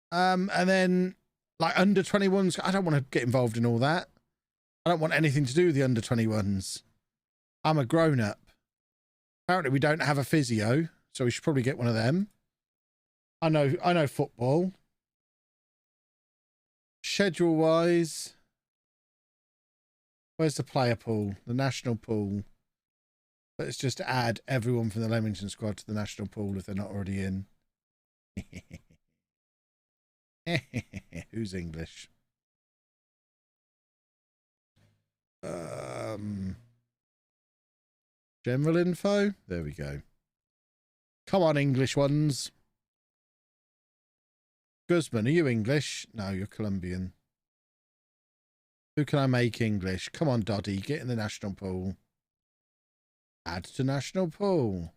And then, like, under 21s. I don't want to get involved in all that. I don't want anything to do with the under 21s. I'm a grown-up. Apparently we don't have a physio, so we should probably get one of them. I know football. Schedule-wise, where's the player pool? The national pool. Let's just add everyone from the Leamington squad to the national pool if they're not already in. Who's English? General info. There we go. Come on, English ones. Guzman, are you English? No, you're Colombian. Who can I make English? Come on, Doddy, get in the national pool. Add to national pool.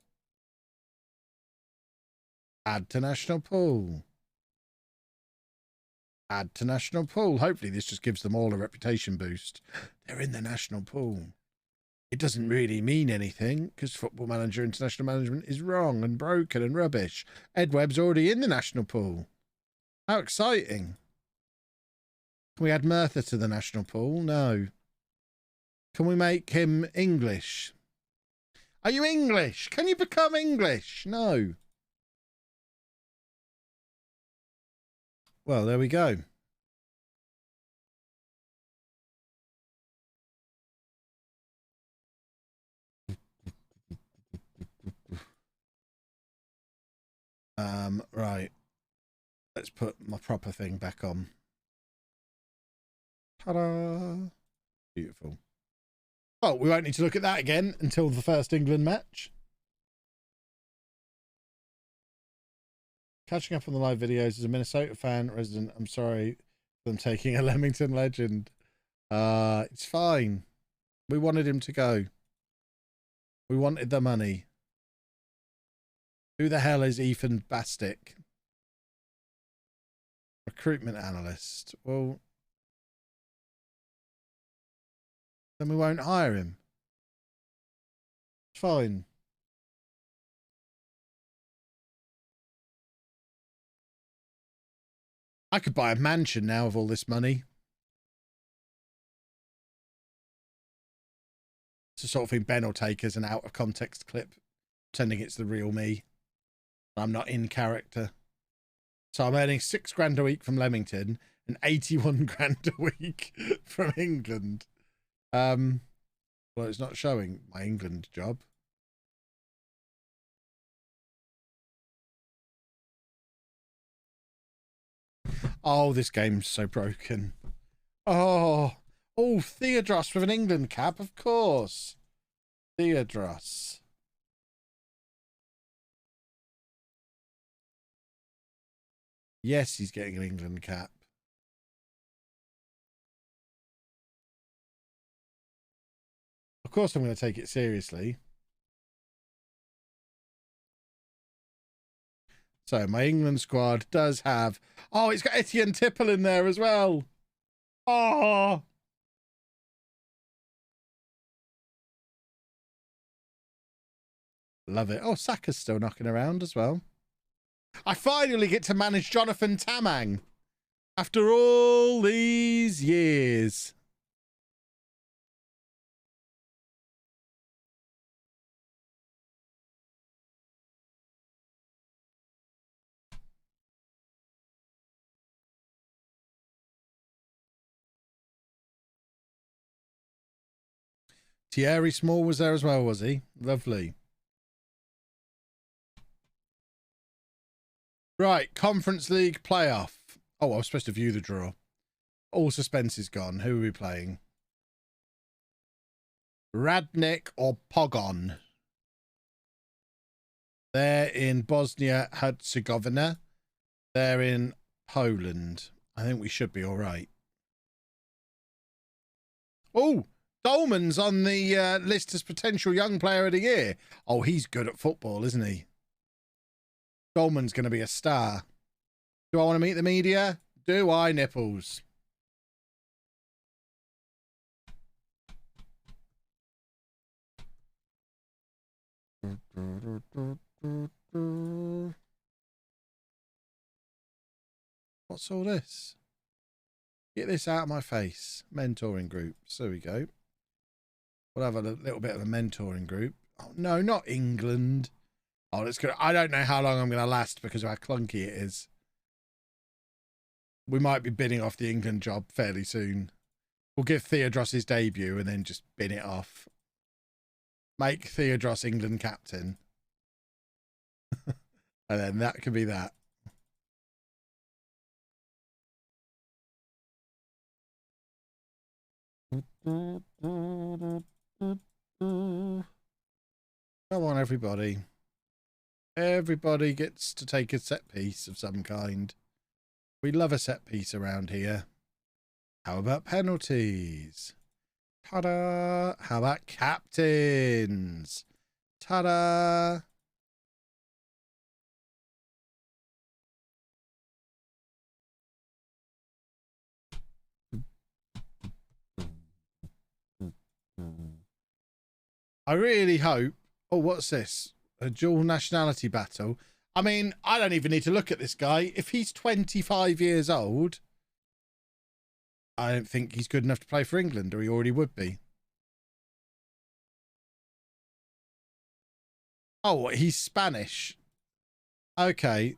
Add to national pool. Add to national pool. Hopefully this just gives them all a reputation boost. They're in the national pool. It doesn't really mean anything because Football Manager International Management is wrong and broken and rubbish. Ed Webb's already in the national pool. How exciting. Can we add Merthyr to the national pool? No. Can we make him English? Are you English? Can you become English? No. Well, there we go. Right. Let's put my proper thing back on. Ta-da! Beautiful. Well, we won't need to look at that again until the first England match. Catching up on the live videos as a Minnesota fan resident. I'm sorry for them taking a Leamington legend. It's fine. We wanted him to go. We wanted the money. Who the hell is Ethan Bastick? Recruitment analyst. Well, then we won't hire him. It's fine. I could buy a mansion now with all this money. It's the sort of thing Ben will take as an out of context clip, pretending it's the real me. I'm not in character. So I'm earning £6 a week from Leamington and 81 grand a week from England. Well, it's not showing my England job. Oh, this game's so broken. Oh, Theodros with an England cap, of course. Theodros. Yes, he's getting an England cap. Of course I'm going to take it seriously. So my England squad does have... Oh, it's got Etienne Tipple in there as well. Oh. Love it. Oh, Saka's still knocking around as well. I finally get to manage Jonathan Tamang after all these years. Thierry Small was there as well, was he? Lovely. Right, Conference League playoff. Oh, I was supposed to view the draw. All suspense is gone. Who are we playing? Radnik or Pogon? They're in Bosnia-Herzegovina. They're in Poland. I think we should be all right. Oh, Dolman's on the list as potential young player of the year. Oh, he's good at football, isn't he? Dolman's going to be a star. Do I want to meet the media? Do I, nipples? What's all this? Get this out of my face. Mentoring groups. There we go. We'll have a little bit of a mentoring group. Oh, no, not England. Oh, that's good. I don't know how long I'm going to last because of how clunky it is. We might be bidding off the England job fairly soon. We'll give Theodros his debut and then just bin it off. Make Theodros England captain. And then that could be that. Come on, everybody. Everybody gets to take a set piece of some kind. We love a set piece around here. How about penalties? Ta-da! How about captains? Ta-da! I really hope... Oh, what's this? A dual nationality battle? I mean, I don't even need to look at this guy. If he's 25 years old, I don't think he's good enough to play for England, or he already would be. Oh, he's Spanish. Okay.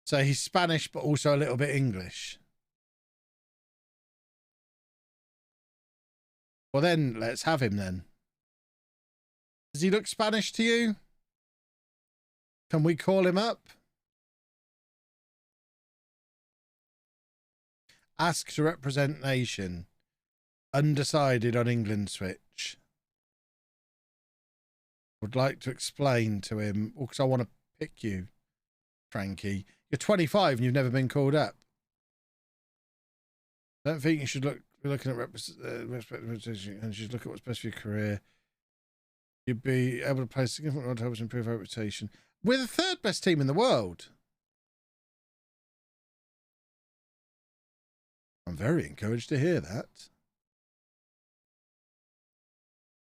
So he's Spanish, but also a little bit English. Well, then, let's have him then. Does he look Spanish to you? Can we call him up? Ask to represent nation. Undecided on England switch. Would like to explain to him, because I want to pick you, Frankie. You're 25 and you've never been called up. I don't think you should be looking at representation and just look at what's best for your career. You'd be able to play a significant role to help us improve our reputation. We're the third best team in the world. I'm very encouraged to hear that.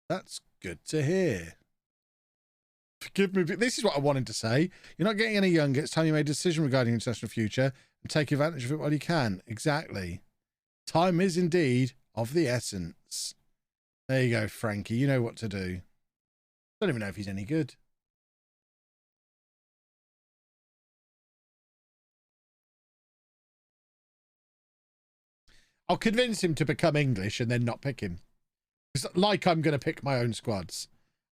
That's good to hear. Forgive me, but this is what I wanted to say. You're not getting any younger. It's time you made a decision regarding your international future and take advantage of it while you can. Exactly. Time is indeed of the essence. There you go, Frankie. You know what to do. Don't even know if he's any good. I'll convince him to become English and then not pick him. It's like I'm going to pick my own squads.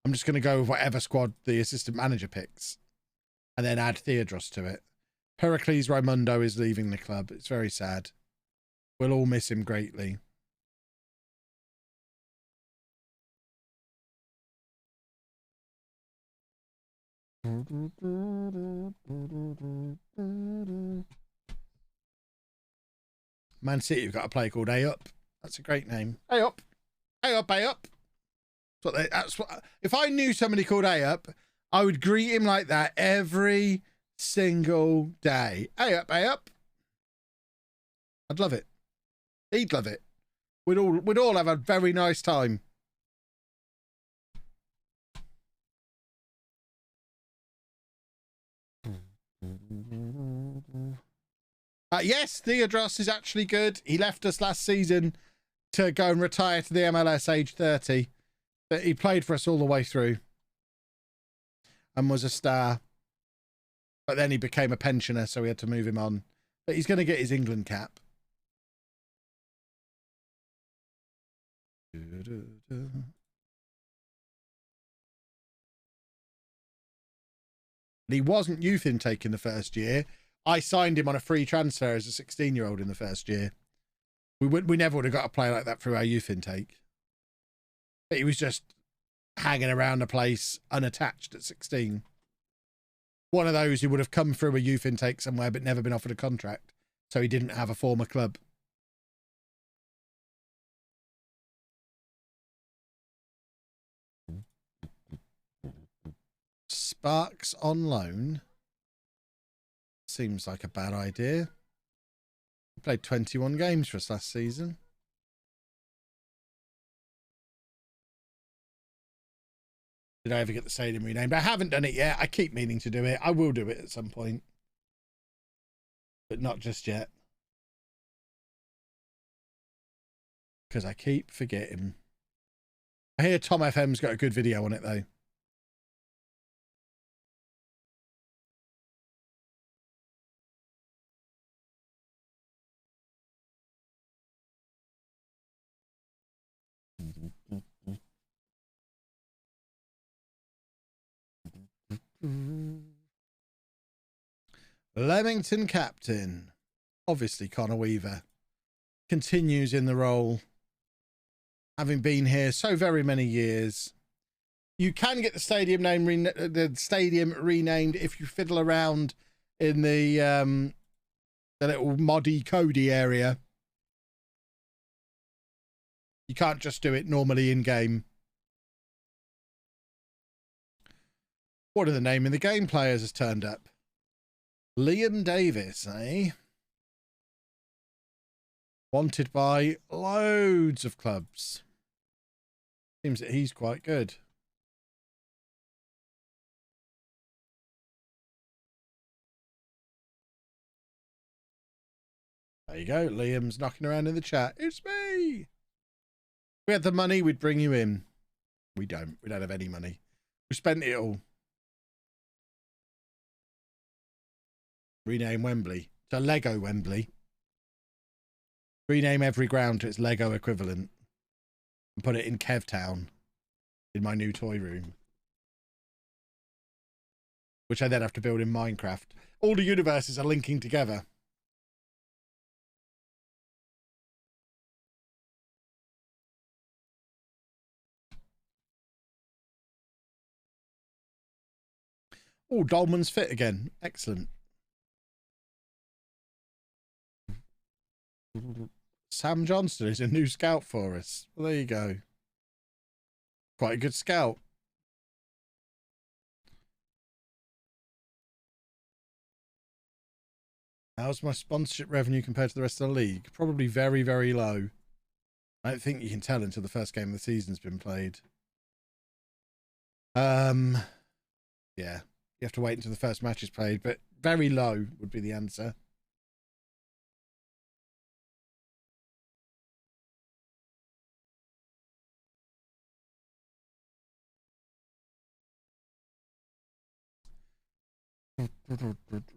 I'm just going to go with whatever squad the assistant manager picks and then add Theodros to it. Pericles Raimundo is leaving the club. It's very sad. We'll all miss him greatly. Man City have got a player called A Up. That's a great name. A Up. A Up, A Up. That's what, if I knew somebody called A Up, I would greet him like that every single day. A Up, A Up. I'd love it. He'd love it. We'd all have a very nice time. Yes, Theodros is actually good. He left us last season to go and retire to the MLS age 30. But he played for us all the way through and was a star. But then he became a pensioner, so we had to move him on. But he's going to get his England cap. He wasn't youth intake in the first year. I signed him on a free transfer as a 16-year-old in the first year. We never would have got a player like that through our youth intake. But he was just hanging around the place unattached at 16. One of those who would have come through a youth intake somewhere but never been offered a contract. So he didn't have a former club. Sparks on loan. Seems like a bad idea. He played 21 games for us last season. Did I ever get the stadium renamed? I haven't done it yet. I keep meaning to do it. I will do it at some point. But not just yet. Because I keep forgetting. I hear Tom FM's got a good video on it though. Leamington captain, obviously Connor Weaver, continues in the role, having been here so very many years. You can get the stadium renamed if you fiddle around in the little moddy Cody area. You can't just do it normally in game. What are the name in the game players has turned up? Liam Davis, eh? Wanted by loads of clubs. Seems that he's quite good. There you go. Liam's knocking around in the chat. It's me. If we had the money, we'd bring you in. We don't. We don't have any money. We spent it all. Rename Wembley to Lego Wembley. Rename every ground to its Lego equivalent. And put it in Kev Town. In my new toy room. Which I then have to build in Minecraft. All the universes are linking together. Oh, Dolman's fit again. Excellent. Sam Johnston is a new scout for us. Well, there you go. Quite a good scout. How's my sponsorship revenue compared to the rest of the league? Probably very, very low. I don't think you can tell until the first game of the season's been played. Yeah. You have to wait until the first match is played, but very low would be the answer.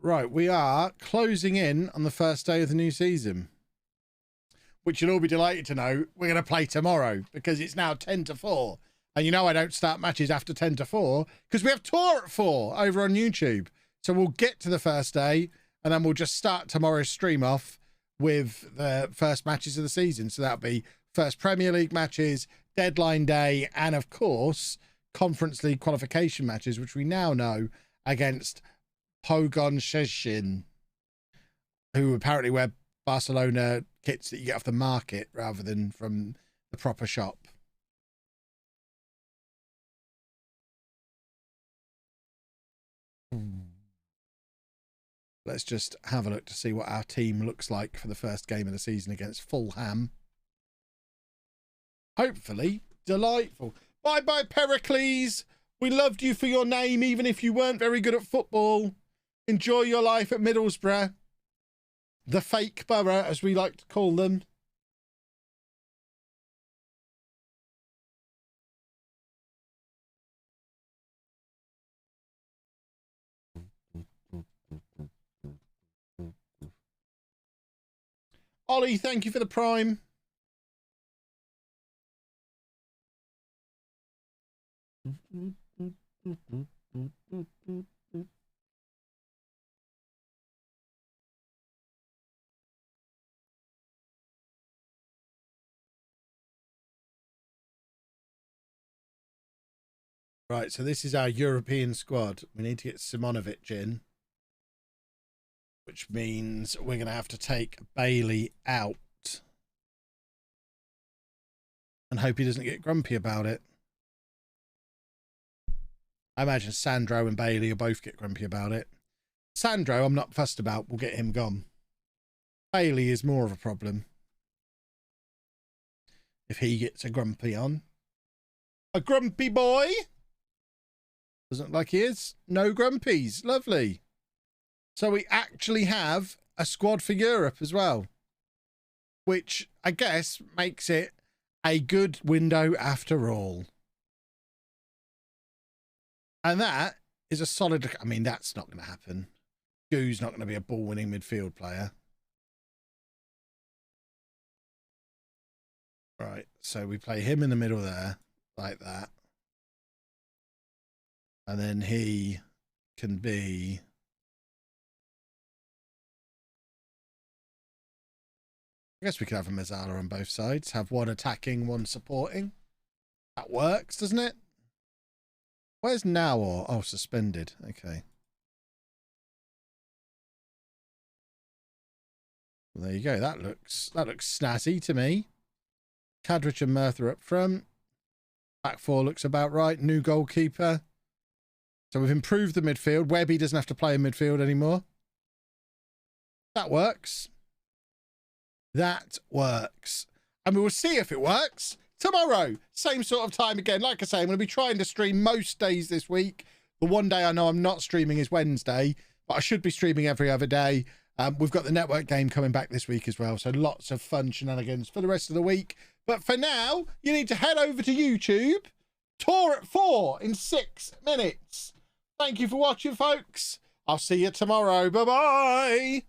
Right, we are closing in on the first day of the new season, which you'll all be delighted to know we're going to play tomorrow because it's now 10 to 4. And you know I don't start matches after 10 to 4 because we have tour at 4 over on YouTube. So we'll get to the first day and then we'll just start tomorrow's stream off with the first matches of the season. So that'll be first Premier League matches, deadline day, and of course, Conference League qualification matches, which we now know against Pogon Szczecin, who apparently wear Barcelona kits that you get off the market rather than from the proper shop. Let's just have a look to see what our team looks like for the first game of the season against Fulham. Hopefully delightful. Bye-bye, Pericles. We loved you for your name, even if you weren't very good at football. Enjoy your life at Middlesbrough. The fake borough, as we like to call them. Ollie, thank you for the prime. Right, so this is our European squad. We need to get Simonovic in, which means we're going to have to take Bailey out and hope he doesn't get grumpy about it. I imagine Sandro and Bailey will both get grumpy about it. Sandro, I'm not fussed about. We'll get him gone. Bailey is more of a problem if he gets a grumpy on. A grumpy boy? Doesn't look like he is. No grumpies. Lovely. So we actually have a squad for Europe as well, which I guess makes it a good window after all. And that is a solid... I mean, that's not going to happen. Goo's not going to be a ball-winning midfield player. Right, so we play him in the middle there, like that. And then he can be... I guess we could have a Mezzala on both sides. Have one attacking, one supporting. That works, doesn't it? Where's Nawar? Oh, suspended. Okay. Well, there you go. That looks snazzy to me. Kadrich and Merthyr up front. Back four looks about right. New goalkeeper. So we've improved the midfield. Webby doesn't have to play in midfield anymore. That works. That works. And we will see if it works tomorrow. Same sort of time again. Like I say, I'm going to be trying to stream most days this week. The one day I know I'm not streaming is Wednesday, but I should be streaming every other day. We've got the network game coming back this week as well. So lots of fun shenanigans for the rest of the week. But for now, you need to head over to YouTube. Tour at 4 in 6 minutes. Thank you for watching, folks. I'll see you tomorrow. Bye-bye.